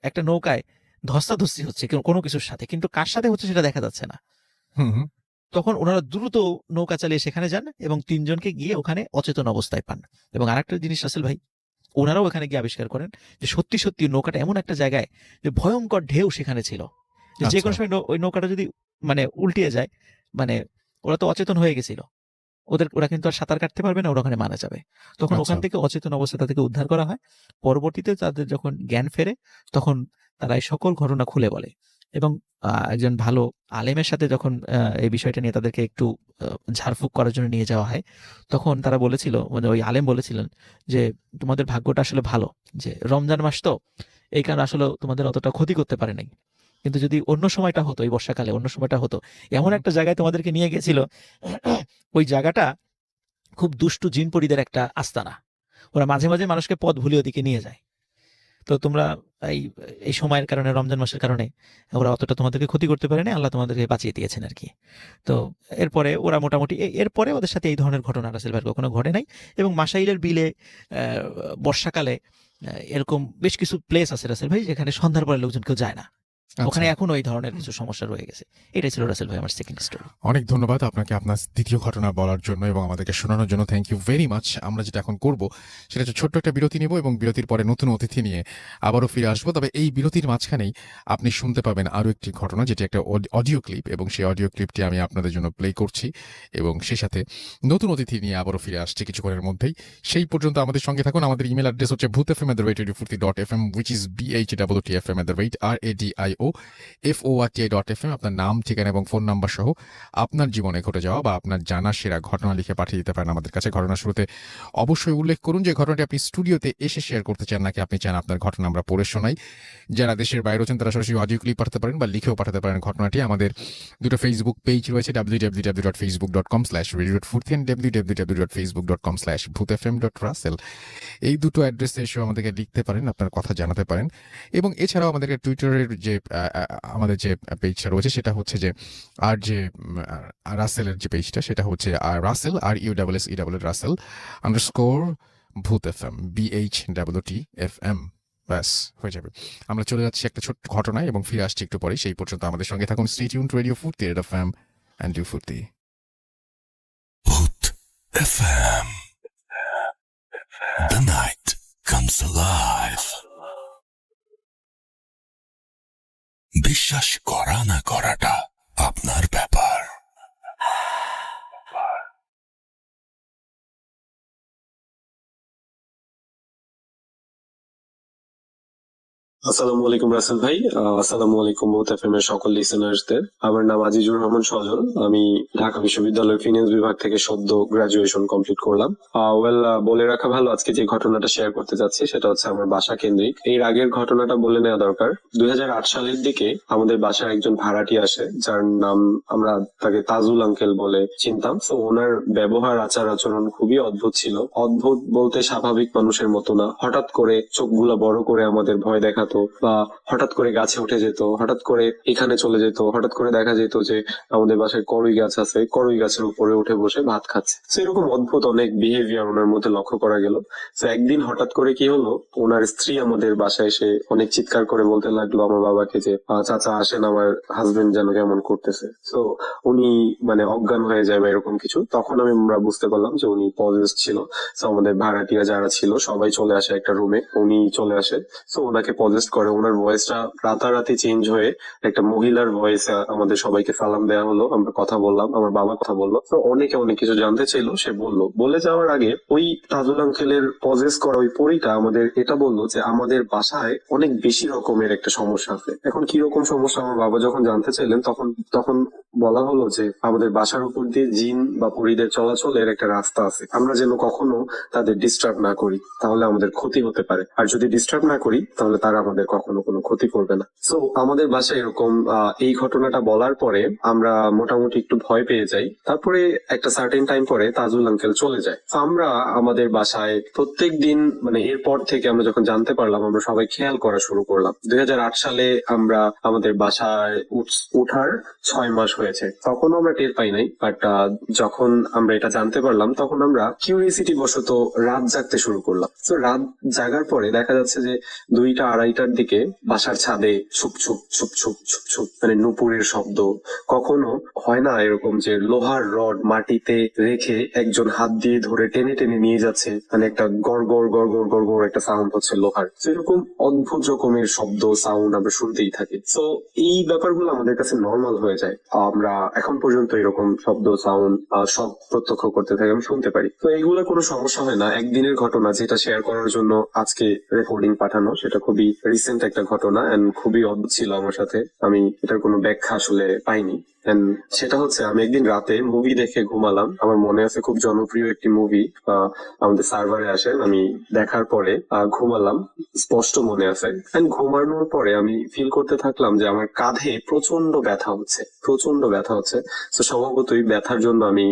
একটা নৌকায় ধস্তাধস্তি হচ্ছে কোনো কিছুর সাথে, কিন্তু কার সাথে হচ্ছে সেটা দেখা যাচ্ছে না। হুম, হুম। তখন ওনারা দ্রুত নৌকা চালিয়ে সেখানে যান এবং 3 জনকে গিয়ে ওখানে অচেতন অবস্থায় পান। এবং আরেকটা জিনিস রাসেল ভাই, ওনারাও ওখানে গিয়ে আবিষ্কার করেন যে সত্যি সত্যি নৌকাটা এমন একটা জায়গায় যে ভয়ঙ্কর ঢেউ সেখানে ছিল, যে আচ্ছা। কোনো সময় ওই নৌকাটা যদি মানে উল্টিয়ে যায়, মানে ওরা তো অচেতন হয়ে গেছিল, ওরা কিন্তু আর সাঁতার কাটতে পারবে না, ওরা ওখানে মারা যাবে। তখন আচ্ছা। ওখান থেকে অচেতন অবস্থায় তাদেরকে উদ্ধার করা হয়। পরবর্তীতে তাদের যখন জ্ঞান ফেরে তখন তারা এই সকল ঘটনা খুলে বলে। এবং একজন ভালো আলেমের সাথে যখন এই বিষয়টা নিয়ে তাদেরকে একটু ঝাড়ফুঁক করার জন্য নিয়ে যাওয়া হয়, তখন তারা বলেছিল, মানে ওই আলেম বলেছিলেন যে তোমাদের ভাগ্যটা আসলে ভালো, যে রমজান মাস তো এই কারণে আসলে তোমাদের অতটা ক্ষতি করতে পারে নাই। কিন্তু যদি অন্য সময়টা হতো, এই বর্ষাকালে অন্য সময়টা হতো, এমন একটা জায়গায় তোমাদেরকে নিয়ে গেছিল, ওই জায়গাটা খুব দুষ্টু জিনপরিদের একটা আস্তানা। ওরা মাঝে মাঝে মানুষকে পথ ভুলিয়ে ওদিকে নিয়ে যায়। তো তোমরা এই এই সময়ের কারণে, রমজান মাসের কারণে ওরা অতটা তোমাদেরকে ক্ষতি করতে পারেনি, আল্লাহ তোমাদেরকে বাঁচিয়ে দিয়েছেন আর কি। তো এরপরে ওরা মোটামুটি এরপরে ওদের সাথে এই ধরনের ঘটনা রাসেল ভাইয়ের কখনো ঘটে নাই। এবং মাসাইলের বিলে বর্ষাকালে এরকম বেশ কিছু প্লেস আছে রাসেল ভাই যেখানে সন্ধ্যার পরে লোকজন কেউ যায় না, ওখানে আচ্ছা। এখনো এই ধরনের কিছু সমস্যা রয়ে গেছে। এটাই ছিল রাসেল ভাই আমার সেকেন্ড স্টোরি। অনেক ধন্যবাদ আপনাকে আপনার দ্বিতীয় ঘটনা বলার জন্য এবং আমাদেরকে শোনানোর জন্য। Thank you very much. আমরা যেটা এখন করব সেটা হচ্ছে ছোট্ট একটা বিরতি নিব এবং বিরতির পরে নতুন অতিথি নিয়ে আবারও ফিরে আসবো। তবে এই বিরতির মাঝখানেই আপনি শুনতে পাবেন আরও একটি ঘটনা, যেটি একটা অডিও ক্লিপ, এবং সেই অডিও ক্লিপটি আমি আপনাদের জন্য প্লে করছি এবং সেই সাথে নতুন অতিথি নিয়ে আবারও ফিরে আসছে কিছুক্ষণের মধ্যেই। সেই পর্যন্ত আমাদের সঙ্গে থাকুন। আমাদের ইমেল অ্যাড্রেস হচ্ছে bhutfm@radiofurti.fm, which is bhutfm@radiofurti.fm। আপনার নাম, ঠিকানা এবং ফোন নাম্বার সহ আপনার জীবনে ঘটে যাওয়া বা আপনার জানা সেরা ঘটনা লিখে পাঠিয়ে দিতে পারেন আমাদের কাছে। ঘটনা শুরুতে অবশ্যই উল্লেখ করুন যে ঘটনাটি আপনি স্টুডিওতে এসে শেয়ার করতে চান নাকি আপনি চান আপনার ঘটনা আমরা পড়ে শোনাই। যারা দেশের বাইরে আছেন তারা সরাসরি অডিও ক্লিপ পাঠাতে পারেন বা লিখেও পাঠাতে পারেন ঘটনাটি। আমাদের দুটো ফেসবুক পেজ রয়েছে, www.facebook.com/radiofurti and www.facebook.com/bhutfm.russell। এই দুটো অ্যাড্রেসে এসেও আমাদেরকে লিখতে পারেন, আপনার কথা জানাতে পারেন। এবং এছাড়াও আমাদেরকে টুইটারের যে আমাদের যে পেজটা রয়েছে সেটা হচ্ছে যে আর যে রাসেলের যে পেজটা সেটা হচ্ছে রাসেল RUSSEL রাসেল আন্ডারস্কোর ভূত FM BHWTFM। ব্যাস হয়ে যাবে। আমরা চলে যাচ্ছি একটা ছোট্ট ঘটনায় এবং ফিরে আসছি একটু পরে। সেই পর্যন্ত আমাদের সঙ্গে থাকুন। স্টে টিউনড রেডিও ফুর্তি, রেড FM and ডু ফুর্তি। Bhut FM. The night comes alive. বিশ্বাস করা না করাটা আপনার ব্যাপার। আসসালামু আলাইকুম রাসেল ভাই। আসসালামু আলাইকুম ভূত এফএম এর সকল লিসেনার্সদের। আমার নাম আজিজুর রহমান সজল। আমি ঢাকা বিশ্ববিদ্যালয়ের ফিনান্স বিভাগ থেকে সদ্য গ্রাজুয়েশন কমপ্লিট করলাম। বলে রাখা ভালো, আজকে যে ঘটনাটা শেয়ার করতে যাচ্ছি সেটা হচ্ছে আমার বাসা কেন্দ্রিক। এর আগের ঘটনাটা বলে নেওয়া দরকার। 2008 সালের দিকে আমাদের বাসায় একজন ভাড়াটি আসে, যার নাম আমরা তাকে তাজুল আঙ্কেল বলে চিনতাম। তো ওনার ব্যবহার, আচার আচরণ খুবই অদ্ভুত ছিল। অদ্ভুত বলতে স্বাভাবিক মানুষের মতো না। হঠাৎ করে চোখগুলা বড় করে আমাদের ভয় দেখাতো, বা হঠাৎ করে গাছে উঠে যেত, হঠাৎ করে এখানে চলে যেত, হঠাৎ করে দেখা যেত যে আমাদের বাসায় করই গাছ আছে, করই গাছের উপরে উঠে বসে ভাত খাচ্ছে। তো এরকম অদ্ভুত অনেক বিহেভিয়ার ওনার মধ্যে লক্ষ্য করা গেল। তো একদিন হঠাৎ করে কি হলো, ওনার স্ত্রী আমাদের বাসায় এসে অনেক চিৎকার করে বলতে লাগলো আমার বাবাকে যে চাচা আসেন, আমার হাজবেন্ড যেন কেমন করতেছে। তো উনি মানে অজ্ঞান হয়ে যায় বা এরকম কিছু। তখন আমরা বুঝতে পারলাম যে উনি পজেসড ছিল। তো আমাদের ভাড়াটিয়া যারা ছিল সবাই চলে আসে একটা রুমে, উনি চলে আসে। তো ওনাকে পজেসড করে। ওনার ভয়েসটা রাতারাতি চেঞ্জ হয়ে একটা মহিলার ভয়েস আমাদের সবাইকে সালাম দেওয়া হলো, আমরা কথা বললাম, আমার বাবা কথা বললো। তো অনেকে অনেক কিছু জানতে চাইলো, সে বললো। বলে যাওয়ার আগে ওই তাজুল আঙ্কেলের পজেস করা ওই পরীটা আমাদের এটা বললো যে আমাদের বাসায় অনেক বেশি রকমের একটা সমস্যা আছে। এখন কি রকম সমস্যা আমার বাবা যখন জানতে চাইলেন তখন বলা হলো যে আমাদের বাসার উপর দিয়ে জিন বা পরীদের চলাচলের একটা রাস্তা আছে, আমরা যেন কখনো তাদের ডিস্টার্ব না করি, তাহলে আমাদের ক্ষতি হতে পারে। আর যদি ডিস্টার্ব না করি তাহলে তারা আমাদের কখনো কোনো ক্ষতি করবে না। সো আমাদের বাসায় এরকম এই ঘটনাটা বলার পরে আমরা মোটামুটি একটু ভয় পেয়ে যাই। তারপরে একটা সার্টেন টাইম পরে তাজুল আঙ্কেল চলে যায়। তো আমরা আমাদের বাসায় প্রত্যেক দিন, মানে এরপর থেকে আমরা যখন জানতে পারলাম, আমরা সবাই খেয়াল করা শুরু করলাম। 2008 সালে আমরা আমাদের বাসায় উঠার 6 মাস হয়েছে, তখনও আমরা টের পাই নাই। বাট যখন আমরা এটা জানতে পারলাম তখন আমরা কিউরিয়াসিটি বশত রাত জাগতে শুরু করলাম। তো রাত জাগার পরে দেখা যাচ্ছে যে 2টা 2:30টার দিকে বাসার ছাদে soup soup soup soup soup soup মানে নুপুরের শব্দ। কখনো হয় না এরকম যে লোহার রড মাটিতে রেখে একজন হাত দিয়ে ধরে টেনে টেনে নিয়ে যাচ্ছে, মানে একটা গড় গড় গড় গড় গড় গড় একটা সাউন্ড হচ্ছে লোহার। তো এরকম অদ্ভুত রকমের শব্দ সাউন্ড আমরা শুনতেই থাকি। তো এই ব্যাপারগুলো আমাদের কাছে নর্মাল হয়ে যায়। আমরা এখন পর্যন্ত এরকম শব্দ সাউন্ড সব প্রত্যক্ষ করতে থাকি, আমি শুনতে পারি। তো এইগুলো কোনো সমস্যা হয় না। একদিনের ঘটনা যেটা শেয়ার করার জন্য আজকে রেকর্ডিং পাঠানো, সেটা খুবই রিসেন্ট একটা ঘটনা এন্ড খুবই অদ্ভুত ছিল আমার সাথে। আমি এটার কোনো ব্যাখ্যা আসলে পাইনি। সেটা হচ্ছে, আমি একদিন রাতে মুভি দেখে ঘুমালাম। আমার মনে আছে খুব জনপ্রিয় একটি মুভি আমাদের সার্ভারে আসে, আমি দেখার পরে ঘুমালাম, স্পষ্ট মনে আছে। ঘুমানোর পরে আমি ফিল করতে থাকলাম যে আমার কাঁধে প্রচন্ড ব্যথা হচ্ছে, প্রচন্ড ব্যথা হচ্ছে। তো স্বভাবতই ব্যথার জন্য আমি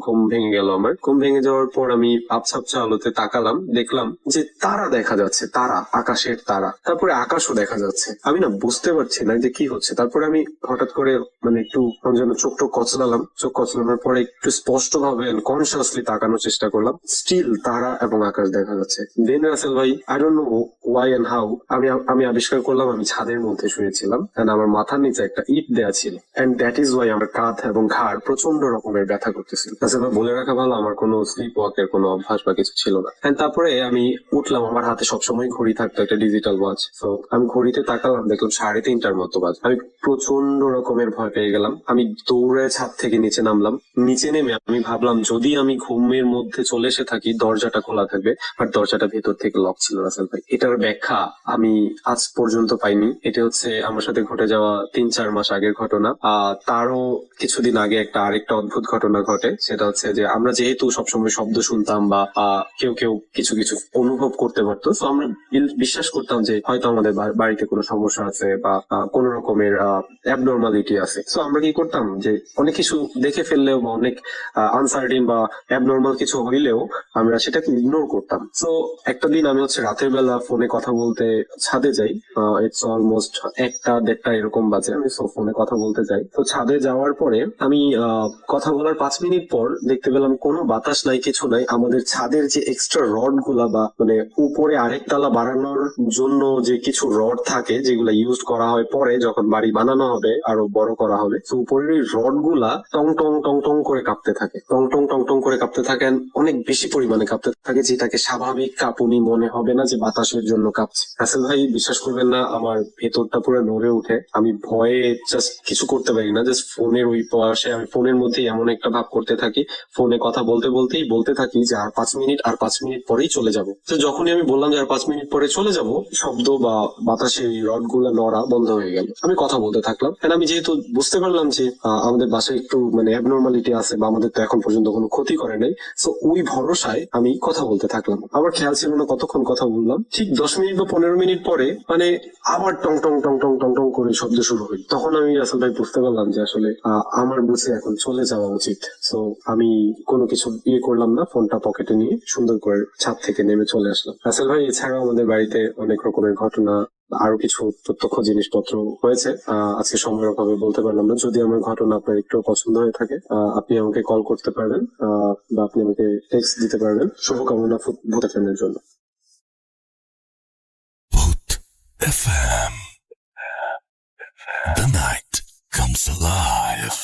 ঘুম ভেঙে গেল আমার। ঘুম ভেঙে যাওয়ার পর আমি আবছা আলোতে তাকালাম, দেখলাম যে তারা দেখা যাচ্ছে, তারা, আকাশের তারা। তারপরে আকাশও দেখা যাচ্ছে। আমি না বুঝতে পারছি না যে কি হচ্ছে। তারপরে আমি হঠাৎ করে মানে একটু যেন চোখ কচলালাম। চোখ কচলানোর পরে একটু স্পষ্ট ভাবে কনসিয়াসলি তাকানোর চেষ্টা করলাম। স্টিল তারা এবং আকাশ দেখা যাচ্ছে। দেন রাসেল ভাই, I don't know why and how, আমি আবিষ্কার করলাম আমি ছাদের মধ্যে শুয়েছিলাম এন্ড আমার মাথার নিচে একটা ইট দেয়া ছিল। এন্ড দ্যাট ইজ ওয়াই আমার কাঁধ এবং ঘাড় প্রচন্ড রকমের ব্যথা করতেছিল। রাসেল ভাই, বলে রাখা ভালো, আমার কোনো স্লিপ ওয়াকের কোনো অভ্যাস বা কিছু ছিল না। এন্ড তারপরে আমি উঠলাম, আমার হাতে সবসময় ঘড়ি থাকতো, একটা ডিজিটাল ওয়াচ। তো আমি ঘড়িতে তাকালাম, দেখলাম 3:30টার মতো বাজে। আমি প্রচন্ড রকমের ভয় পেয়ে গেলাম। আমি দৌড়ে ছাদ থেকে নিচে নামলাম। নিচে নেমে আমি ভাবলাম যদি আমি ঘুমের মধ্যে চলে এসে থাকি দরজাটা খোলা থাকবে, বাট দরজাটা ভেতর থেকে লক ছিল। রাসেল ভাই, এটার ব্যাখ্যা আমি আজ পর্যন্ত পাইনি। এটা হচ্ছে আমার সাথে ঘটে যাওয়া 3-4 মাস আগের ঘটনা। তারও কিছুদিন আগে আরেকটা অদ্ভুত ঘটনা ঘটে। সেটা হচ্ছে যে আমরা যেহেতু সবসময় শব্দ শুনতাম বা কেউ কিছু কিছু অনুভব করতে পারতো, তো আমরা বিশ্বাস করতাম যে হয়তো আমাদের বাড়িতে কোনো সমস্যা আছে বা কোনো রকমের অ্যাবনর্মালিটি আছে। তো আমরা কি করতাম যে অনেক কিছু দেখে ফেললেও বা অনেক আনসার্টিন বা অ্যাবনর্মাল কিছু হইলেও আমরা সেটাকে ইগনোর করতাম। তো একটা দিন আমি হচ্ছে রাতের বেলা ফোনে কথা বলতে ছাদে যাই। ইটস অলমোস্ট 1টা-1:30 এরকম বাজে। আমি ফোনে কথা বলতে যাই। তো ছাদে যাওয়ার পরে আমি কথা বলার 5 মিনিট পর দেখতে পেলাম কোনো বাতাস নাই, কিছু নাই। আমাদের ছাদের যে এক্সট্রা রড গুলা বা মানে উপরে আরেক তালা বাড়ানোর জন্য যে কিছু রড থাকে যেগুলা ইউজ করা হয় পরে যখন বাড়ি বানানো হবে, আরো বড় করা হবে, তো উপরের এই রড গুলা টং টং টং টং করে কাঁপতে থাকে, টং টং টং টং করে কাঁপতে থাকে, অনেক বেশি পরিমাণে কাঁপতে থাকে, যেটাকে স্বাভাবিক কাঁপুনি মনে হবে না, যে বাতাসের জন্য কাঁপছে। রাসেল ভাই, বিশ্বাস করবেন না, আমার ভেতরটা পুরো নড়ে উঠে। আমি ভয়ে জাস্ট কিছু করতে পারি না, জাস্ট ফোনের ওই পাশে আমি ফোনের মধ্যে এমন একটা ভাব করতে থাকি, ফোনে কথা বলতেই বলতে থাকি যে আর 5 মিনিট, আর 5 মিনিট পরেই চলে যাব। তো যখনই আমি বললাম যে আর 5 মিনিট পরে চলে যাব, শব্দ বা বাতাসের রড গুলা নড়া বন্ধ হয়ে গেল। আমি কথা বলতে থাকলাম। আমি যেহেতু বুঝতে পারলাম যে আমাদের বাসায় একটু মানে অ্যাবনর্মালিটি আছে বা আমাদের তো এখন পর্যন্ত কোনো ক্ষতি করে নাই, তো ওই ভরসায় আমি কথা বলতে থাকলাম। আমার খেয়াল ছিল না কতক্ষণ কথা বললাম। ঠিক 10 মিনিট বা 15 মিনিট পরে মানে আবার টং টং টং টং টং টং করে শব্দ শুরু হইল। তখন আমি রাসেল ভাই বুঝতে পারলাম যে আসলে আমার বুঝে এখন চলে যাওয়া উচিত। তো আমি কোনো কিছু করলাম না, ফোনটা পকেটে নিয়ে সুন্দর করে ছাদ থেকে নেমে চলে আসলাম। রাসেল ভাই, এছাড়াও আমাদের বাড়িতে অনেক রকমের ঘটনা, আরো কিছু প্রত্যক্ষ জিনিসপত্র হয়েছে। আজকে সময়ের অভাবে বলতে পারলাম না। যদি আমার ঘটনা আপনার একটু পছন্দ হয়ে থাকে, আপনি আমাকে কল করতে পারবেন বা আপনি আমাকে টেক্সট দিতে পারবেন। শুভকামনা ভূত এফএম-এর জন্য। Booth FM. The night comes alive.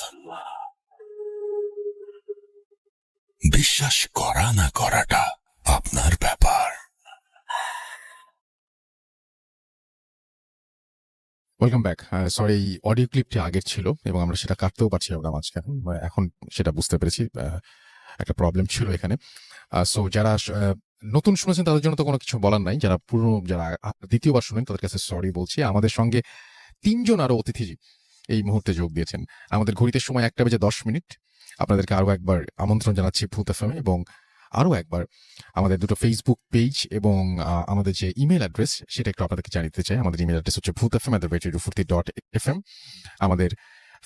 বিশ্বাস করা না করাটা আপনার ব্যাপার। Welcome back. সরি, এই অডিও ক্লিপটি আগের ছিল এবং আমরা সেটা কাটতেও পারছি না মাঝখানে। এখন সেটা বুঝতে পেরেছি, একটা প্রবলেম ছিল এখানে। সো যারা নতুন শুনেছেন তাদের জন্য তো কোনো কিছু বলার নাই, যারা পুরনো, যারা দ্বিতীয়বার শুনেন তাদের কাছে সরি বলছি। আমাদের সঙ্গে 3 জন আরো অতিথি এই মুহূর্তে যোগ দিয়েছেন। আমাদের ঘড়িতে সময় 1:10 আপনাদেরকে আরো একবার আমন্ত্রণ জানাচ্ছি ভূত এফএম এবং আরো একবার আমাদের দুটো ফেসবুক পেজ এবং আমাদের যে ইমেল অ্যাড্রেস সেটা একটু আপনাদেরকে জানিয়ে দিতে চাই। আমাদের ইমেল অ্যাড্রেস হচ্ছে bhutfm@radiofurti.fm। আমাদের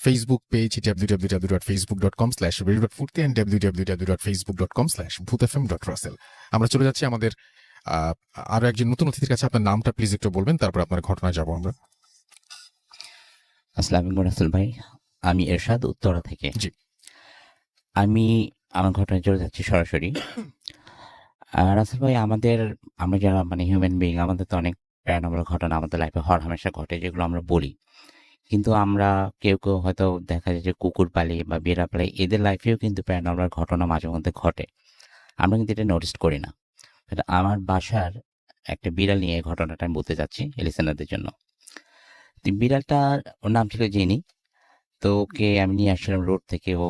Facebook page www.facebook.com/radiofurti and www.facebook.com/bhutfm.russell। আমরা চলে যাচ্ছি আমাদের আরো একজন নতুন অতিথির কাছে। আপনার নামটা প্লিজ একটু বলবেন, তারপর আপনার ঘটনায় যাবো আমরা। আসসালামু আলাইকুম রাসেল ভাই, আমি এরশাদ উত্তরা থেকে। জি। আমি আমার ঘটনায় চলে যাচ্ছি সরাসরি। রাসেল ভাই, আমরা যারা মানে হিউম্যান বিং, আমাদের তো অনেক প্যারানর্মাল ঘটনা আমাদের লাইফে হরহামেশা ঘটে, যেগুলো আমরা বলি। কিন্তু আমরা কেউ হয়তো দেখা যায় যে কুকুর পালি বা বিড়াল পালি, এদের লাইফেও কিন্তু প্যারানর্মাল ঘটনা মাঝে মধ্যে ঘটে। আমরা কিন্তু এটা নোটিস করি না। আমার বাসার একটা বিড়াল নিয়ে ঘটনাটা আমি বলতে চাচ্ছি লিসেনারদের জন্য। বিড়ালটা, ওর নাম ছিল জেনি। তো ওকে আমি নিয়ে আসছিলাম রোড থেকে। ও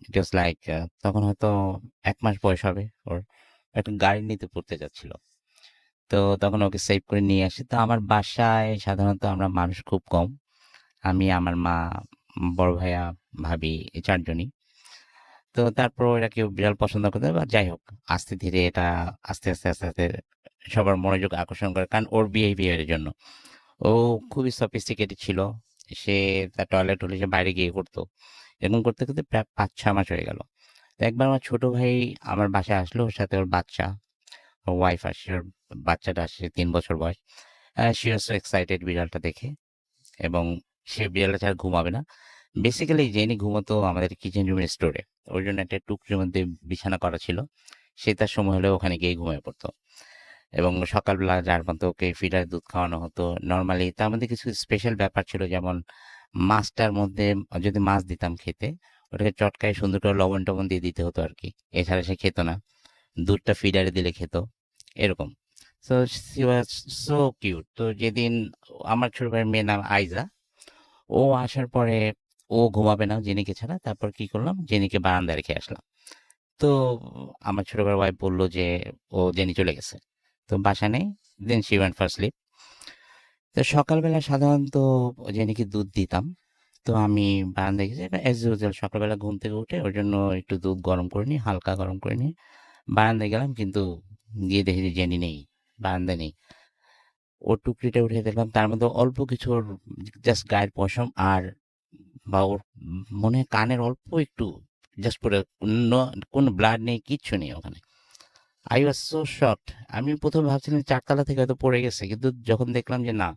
ইট ওয়াজ লাইক তখন হয়তো 1 মাস বয়স হবে ওর। একটা গাড়ি নিতে পড়তে যাচ্ছিল। তো তখন ওকে সেভ করে নিয়ে আসি। তো আমার বাসায় সাধারণত আমরা মানুষ খুব কম। আমি, আমার মা, বড় ভাইয়া, ভাবি, এই 4 জনই। তো তারপর এরা কেউ বিড়াল পছন্দ করতে, বা যাই হোক, আস্তে ধীরে এটা আস্তে আস্তে সবার মনোযোগ আকর্ষণ করে, কারণ ওর বিহেভিয়ারের জন্য। ও খুবই সফিস্টিকেটেড ছিল। সে তার টয়লেট হলে সে বাইরে গিয়ে করতো। এরকম করতে করতে প্রায় 5-6 মাস হয়ে গেল। তো একবার আমার ছোট ভাই আমার বাসায় আসলো, ওর সাথে ওর বাচ্চা, ওর ওয়াইফ আসছে, ওর বাচ্চাটা আসছে 3 বছর বয়স। শি ওয়াজ সো এক্সাইটেড বিড়ালটা দেখে, এবং সে বিড়ালটা ছাড়া ঘুমাবে না। বেসিক্যালি জেনি ঘুমোতো আমাদের কিচেন রুমের স্টোরে। ওর জন্য একটা টুকরির মধ্যে বিছানা করা ছিল। সে তার সময় হলে ওখানে গিয়ে ঘুমিয়ে পড়তো, এবং সকালবেলা যার মতো ওকে ফিডার দুধ খাওয়ানো হতো নর্মালি। তার মধ্যে কিছু স্পেশাল ব্যাপার ছিল, যেমন মাছটার মধ্যে যদি মাছ দিতাম খেতে, ওটাকে চটকায় সুন্দর করে লবণ টবণ দিয়ে দিতে হতো আর কি। এছাড়া সে খেত না। দুধটা ফিডারে দিলে খেত, এরকম। So C was so cute. তো যেদিন আমার ছোট ভাইয়ের মেয়ের নাম আইজা, ও আসার পরে ও ঘুমাবে না জেনিকে ছাড়া। তারপর কি করলাম, জেনিকে বারান্দায় রেখে আসলাম। তো আমার ছোট ভাইয়ের ওয়াইফ বললো যে ও জেনি চলে গেছে, তো বাসা নেই। Then she went for slip. তো সকালবেলা সাধারণত জেনিকে দুধ দিতাম। তো আমি বারান্দায় গেছি, অ্যাজ ইউজুয়াল সকালবেলা ঘুম থেকে উঠে ওর জন্য একটু দুধ গরম করে নিই, হালকা গরম করে নিয়ে বারান্দায় গেলাম। কিন্তু গিয়ে দেখি যে জেনি নেই, বারান্দায় নেই। ওর টুকরিটা উঠে দেখলাম তার মধ্যে অল্প কিছু ওর জাস্ট গায়ের পশম আর, বা ওর মনে হয় কানের অল্প একটু জাস্ট পরে, কোনো ব্লাড নেই, কিচ্ছু নেই ওখানে। I was so shocked. আমি প্রথমে ভাবছিলাম 4 তলা থেকে হয়তো পড়ে গেছে, কিন্তু যখন দেখলাম যে না,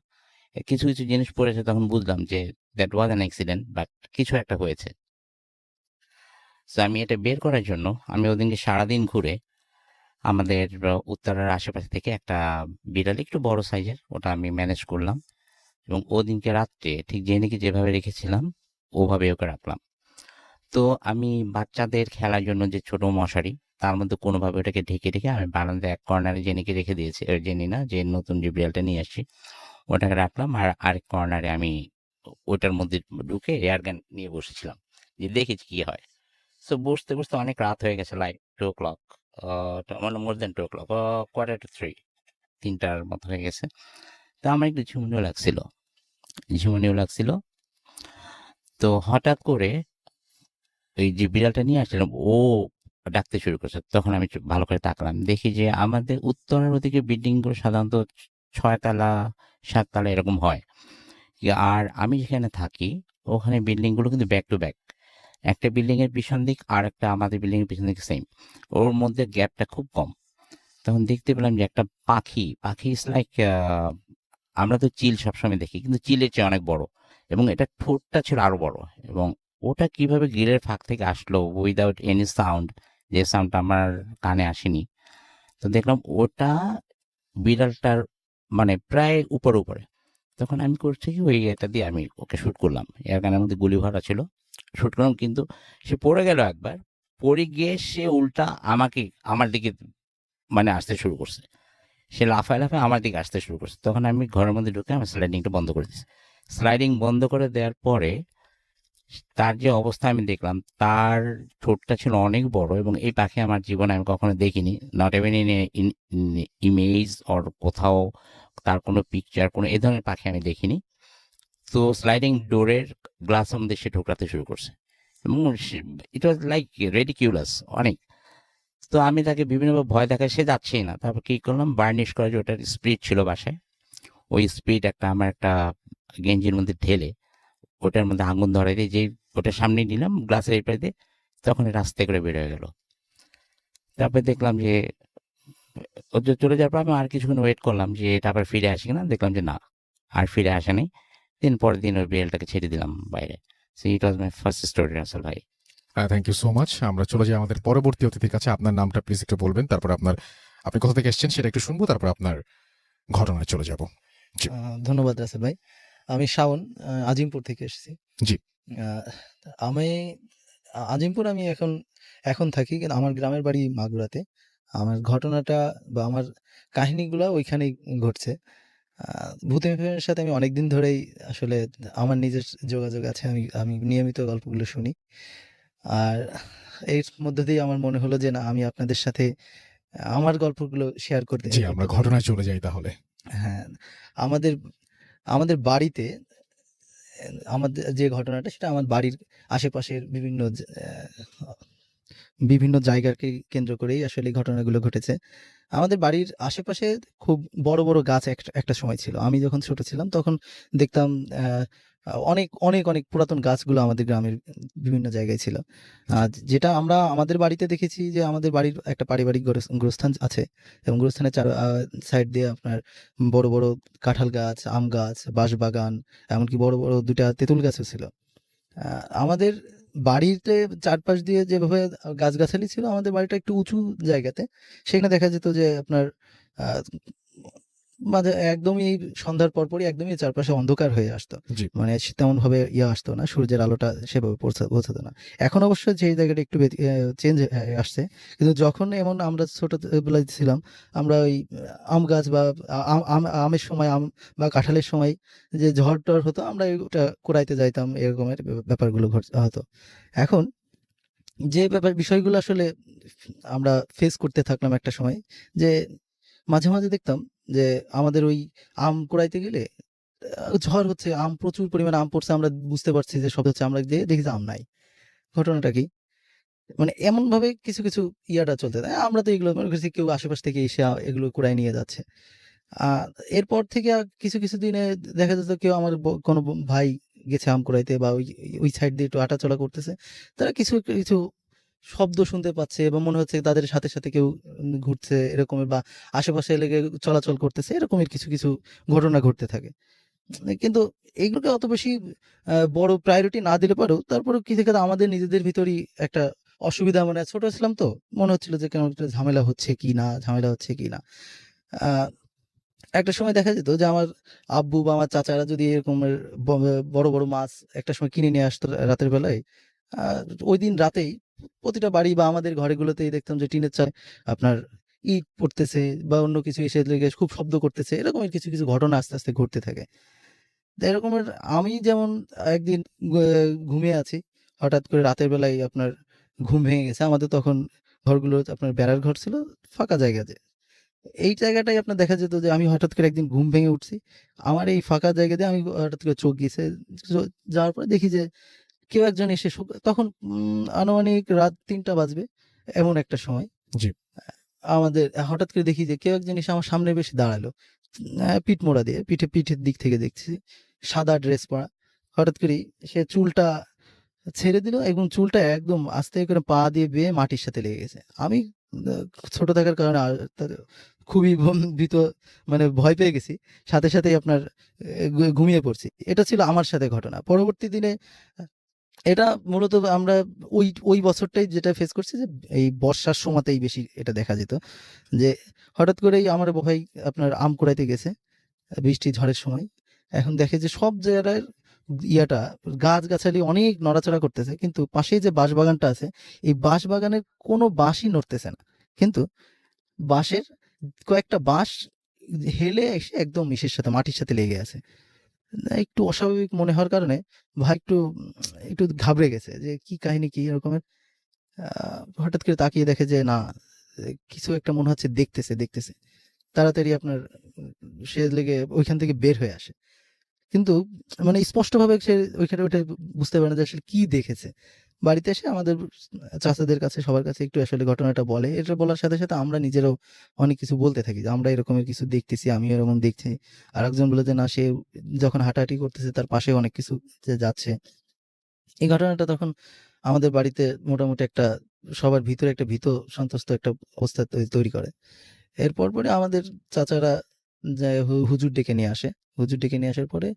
কিছু কিছু জিনিস পড়েছে, তখন বুঝলাম যে that was an accident, but কিছু একটা হয়েছে। সো আমি এটা বের করার জন্য আমি ওদিনকে সারাদিন ঘুরে আমাদের উত্তরার আশেপাশে থেকে একটা বিড়াল, একটু বড় সাইজের, ওটা আমি ম্যানেজ করলাম, এবং ওদিনকে রাত্রে ঠিক জেনিকে যেভাবে রেখেছিলাম ওভাবে ওকে রাখলাম। তো আমি বাচ্চাদের খেলার জন্য যে ছোট মশারি, তার মধ্যে কোনোভাবে ওটাকে ঢেকে আমি বারান্দায় এক কর্নারে জেনিকে রেখে দিয়েছি। জেনি না, যে নতুন যে বিড়ালটা নিয়ে আসছি, ওটাকে রাখলাম। আর আরেক কর্নারে আমি ওটার মধ্যে ঢুকে এয়ার গান নিয়ে বসেছিলাম, যে দেখেছি কি হয়। সো বসতে বসতে অনেক রাত হয়ে গেছে, লাইক 2 o'clock, মানে মোর দেন 2 o'clock, 2:45, 3টার মতো হয়ে গেছে। তো আমার একটু ঝিমুনিও লাগছিল। তো হঠাৎ করে ওই যে বিড়ালটা নিয়ে আসছিলাম, ও ডাকতে শুরু করছে। তখন আমি ভালো করে তাকলাম, দেখি যে আমাদের উত্তরের ওদিকে বিল্ডিং গুলো সাধারণত 6 তলা 7 তলা এরকম হয়। আর আমি যেখানে থাকি ওখানে বিল্ডিং গুলো কিন্তু ব্যাক টু ব্যাক, একটা বিল্ডিং এর পিছন দিক আর একটা আমাদের বিল্ডিং এর পিছন দিক সেম, ওর মধ্যে গ্যাপটা খুব কম। তখন দেখতে পেলাম যে একটা পাখি ইজ লাইক, আমরা তো চিল সবসময় দেখি, কিন্তু চিলের চেয়ে অনেক বড়, এবং এটা ঠোঁটটা ছিল আরো বড়। এবং ওটা কিভাবে গ্রিলের ফাঁক থেকে আসলো উইদাউট এনি সাউন্ড, যে সাউন্ডটা আমার কানে আসেনি। তো দেখলাম ওটা বিড়ালটার মানে প্রায় উপরে। তখন আমি করছি কি, ওই এটা দিয়ে আমি ওকে শুট করলাম, এর কানের মধ্যে গুলি ভরা ছিল, শুট করলাম। কিন্তু সে পড়ে গেল একবার, পড়ে গিয়ে সে উল্টা আমার দিকে মানে আসতে শুরু করছে। সে লাফায় আমার দিকে আসতে শুরু করছে। তখন আমি ঘরের মধ্যে ঢুকে আমার স্লাইডিংটা বন্ধ করে দিয়েছি। স্লাইডিং বন্ধ করে দেওয়ার পরে তার যে অবস্থা আমি দেখলাম, তার ঠোঁটটা ছিল অনেক বড়, এবং এই পাখি আমার জীবনে আমি কখনো দেখিনি, not even in image or কোথাও তার কোনো পিকচার, কোনো এই ধরনের পাখি আমি দেখিনি। তো স্লাইডিং ডোরের গ্লাসের মধ্যে সে ঠোকরাতে শুরু করছে এবং ইট ওয়াজ লাইক রেডিকিউলাস অনেক। তো আমি তাকে বিভিন্নভাবে ভয় দেখায়, সে যাচ্ছেই না। তারপর কি করলাম, বার্নিশ করা যে ওটার স্পিড ছিল বাসায়, ওই স্পিড আমার একটা গেঞ্জির মধ্যে ঢেলে ওটার মধ্যে আগুন ধরাই দিয়ে যেই ওটার সামনে নিলাম গ্লাসের এই পাশে দিয়ে, তখন রাস্তায় করে বের হয়ে গেল। তারপরে দেখলাম যে ও যে চলে যাওয়ার পর আমি আর কিছুক্ষণ ওয়েট করলাম যে এটা আবার ফিরে আসে কিনা, দেখলাম যে না, আর ফিরে আসেনি। পরের দিন ওই বিড়ালটাকে ছেড়ে দিলাম বাইরে। So it was my first story Russell ভাই। Thank you so much. আমরা চলে যাই আমাদের পরবর্তী অতিথির কাছে। আপনার নামটা প্লিজ একটু বলবেন, তারপর আপনি কোথা থেকে এসেছেন সেটা একটু শুনবো, তারপর আপনার ঘটনায় চলে যাব। ধন্যবাদ রাসেল ভাই। আমি শাওন, আজিমপুর থেকে এসেছি। জি। আমি আজিমপুর আমি এখন থাকি, কিন্তু আমার গ্রামের বাড়ি মাগুরাতে। আমার ঘটনাটা বা আমার কাহিনীগুলা ওইখানেই ঘটছে। ভূতের ফিল্মের সাথে আমি অনেকদিন ধরেই আসলে আমার নিজের যোগাযোগ আছে। আমি নিয়মিত গল্পগুলো শুনি। আর এর মধ্য দিয়ে আমার মনে হলো যে না, আমি আপনাদের সাথে আমার গল্পগুলো শেয়ার করতে জি, আমরা ঘটনায় চলে যাই তাহলে। হ্যাঁ, আমাদের আমাদের বাড়িতে আমাদের যে ঘটনাটা সেটা আমার বাড়ির আশেপাশের বিভিন্ন জায়গাকে কেন্দ্র করেই আসলে এই ঘটনাগুলো ঘটেছে। আমাদের বাড়ির আশেপাশে খুব বড় বড় গাছ একটা সময় ছিল। আমি যখন ছোট ছিলাম তখন দেখতাম অনেক অনেক অনেক পুরাতন গাছগুলো আমাদের গ্রামের বিভিন্ন জায়গায় ছিল। যেটা আমরা আমাদের বাড়িতে দেখেছি যে আমাদের বাড়ির একটা পারিবারিক গোরস্থান আছে এবং গোরস্থানের সাইড দিয়ে আপনার বড় বড় কাঁঠাল গাছ, আম গাছ, বাঁশবাগান, এমনকি বড় বড় দুটা তেঁতুল গাছও ছিল। আমাদের বাড়িতে চারপাশ দিয়ে যেভাবে গাছগাছালি ছিল, আমাদের বাড়িটা একটু উঁচু জায়গাতে। সেখানে দেখা যেত যে আপনার আহ, মাঝে একদমই সন্ধ্যার পরপরই একদমই চারপাশে অন্ধকার হয়ে আসতো। জি। মানে তেমন ভাবে আসতো না, সূর্যের আলোটা সেভাবে পৌঁছাতো না। এখন অবশ্য সেই জায়গাটা একটু চেঞ্জ আসছে, কিন্তু যখন এমন আমরা ছোটবেলায় ছিলাম, আমরা ওই আম গাছ বা আমের সময় আম বা কাঁঠালের সময় যে ঝড় টড় হতো, আমরা ওটা কুড়াইতে যাইতাম, এরকমের ব্যাপারগুলো হতো। এখন যে বিষয়গুলো আসলে আমরা ফেস করতে থাকলাম একটা সময়, যে মাঝে মাঝে দেখতাম যে আমাদের ওই আম কুড়াইতে গেলে ঝড় হচ্ছে, আম প্রচুর পরিমাণে আম পড়ছে, আমরা বুঝতে পারছি যে শব্দ হচ্ছে, আমরা যে দেখি যে আম নাই। ঘটনাটা কি, মানে এমন ভাবে কিছু কিছু ইয়াটা চলতে থাকে। আমরা তো এগুলো মনে করছি কেউ আশেপাশ থেকে এসে এগুলো কুড়াই নিয়ে যাচ্ছে। এরপর থেকে কিছু কিছু দিনে দেখা যেত কেউ আমার কোনো ভাই গেছে আম কুড়াইতে বা ওই ওই সাইড দিয়ে একটু হাঁটাচলা করতেছে, তারা কিছু কিছু শব্দ শুনতে পাচ্ছে এবং মনে হচ্ছে তাদের সাথে সাথে কেউ ঘুরছে এরকমের, বা আশেপাশে লেগে চলাচল করতেছে, এরকমের কিছু কিছু ঘটনা ঘটতে থাকে। কিন্তু এইগুলোকে অত বেশি বড় প্রায়োরিটি না দিলে পারেও তারপরেও কি থেকে আমাদের নিজেদের ভিতরই একটা অসুবিধা, মানে ছোট ছিলাম তো মনে হচ্ছিল যে কেন একটা ঝামেলা হচ্ছে কি না। একটা সময় দেখা যেত যে আমার আব্বু বা আমার চাচারা যদি এরকমের বড় বড় মাছ একটা সময় কিনে নিয়ে আসতো রাতের বেলায়, ওই দিন রাতেই প্রতিটা বাড়ি বা আমাদের ঘরেগুলোতেই দেখতাম যে টিনের চাল আপনার ইট পড়তেছে বা অন্য কিছু এসে লেগে খুব শব্দ করতেছে, এরকমের কিছু কিছু ঘটনা আস্তে আস্তে ঘটতে থাকে। তো এরকমের আমি যেমন একদিন ঘুমিয়ে আছি, হঠাৎ করে রাতের বেলায় আপনার ঘুম ভেঙে গেছে। আমাদের তখন ঘরগুলো আপনার বেড়ার ঘর ছিল, ফাঁকা জায়গাতে। এই জায়গাটায় আপনার দেখা যেত যে আমি হঠাৎ করে একদিন ঘুম ভেঙে উঠছি। আমার এই ফাঁকা জায়গা দিয়ে আমি হঠাৎ করে চোখ গেছে। যাওয়ার পরে দেখি যে কেউ একজন এসে তখন আনুমানিক রাত ৩টা বাজবে এমন একটা সময়। জি। আমাদের হঠাৎ করে দেখি যে কেউ একজন এসে আমার সামনে বেশি দাঁড়ালো। পিঠ মোড়া দিয়ে, পিঠের দিক থেকে দেখছি। সাদা ড্রেস পরা। হঠাৎ করেই সে চুলটা ছেড়ে দিল এবং চুলটা একদম আস্তে করে পা দিয়ে বেয়ে মাটির সাথে লেগে গেছে। আমি ছোট থাকার কারণে খুবই ভীত, মানে ভয় পেয়ে গেছি। সাথে সাথেই আপনার ঘুমিয়ে পড়ছি। এটা ছিল আমার সাথে ঘটনা। পরবর্তী দিনে এটা মূলত আমরা ওই বছরটাই যেটা ফেস করছি, যে এই বর্ষার সময়তেই বেশি এটা দেখা যেত, যে হঠাৎ করেই আমার ভাই আপনার আম কুড়াইতে গেছে বৃষ্টি ঝড়ের সময়। এখন দেখে যে সব জায়গায় ইয়াটা গাছগাছালি অনেক নড়াচড়া করতেছে, কিন্তু পাশেই যে বাঁশবাগানটা আছে, এই বাঁশবাগানের কোনো বাঁশই নড়তেছে না। কিন্তু বাঁশের কয়েকটা বাঁশ হেলে এসে একদম মাটির সাথে লেগে আছে। একটু অস্বাভাবিক মনে হওয়ার কারণে ভাই একটু ঘাবড়ে গেছে যে কি কাহিনী, কি এরকমের। হঠাৎ করে তাকিয়ে দেখে যে না, কিছু একটা মনে হচ্ছে দেখতেছে। তাড়াতাড়ি আপনার সে লেগে ওইখান থেকে বের হয়ে আসে। কিন্তু মানে স্পষ্টভাবে সে ওইখানে ওইটা বুঝতে পারে না যে আসলে কি দেখেছে। বাড়িতে এসে আমাদের চাচাদের কাছে সবার কাছে একটু আসলে ঘটনাটা বলে। এটা বলার সাথে, সাথে আমরা নিজেরাও অনেক কিছু বলতে থাকি যে, "আমরা এরকমের কিছু দেখতেছি, আমিও এরকম দেখছি।" আরেকজন বলে যে, "না, সে যখন হাঁটাহাঁটি করতেছে তার পাশে অনেক কিছু যে যাচ্ছে।" এই ঘটনাটা তখন আমাদের বাড়িতে মোটামুটি একটা সবার ভিতরে একটা সন্ত্রস্ত একটা অবস্থা তৈরি করে। এর পরপরই আমাদের চাচারা যে হুজুর ডেকে নিয়ে আসে। হুজুর ডেকে নিয়ে আসার পরে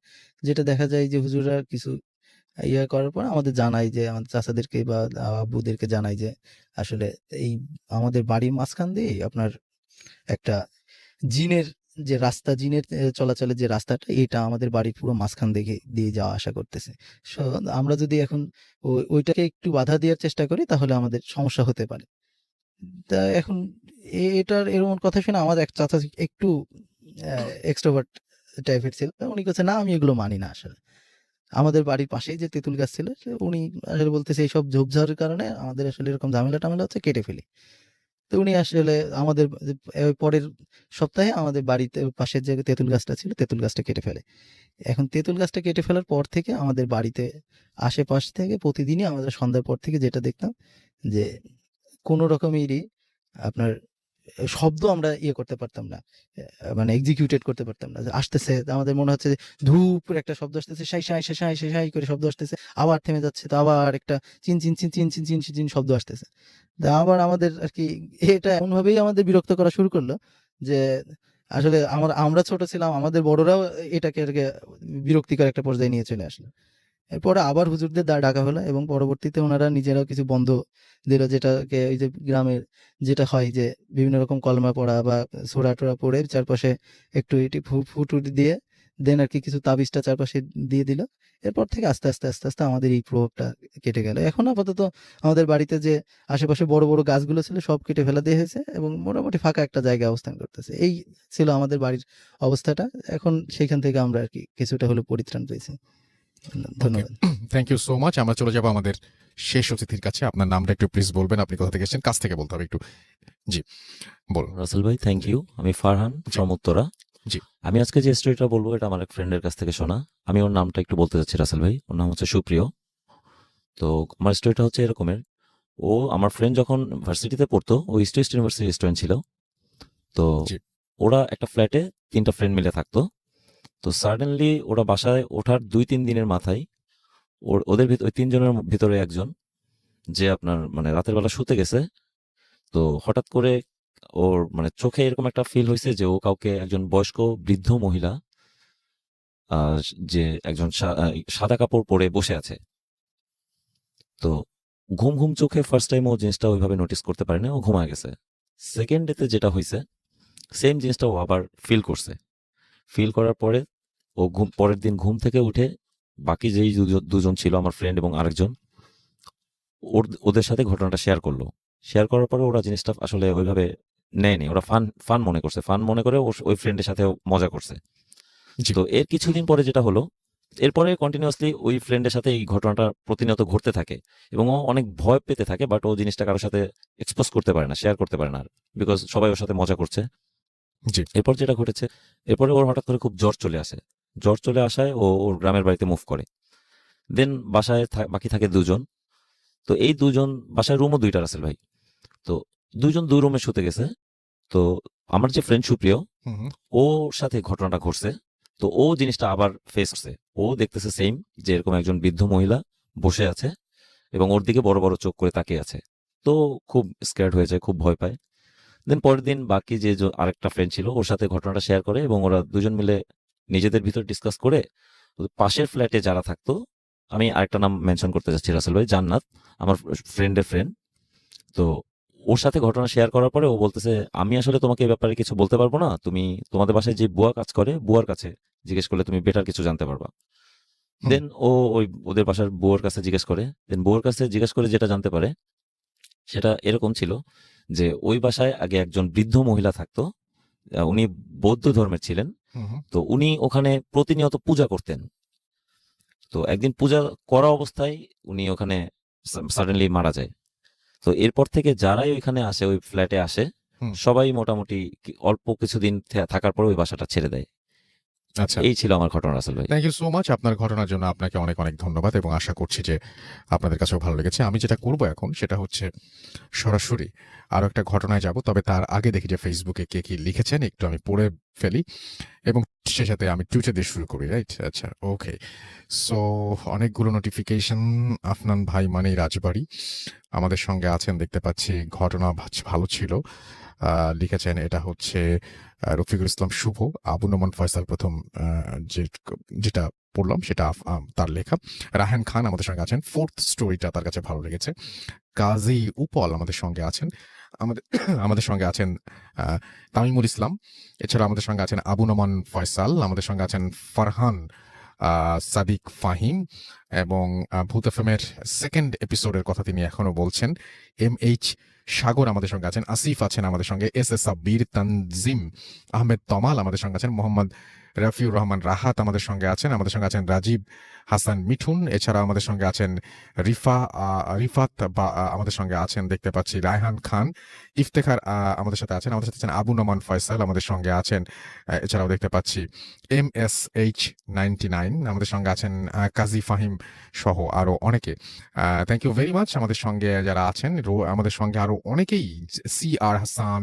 যেটা দেখা যায় যে হুজুররা কিছু ইয়ে করার পর আমাদের জানায় যে আমাদের চাচাদেরকে বা আব্বুদেরকে জানায় যে আসলে এই আমাদের বাড়ির মাঝখান দিয়ে আপনার একটা জিনের যে রাস্তা, জিনের চলাচলের যে রাস্তাটা, এটা আমাদের বাড়ির পুরো মাঝখান দিয়ে যাওয়া আসা করতেছে। সো আমরা যদি এখন ওইটাকে একটু বাধা দেওয়ার চেষ্টা করি তাহলে আমাদের সমস্যা হতে পারে। তা এখন এটার এরকম কথা শুনে আমার এক চাচা একটু এক্সট্রোভার্ট টাইপের ছিল। উনি বলছে, "না, আমি এগুলো মানি না আসলে।" আমাদের বাড়ির পাশেই যে তেঁতুল গাছ ছিল, উনি আসলে বলতেছে, "এইসব ঝোপঝাড়ের কারণে আমাদের আসলে এরকম ঝামেলা-টামেলা হচ্ছে, কেটে ফেলি।" তো উনি আসলে আমাদের পরের সপ্তাহে আমাদের বাড়িতে পাশের যে তেঁতুল গাছটা ছিল, তেঁতুল গাছটা কেটে ফেলে। এখন তেঁতুল গাছটা কেটে ফেলার পর থেকে আমাদের বাড়িতে আশেপাশ থেকে প্রতিদিনই আমাদের সন্ধ্যার পর থেকে যেটা দেখতাম যে কোনো রকমেরই আপনার শব্দ আমরা ইয়ে করতে পারতাম না। মানে এক্সিকিউটেড করতে পারতাম না। যে আসতেছে, আমাদের মনে হচ্ছে যে ধুপ করে একটা শব্দ আসতেছে, সাই, সাই, সাই, সাই, সাই, সাই করে শব্দ আসতেছে। আবার থেমে যাচ্ছে, তো আবার একটা চিন, চিন, চিন, চিন, চিন, চিন, চিন, চিন শব্দ আসতেছে। তো আবার আমাদের আরকি এটা এমনভাবেই আমাদের বিরক্ত করা শুরু করলো যে আসলে আমরা ছোট ছিলাম, আমাদের বড়রাও এটাকে আরকি বিরক্তিকর একটা পর্যায়ে নিয়ে চলে আসলো। এরপরে আবার হুজুরদের ডাকা হলো এবং পরবর্তীতে ওনারা নিজেরাও কিছু বন্ধ দিল, যেটাকে ওই যে গ্রামের যেটা হয় যে বিভিন্ন রকম কলমা পড়া বা সূরা-টূরা পড়ে চারপাশে একটু এটি ফু-টু দিয়ে দেন আরকি কিছু তাবিজটা চারপাশে দিয়ে দিল। এরপর থেকে আস্তে, আস্তে আমাদের এই প্রভাবটা কেটে গেল। এখন আপাতত আমাদের বাড়িতে যে আশেপাশে বড় গাছগুলো ছিল সব কেটে ফেলা দিয়ে হয়েছে এবং মোটামুটি ফাঁকা একটা জায়গায় অবস্থান করতেছে। এই ছিল আমাদের বাড়ির অবস্থাটা। এখন সেখান থেকে আমরা আরকি কিছুটা হলেও পরিত্রাণ পেয়েছি। ধন্যবাদ। Thank you so much. আমরা চলে যাবো আমাদের শেষ অতিথির কাছে। আপনার নামটা একটু প্লিজ বলবেন, আপনি কোথা থেকে এসেছেন, কাছ থেকে বলতে হবে একটু। জি, বলুন। রাসেল ভাই, থ্যাংক ইউ। আমি ফারহান ফ্রম উত্তরা। জি। আমি আজকে যে স্টোরিটা বলবো এটা আমার এক ফ্রেন্ডের কাছ থেকে শোনা। আমি ওর নামটা একটু বলতে চাচ্ছি রাসেল ভাই। ওর নাম হচ্ছে সুপ্রিয়। তো আমার স্টোরিটা হচ্ছে এরকমের। আমার ফ্রেন্ড যখন ভার্সিটিতে পড়তো, ও ইস্ট ইউনিভার্সিটির স্টুডেন্ট ছিল। তো জি। ওরা একটা ফ্ল্যাটে 3টা ফ্রেন্ড মিলে থাকতো। তো সাডেনলি ওরা বাসায় ওঠার 2-3 দিনের মাথায় ওদের ওই 3 জনের ভিতরে একজন যে আপনার মানে রাতের বেলা শুতে গেছে। তো হঠাৎ করে ওর মানে চোখে এরকম একটা ফিল হয়েছে যে ও কাউকে একজন বয়স্ক বৃদ্ধ মহিলা যে একজন সাদা কাপড় পরে বসে আছে। তো ঘুম চোখে ফার্স্ট টাইম ও জিনিসটা ওইভাবে নোটিস করতে পারে না, ও ঘুমায় গেছে। সেকেন্ড ডেতে যেটা হয়েছে সেম জিনিসটা ও আবার ফিল করছে। ফিল করার পরে ও পরের দিন ঘুম থেকে উঠে বাকি যেই দুজন ছিল আমার ফ্রেন্ড এবং আরেকজন ওদের সাথে ঘটনাটা শেয়ার করলো। শেয়ার করার পরে ওরা জিনিসটা আসলে ওইভাবে নেয়নি, ওরা ফান মনে করছে, ফান মনে করে ওই ফ্রেন্ডের সাথে মজা করছে। জি। তো এর কিছুদিন পরে যেটা হলো, এরপরে কন্টিনিউয়াসলি ওই ফ্রেন্ডের সাথে এই ঘটনাটা প্রতিনিয়ত ঘটতে থাকে এবং ও অনেক ভয় পেতে থাকে, বাট ও জিনিসটা কারোর সাথে এক্সপোজ করতে পারে না, শেয়ার করতে পারে না, বিকজ সবাই ওর সাথে মজা করছে। জি। এরপর যেটা ঘটেছে, এরপরে ওর হঠাৎ করে খুব জ্বর চলে আসে। জ্বর চলে আসায় ও ওর গ্রামের বাড়িতে মুভ করে। দেন বাসায় বাকি থাকে 2 জন। তো এই 2 জন বাসায় রুমও 2টা রাসেল ভাই। তো 2 জন 2 রুমে শুতে গেছে। তো আমার যে ফ্রেন্ড সুপ্রিয়, হুম, হুম। ওর সাথে ঘটনাটা ঘটছে। তো ও জিনিসটা আবার ফেস করছে। ও দেখতেছে সেম যে এরকম একজন বৃদ্ধ মহিলা বসে আছে এবং ওর দিকে বড় বড় চোখ করে তাকিয়ে আছে। তো খুব স্ক্যার্ড হয়ে যায়, খুব ভয় পায়। দেন পরের দিন বাকি যে আরেকটা ফ্রেন্ড ছিল ওর সাথে ঘটনাটা শেয়ার করে এবং ওরা 2জন মিলে নিজেদের ভিতর ডিসকাস করে পাশের ফ্ল্যাটে যারা থাকতো, আমি আরেকটা নাম মেনশন করতে চাচ্ছি রাসেল ভাই, জান্নাত, আমার ফ্রেন্ডের ফ্রেন্ড। তো ওর সাথে ঘটনা শেয়ার করার পরে ও বলতেছে, আমি আসলে তোমাকে এই ব্যাপারে কিছু বলতে পারবো না, তুমি তোমাদের বাসায় যে বুয়া কাজ করে বুয়ার কাছে জিজ্ঞেস করলে তুমি বেটার কিছু জানতে পারবা। দেন ওই ওদের বাসার বুয়ার কাছে জিজ্ঞেস করে, দেন বুয়ার কাছে জিজ্ঞেস করে যেটা জানতে পারে সেটা এরকম ছিল যে ওই বাসায় আগে একজন বৃদ্ধ মহিলা থাকতো। উনি বৌদ্ধ ধর্মের ছিলেন। হুম, হুম। তো উনি ওখানে প্রতিনিয়ত পূজা করতেন। তো একদিন পূজা করা অবস্থায় উনি ওখানে সাডেনলি মারা যায়। তো এরপর থেকে যারাই ওইখানে আসে, ওই ফ্ল্যাটে আসে, হুম। সবাই মোটামুটি অল্প কিছুদিন থাকার পর ওই বাসাটা ছেড়ে দেয়। আচ্ছা, এই ছিল আমার ঘটনা রাসেল ভাই। Thank you so much. আপনার ঘটনার জন্য আপনাকে অনেক অনেক ধন্যবাদ এবং আশা করছি যে আপনাদের কাছেও ভালো লেগেছে। আমি যেটা করব এখন সেটা হচ্ছে সরাসরি আরো একটা ঘটনায় যাব, তবে তার আগে দেখি যে ফেসবুকে কে কি লিখেছেন একটু আমি পড়ে ফেলি এবং সে সাথে আমি টুইটার দিয়ে শুরু করি, রাইট? আচ্ছা, ওকে। সো অনেকগুলো নোটিফিকেশন। আফনান ভাই মানেই রাজবাড়ি আমাদের সঙ্গে আছেন দেখতে পাচ্ছি। ঘটনা ভালো ছিল লিখেছেন। এটা হচ্ছে রফিকুল ইসলাম শুভ, আবু নোমান ফয়সাল প্রথম যেটা পড়লাম সেটা তার লেখা। রাহান খান আমাদের সঙ্গে আছেন, ফোর্থ স্টোরিটা তার কাছে ভালো লেগেছে। কাজী উপল আমাদের সঙ্গে আছেন। আমাদের আমাদের সঙ্গে আছেন তামিমুল ইসলাম। এছাড়া আমাদের সঙ্গে আছেন আবু নোমান ফয়সাল, আমাদের সঙ্গে আছেন ফারহান সাদিক ফাহিম এবং ভূত এফএমের সেকেন্ড এপিসোডের কথা তিনি এখনো বলছেন। MH সাগর আমাদের সঙ্গে আছেন, আসিফ আছেন আমাদের সঙ্গে, SS সাব্বির, তানজিম আহমেদ তমাল আমাদের সঙ্গে আছেন, মোহাম্মদ রাফিউর রহমান রাহাত আমাদের সঙ্গে আছেন, আমাদের সঙ্গে আছেন রাজীব হাসান মিঠুন। এছাড়া আমাদের সঙ্গে আছেন রিফাত বা আমাদের সঙ্গে আছেন দেখতে পাচ্ছি রায়হান খান। ইফতেখার আমাদের সাথে আছেন আবু নোমান ফয়সাল আমাদের সঙ্গে আছেন। এছাড়াও দেখতে পাচ্ছি MSH99 আমাদের সঙ্গে আছেন, কাজী ফাহিম সহ আরো অনেকে। থ্যাংক ইউ ভেরি মাচ আমাদের সঙ্গে যারা আছেন। আমাদের সঙ্গে আরো অনেকেই, CR হাসান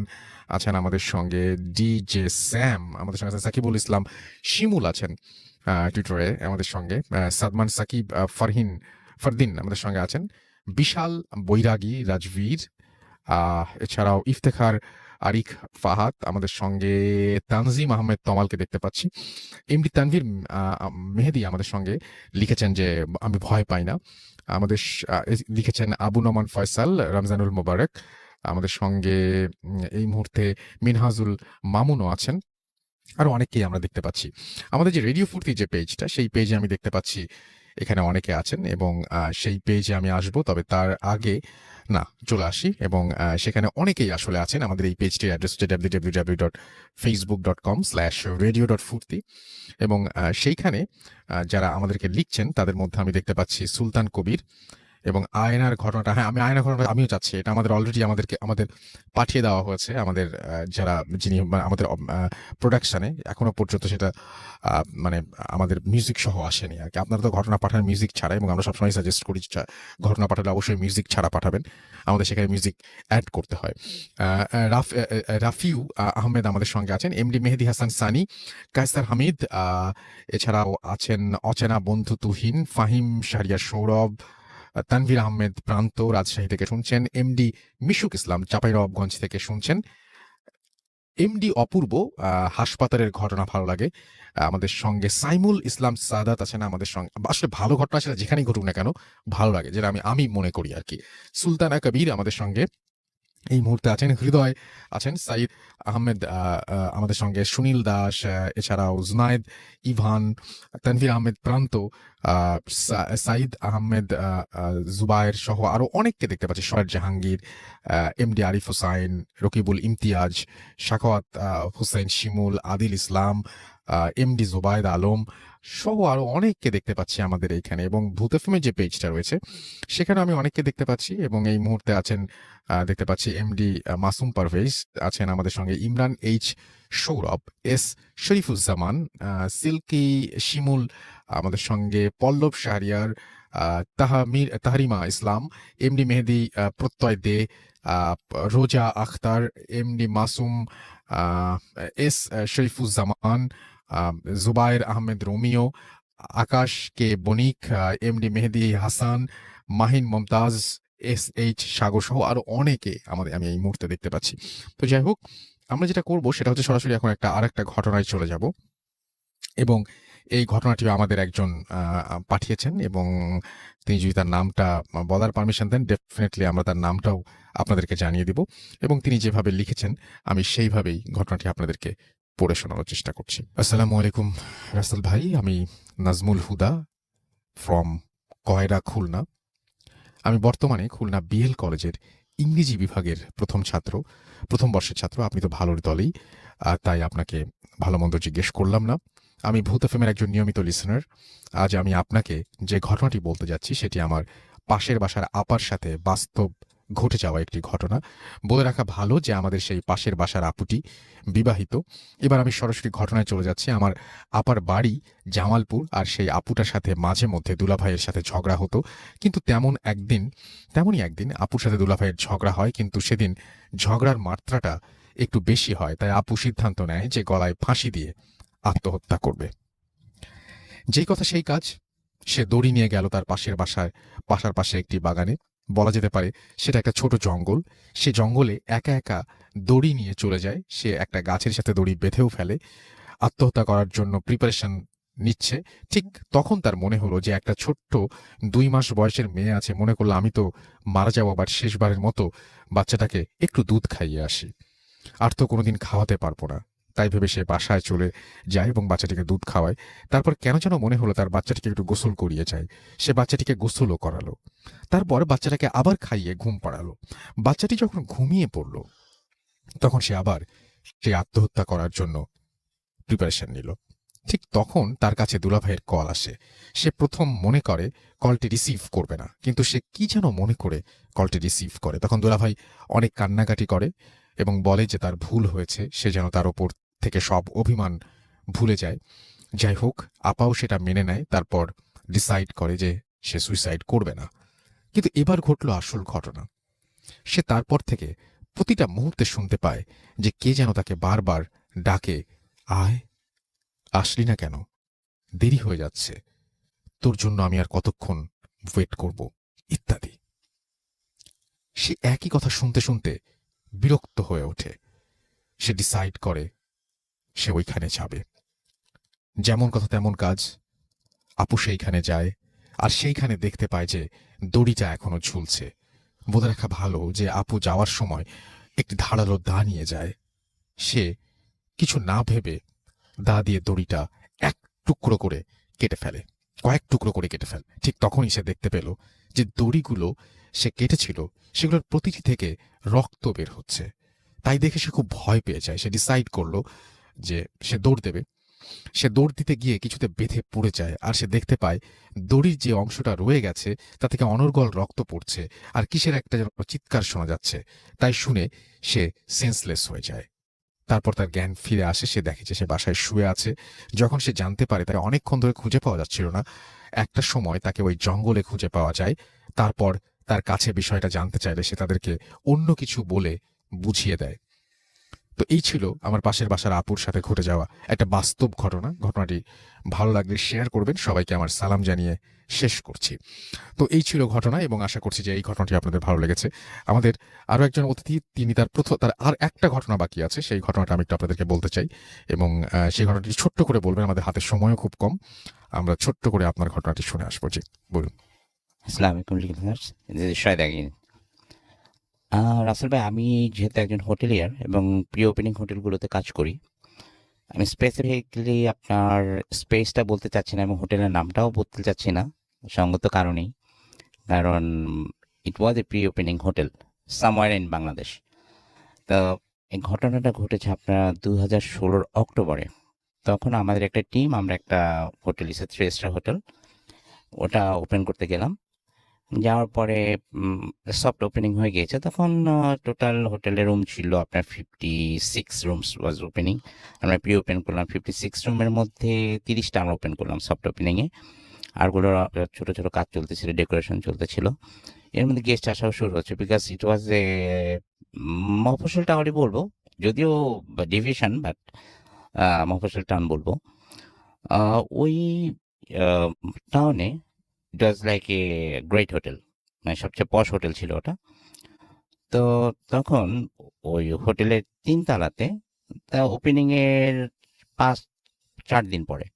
আছেন আমাদের সঙ্গে, DJ স্যাম আমাদের সঙ্গে আছেন, সাকিবুল ইসলাম শিমুল আছেন টুইটারে আমাদের সঙ্গে, সাদমান সাকিব ফারদিন আমাদের সঙ্গে আছেন, বিশাল বৈরাগী রাজবীর, এছাড়াও ইফতেখার আরিক ফাহাদ আমাদের সঙ্গে, তানজিম আহমেদ তমালকে দেখতে পাচ্ছি, এমডি তানভীর মেহেদি আমাদের সঙ্গে লিখেছেন যে আমি ভয় পাই না। আমাদের লিখেছেন আবু নোমান ফয়সাল, রমজানুল মোবারক আমাদের সঙ্গে। এই মুহূর্তে মিনহাজুল মামুনও আছেন, আরো অনেককেই আমরা দেখতে পাচ্ছি। আমাদের যে রেডিও ফুর্তি যে পেজটা, সেই পেজে আমি দেখতে পাচ্ছি এখানে অনেকে আছেন এবং সেই পেজে আমি আসবো, তবে তার আগে না চলে আসি এবং সেখানে অনেকেই আসলে আছেন। আমাদের এই পেজটির অ্যাড্রেস হচ্ছে www.facebook.com/radio.furti এবং সেইখানে যারা আমাদেরকে লিখছেন তাদের মধ্যে আমি দেখতে পাচ্ছি সুলতান কবির এবং আয়নার ঘটনাটা। হ্যাঁ, আমি আয়নার ঘটনাটা আমিও চাচ্ছি, এটা আমাদের অলরেডি আমাদের পাঠিয়ে দেওয়া হয়েছে আমাদের যারা যিনি আমাদের প্রোডাকশনে, এখনো পর্যন্ত সেটা মানে আমাদের মিউজিক সহ আসেনি আর কি। আপনারা তো ঘটনা পাঠান মিউজিক ছাড়া, এবং আমরা সবসময় সাজেস্ট করি ঘটনা পাঠালে অবশ্যই মিউজিক ছাড়া পাঠাবেন, আমাদের সেখানে মিউজিক অ্যাড করতে হয়। রাফিউ আহমেদ আমাদের সঙ্গে আছেন, MD মেহেদি হাসান সানি, কায়সার হামিদ, এছাড়াও আছেন অচেনা বন্ধু তুহিন, ফাহিম শাহরিয়ার সৌরভ, তানভীর আহমেদ প্রান্ত রাজশাহী থেকে শুনছেন, MD মিশুক ইসলাম চাঁপাইনবাবগঞ্জ থেকে শুনছেন, MD অপূর্ব হাসপাতালের ঘটনা ভালো লাগে আমাদের সঙ্গে, সাইমুল ইসলাম সাদাত আছেন আমাদের সঙ্গে। আসলে ভালো ঘটনা সেটা যেখানেই ঘটুক না কেন ভালো লাগে, যেটা আমি মনে করি আর কি। সুলতানা কবির আমাদের সঙ্গে এই মুহূর্তে আছেন, হৃদয় আছেন, সাইদ আহমেদ আমাদের সঙ্গে, সুনীল দাস, এছাড়াও জুনায়েদ ইভান, তানভীর আহমেদ প্রান্ত, সাইদ আহমেদ জুবায়ের সহ আরো অনেককে দেখতে পাচ্ছি, শরৎ জাহাঙ্গীর, MD আরিফ হোসাইন, রকিবুল ইমতিয়াজ, শাখাওয়াত হুসেন শিমুল, আদিল ইসলাম, MD জোবায়েদ আলম সহ আরো অনেককে দেখতে পাচ্ছি আমাদের এইখানে। এবং ভূত এফএমের যে পেজটা রয়েছে সেখানে আমি অনেককে দেখতে পাচ্ছি এবং এই মুহূর্তে আছেন দেখতে পাচ্ছি MD মাসুম পারভেজ আছেন আমাদের সঙ্গে, ইমরান H সৌরভ, S শরীফুজ্জামান, সিল্কি শিমুল আমাদের সঙ্গে, পল্লব শাহরিয়ার, তাহরিমা ইসলাম, MD মেহেদি Pratyay De, Roza Akhtar, MD Masum, S Sharifuzzaman, Zubair Ahmed Romeo, Akash K Banik, MD Mehedi Hasan, Mahin Momtaz, SH Sagar সহ আরো অনেকে আমি এই মুহূর্তে দেখতে পাচ্ছি। তো যাই হোক, আমরা যেটা করব সেটা হচ্ছে সরাসরি এখন আরেকটা ঘটনায় চলে যাব এবং এই ঘটনাটি আমাদের একজন পাঠিয়েছেন এবং তিনি যদি তার নামটা বলার পারমিশন দেন ডেফিনেটলি আমরা তার নামটাও আপনাদেরকে জানিয়ে দিব এবং তিনি যেভাবে লিখেছেন আমি সেইভাবেই ঘটনাটি আপনাদেরকে পড়ে শোনানোর চেষ্টা করছি। আসসালামু আলাইকুম রাসেল ভাই, আমি নাজমুল হুদা ফ্রম কয়রা, খুলনা। আমি বর্তমানে খুলনা BL কলেজের ইংরেজি বিভাগের প্রথম বর্ষের ছাত্র। আপনি তো ভালোর দলেই, তাই আপনাকে ভালো মন্দ জিজ্ঞেস করলাম না। আমি ভূত এফএমের একজন নিয়মিত লিসেনার। আজ আমি আপনাকে যে ঘটনাটি বলতে যাচ্ছি সেটি আমার পাশের বাসার আপার সাথে বাস্তব ঘটে যাওয়া একটি ঘটনা। বলে রাখা ভালো যে আমাদের সেই পাশের বাসার আপুটি বিবাহিত। এবার আমি সরাসরি ঘটনায় চলে যাচ্ছি। আমার আপার বাড়ি জামালপুর, আর সেই আপুটার সাথে মাঝে মধ্যে দুলাভাইয়ের সাথে ঝগড়া হতো। কিন্তু তেমনই একদিন আপুর সাথে দুলাভাইয়ের ঝগড়া হয়, কিন্তু সেদিন ঝগড়ার মাত্রাটা একটু বেশি হয়। তাই আপু সিদ্ধান্ত নেয় যে গলায় ফাঁসি দিয়ে আত্মহত্যা করবে। যেই কথা সেই কাজ, সে দড়ি নিয়ে গেল তার বাসার পাশে একটি বাগানে। বলা যেতে পারে সেটা একটা ছোট জঙ্গল। সে জঙ্গলে একা একা দড়ি নিয়ে চলে যায়। সে একটা গাছের সাথে দড়ি বেঁধেও ফেলে, আত্মহত্যা করার জন্য প্রিপারেশন নিচ্ছে। ঠিক তখন তার মনে হলো যে একটা ছোট্ট 2 মাস বয়সের মেয়ে আছে, মনে করলো আমি তো মারা যাবো, আবার শেষবারের মতো বাচ্চাটাকে একটু দুধ খাইয়ে আসি, আর তো কোনোদিন খাওয়াতে পারবো না। তাই ভেবে সে বাসায় চলে যায় এবং বাচ্চাটিকে দুধ খাওয়ায়। তারপর কেন যেন মনে হলো তার বাচ্চাটিকে একটু গোসল করিয়ে যায়। সে বাচ্চাটিকে গোসলও করালো। তারপর বাচ্চাটাকে আবার খাইয়ে ঘুম পাড়ালো। বাচ্চাটি যখন ঘুমিয়ে পড়ল, তখন সে আবার সেই আত্মহত্যা করার জন্য প্রিপারেশন নিল। ঠিক তখন তার কাছে দুলাভাইয়ের কল আসে। সে প্রথম মনে করে কলটি রিসিভ করবে না, কিন্তু সে কি যেন মনে করে কলটি রিসিভ করে। তখন দুলাভাই অনেক কান্নাকাটি করে এবং বলে যে তার ভুল হয়েছে, সে যেন তার ওপর থেকে সব অভিমান ভুলে যায়। যাই হোক, আপাও সেটা মেনে নেয়। তারপর ডিসাইড করে যে সে সুইসাইড করবে না। কিন্তু এবার ঘটল আসল ঘটনা। সে তারপর থেকে প্রতিটা মুহূর্তে শুনতে পায় যে কে যেন তাকে বারবার ডাকে, আয়, আসলি না কেন, দেরি হয়ে যাচ্ছে, তোর জন্য আমি আর কতক্ষণ ওয়েট করব, ইত্যাদি। সে একই কথা শুনতে শুনতে বিরক্ত হয়ে ওঠে। সে ডিসাইড করে সে ওইখানে যাবে। যেমন কথা তেমন কাজ, আপু সেইখানে যায়, আর সেইখানে দেখতে পায় যে দড়িটা এখনো ঝুলছে। বলে রাখা ভালো যে আপু যাওয়ার সময় একটি ধারালো দা নিয়ে যায়। সে কিছু না ভেবে দা দিয়ে দড়িটা এক টুকরো করে কেটে ফেলে, কয়েক টুকরো করে কেটে ফেলে। ঠিক তখনই সে দেখতে পেল যে দড়িগুলো সে কেটেছিল সেগুলোর প্রতিটি থেকে রক্ত বের হচ্ছে। তাই দেখে সে খুব ভয় পেয়ে যায়। সে ডিসাইড করলো যে সে দৌড় দেবে। সে দৌড় দিতে গিয়ে কিছুতে বেঁধে পড়ে যায়, আর সে দেখতে পায় দড়ির যে অংশটা রয়ে গেছে তা থেকে অনর্গল রক্ত পড়ছে, আর কিসের একটা যেন চিৎকার শোনা যাচ্ছে। তাই শুনে সে সেন্সলেস হয়ে যায়। তারপর তার জ্ঞান ফিরে আসে। সে দেখে যে সে বাসায় শুয়ে আছে। যখন সে জানতে পারে তাকে অনেকক্ষণ ধরে খুঁজে পাওয়া যাচ্ছিল না, একটা সময় তাকে ওই জঙ্গলে খুঁজে পাওয়া যায়। তারপর তার কাছে বিষয়টা জানতে চাইলে সে তাদেরকে অন্য কিছু বলে বুঝিয়ে দেয়। তো এই ছিল আমার পাশের বাসার আপুর সাথে ঘটে যাওয়া একটা বাস্তব ঘটনা। ঘটনাটি ভালো লাগলে শেয়ার করবেন। সবাইকে আমার সালাম জানিয়ে শেষ করছি। তো এই ছিল ঘটনা, এবং আশা করছি যে এই ঘটনাটি আপনাদের ভালো লেগেছে। আমাদের আরো একজন অতিথি, তিনি তার আর একটা ঘটনা বাকি আছে, সেই ঘটনাটা আমি একটু আপনাদেরকে বলতে চাই, এবং সেই ঘটনাটি ছোট্ট করে বলবেন। আমাদের হাতে সময়ও খুব কম, আমরা ছোট্ট করে আপনার ঘটনাটি শুনে আসবো। জি বলুন। আসসালামু আলাইকুম listeners, this is Shahed again. Rasel ভাই, আমি যেহেতু একজন হোটেলিয়ার এবং প্রি ওপেনিং হোটেলগুলোতে কাজ করি, আমি স্পেসিফিকলি আপনার স্পেসটা বলতে চাচ্ছি না এবং হোটেলের নামটাও বলতে চাচ্ছি না সঙ্গত কারণেই, কারণ it was a pre opening hotel somewhere in Bangladesh. তো এই ঘটনাটা ঘটেছে আপনার 2016 অক্টোবরে। তখন আমাদের একটা টিম, আমরা একটা হোটেল, ইসে 3 স্টার হোটেল, ওটা ওপেন করতে গেলাম। যাওয়ার পরে সফট ওপেনিং হয়ে গিয়েছে। তখন টোটাল হোটেলের রুম ছিল আপনার 56 রুমস ওয়াজ ওপেনিং। আমরা প্রি ওপেন করলাম 56 রুমের মধ্যে 30টা আমরা ওপেন করলাম সফট ওপেনিংয়ে। আরগুলো ছোটো ছোটো কাজ চলতেছিল, ডেকোরেশন চলতেছিল। এর মধ্যে গেস্ট আসাও শুরু হচ্ছে, বিকজ ইট ওয়াজ এ মফস্বল টাউনই বলবো, যদিও ডিভিশন, বাট মফস্বল টাউন বলবো। ওই টাউনে it was like a great hotel, মানে সবচেয়ে পশ হোটেল ছিল ওটা। তো তখন ওই হোটেলের 3 তলাতে, তা ওপেনিংয়ের 4 দিন পরে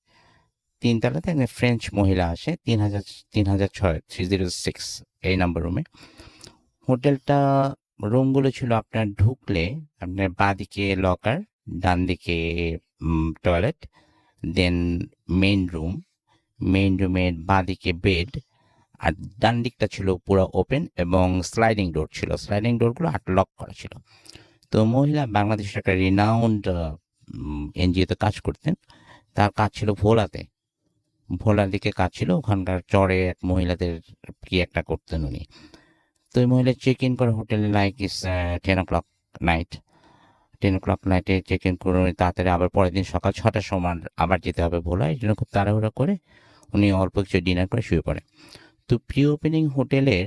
3 তলাতে একজন ফ্রেঞ্চ মহিলা আসে 306 এই নাম্বার রুমে। হোটেলটা রুমগুলো ছিল আপনার ঢুকলে আপনার বাঁ দিকে লকার, ডান দিকে টয়লেট, দেন মেইন রুমের বাঁ দিকে বেড, আর ডান দিকটা ছিল পুরো ওপেন এবং স্লাইডিং ডোর ছিল। স্লাইডিং ডোরগুলো লক করা ছিল। তো মহিলা বাংলাদেশের একটা রিনাউন্ড এনজিওতে কাজ করতেন। তার কাজ ছিল ভোলার দিকে কাজ ছিল, ওখানকার চরে এক মহিলাদের কি একটা করতেন উনি। তো ওই মহিলা চেক ইন করে হোটেলে লাইক ইস 10 o'clock নাইট। 10 o'clock নাইটে চেক ইন করে উনি তাড়াতাড়ি আবার পরের দিন সকাল 6টার সময় আবার যেতে হবে ভোলা, এই জন্য খুব তাড়াহুড়া করে উনি অল্প কিছু ডিনার করে শুয়ে পড়ে। তো প্রি ওপেনিং হোটেলের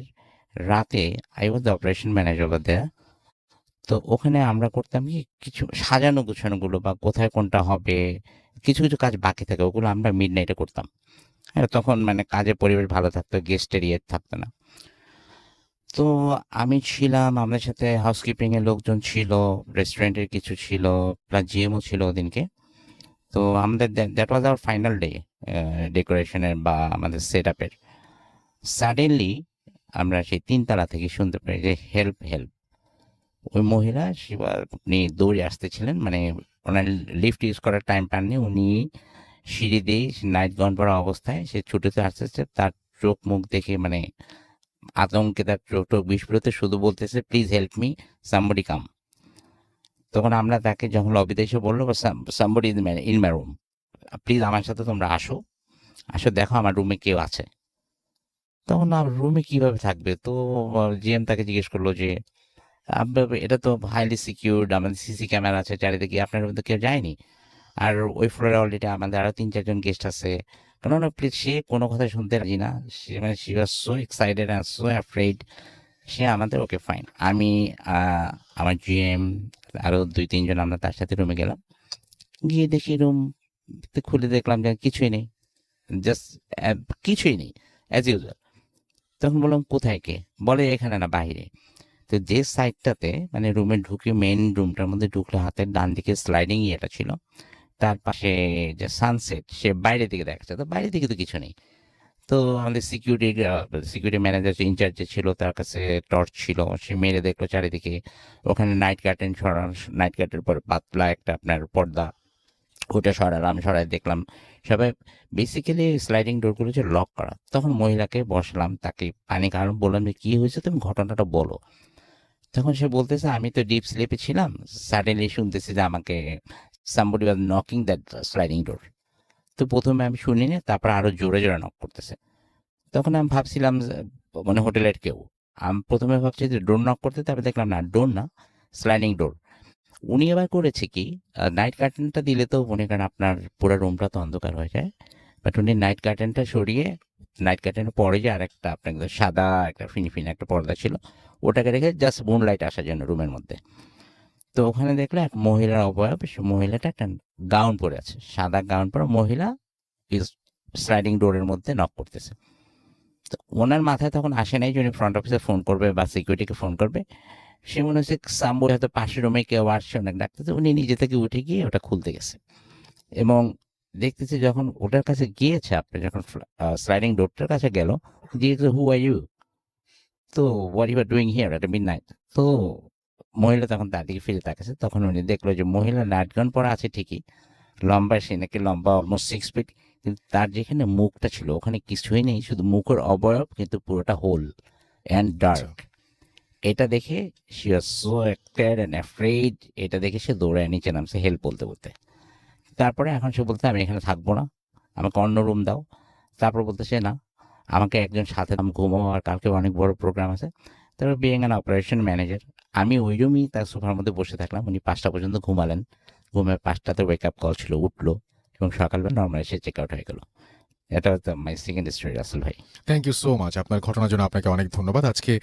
রাতে I was the operation manager over there. তো ওখানে আমরা করতাম কি কিছু সাজানো গুছানোগুলো বা কোথায় কোনটা হবে, কিছু কিছু কাজ বাকি থাকে, ওগুলো আমরা মিড নাইটে করতাম। হ্যাঁ, তখন মানে কাজের পরিবেশ ভালো থাকতো, গেস্টের ইয়ে থাকতো না। তো আমি ছিলাম, আমাদের সাথে হাউসকিপিং এর লোকজন ছিল, রেস্টুরেন্টের কিছু ছিল, প্লাস জিএমও ছিল ওদিনকে। তো আমাদের that was our final day ডেকোরেশনের বা আমাদের সেট আপের। সাডেনলি আমরা সেই 3 তলা থেকে শুনতে পাই যে হেল্প হেল্প। ওই মহিলা উনি দৌড়ে আসতেছিলেন, মানে ওনার লিফট ইউজ করার টাইম পাননি, উনি সিঁড়ি দিয়ে নাইট গাউন পরা অবস্থায় সে ছুটেতে আসতে, তার চোখ মুখ দেখে মানে আতঙ্কে তার চোখ টোক বিস্ফোরিত, শুধু বলতেছে প্লিজ হেল্প মি, সামবডি কাম। তখন আমরা তাকে যখন লবিতে এসে বললো somebody in my room, please আমার সাথে তোমরা আসো, আসো দেখো আমার রুমে কেউ আছে। তখন রুমে কিভাবে থাকবে? তো জিএম তাকে জিজ্ঞেস করলো যে এটা তো হাইলি সিকিউরড, আমাদের সিসি ক্যামেরা আছে চারিদিকে, আপনার রুমে তো কেউ যায়নি, আর ওই ফ্লোরে অলরেডি আমাদের আরো 3-4 জন গেস্ট আছে। কেননা প্লিজ, সে কোনো কথা শুনতে রাজি না, সে মানে she was so excited and so afraid. সে আমাদের ওকে ফাইন, আমি আমার জিএম আরো 2-3 জন আমরা তার সাথে রুমে গেলাম, গিয়ে দেখি রুম খুলে দেখলাম যে কিছুই নেই, জাস্ট কিছুই নেই অ্যাজ ইউজুয়াল। তখন বললাম কোথায় কে? বলে এখানে না, বাইরে। তো যে সাইডটাতে মানে রুমে ঢুকে মেইন রুমটার মধ্যে ঢুকলে হাতের ডান দিকে স্লাইডিং ইয়েটা ছিল, তার পাশে যে সানসেট, সে বাইরে দিকে দেখাচ্ছে, তো বাইরে দিকে তো কিছু নেই। তো আমাদের সিকিউরিটি ম্যানেজার যে ইনচার্জ যে ছিল তার কাছে টর্চ ছিল, সে মেরে দেখলো চারিদিকে, ওখানে নাইট কার্টেন সরানো, নাইট কার্টেনের পর পাতলা একটা আপনার পর্দা, ওটা সরালাম, আমি সরাই দেখলাম সবাই বেসিক্যালি স্লাইডিং ডোরগুলো যে লক করা। তখন মহিলাকে বসলাম, তাকে পানি কারণ বললাম যে কী হয়েছে, তুমি ঘটনাটা বলো। তখন সে বলতেছে আমি তো ডিপ স্লিপে ছিলাম, সাডেনলি শুনতেছি যে আমাকে somebody was knocking that sliding door. তো প্রথমে আমি শুনিনি, তারপর আরো জোরে জোরে নক করতেছে। তখন আমি ভাবছিলাম মানে হোটেলের কেউ, আমি প্রথমে ভাবছি যে ডোর নক করতে, তারপরে দেখলাম না, ডোর না, স্লাইডিং ডোর। উনি এবার করেছে কি, নাইট কার্টেনটা দিলে তো মনে করেন আপনার পুরো রুমটা তো অন্ধকার হয়ে যায়, বাট উনি নাইট কার্টেনটা সরিয়ে, নাইট কার্টেনের পরে যে আরেকটা আপনার সাদা একটা ফিনি একটা পর্দা ছিল, ওটাকে রেখে জাস্ট মুনলাইট আসার জন্য রুমের মধ্যে। তো ওখানে দেখলে এক মহিলার অবয়ব, সে মহিলাটা একটা গাউন পরে আছে, সাদা গাউন পরা মহিলা স্লাইডিং ডোরের মধ্যে নক করতেছে। তো ওনার মাথায় তখন আসে নাই যে উনি ফ্রন্ট অফিসে ফোন করবে বা সিকিউরিটিকে ফোন করবে। সে মনে হচ্ছে সামবডি হয়তো পাশের রুমে কেউ আসছে অনেক ডাকতেছে, উনি নিজে থেকে উঠে গিয়ে ওটা খুলতে গেছে এবং দেখতেছি যখন ওটার কাছে গিয়েছে, আপনি যখন স্লাইডিং ডোরটার কাছে গেল, জিজ্ঞেস হু আর ইউ, তো what you are doing here at midnight. তো মহিলা তখন তার দিকে ফিরে তাকাচ্ছে, তখন উনি দেখলো যে মহিলা নাইট গাউন পরা আছে ঠিকই, লম্বা, সে নাকি লম্বা অলমোস্ট 6 ফিট, কিন্তু তার যেখানে মুখটা ছিল ওখানে কিছুই নেই, শুধু মুখের অবয়ব, কিন্তু পুরোটা হোল অ্যান্ড ডার্ক। এটা দেখে she was so excited and afraid. এটা দেখে সে দৌড়ায় নিচে নামছে হেল্প বলতে বলতে। তারপরে এখন সে বলতে আমি এখানে থাকবো না, আমাকে অন্য রুম দাও। তারপর বলতেছে না, আমাকে একজন সাথে, আমি ঘুমাবো, আর কালকে অনেক বড় প্রোগ্রাম আছে। তারপর বিইং অ্যান অপারেশন ম্যানেজার, আমি ওই রুমই তার সোফার মধ্যে বসে থাকলাম। উনি 5টা পর্যন্ত ঘুমালেন, ঘুমে 5টাতে ওয়েক আপ কল ছিল, উঠলো এবং সকালবেলা নর্মাল এসে চেক আউট হয়ে গেল। এটা হচ্ছে মাই সেকেন্ড স্টোরি রাসেল ভাই। থ্যাংক ইউ সো মাচ, আপনার ঘটনার জন্য আপনাকে অনেক ধন্যবাদ। আজকে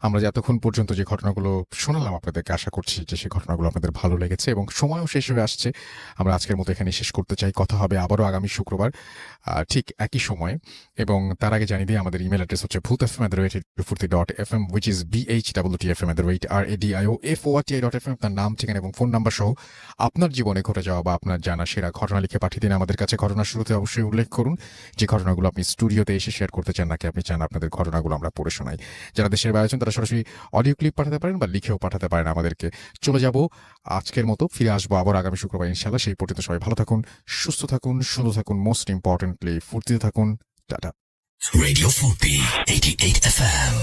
আমরা যে এতক্ষণ পর্যন্ত যে ঘটনাগুলো শোনালাম আপনাদেরকে, আশা করছি যে সেই ঘটনাগুলো আপনাদের ভালো লেগেছে এবং সময়ও শেষ হয়ে আসছে। আমরা আজকের মতো এখানে শেষ করতে চাই। কথা হবে আবারও আগামী শুক্রবার ঠিক একই সময়ে, এবং তার আগে জানিয়ে দিই আমাদের ইমেল অ্যাড্রেস হচ্ছে bhutfm@240.fm, which is bhwtfm@radio.fm, তার নাম, ঠিকানা এবং ফোন নাম্বার সহ আপনার জীবনে ঘটে যাওয়া বা আপনার জানা সেরা ঘটনা লিখে পাঠিয়ে দিন আমাদের কাছে। ঘটনার শুরুতে অবশ্যই উল্লেখ করুন যে ঘটনাগুলো আপনি স্টুডিওতে এসে শেয়ার করতে চান, নাকি আপনি চান আপনাদের ঘটনাগুলো আমরা পড়ে শোনাই। যারা দেশের বাইরে আছেন তারা সরাসরি অডিও ক্লিপ পাঠাতে পারেন বা লিখেও পাঠাতে পারেন আমাদেরকে। চলে যাব আজকের মতো, ফিরে আসবো আবার আগামী শুক্রবার ইনশাআল্লাহ। সেই পর্যন্ত সবাই ভালো থাকুন, সুস্থ থাকুন, সুন্দর থাকুন, মোস্ট ইম্পর্টেন্টলি ফুর্তিতে থাকুন। টাটা। Radio Futi 88 FM.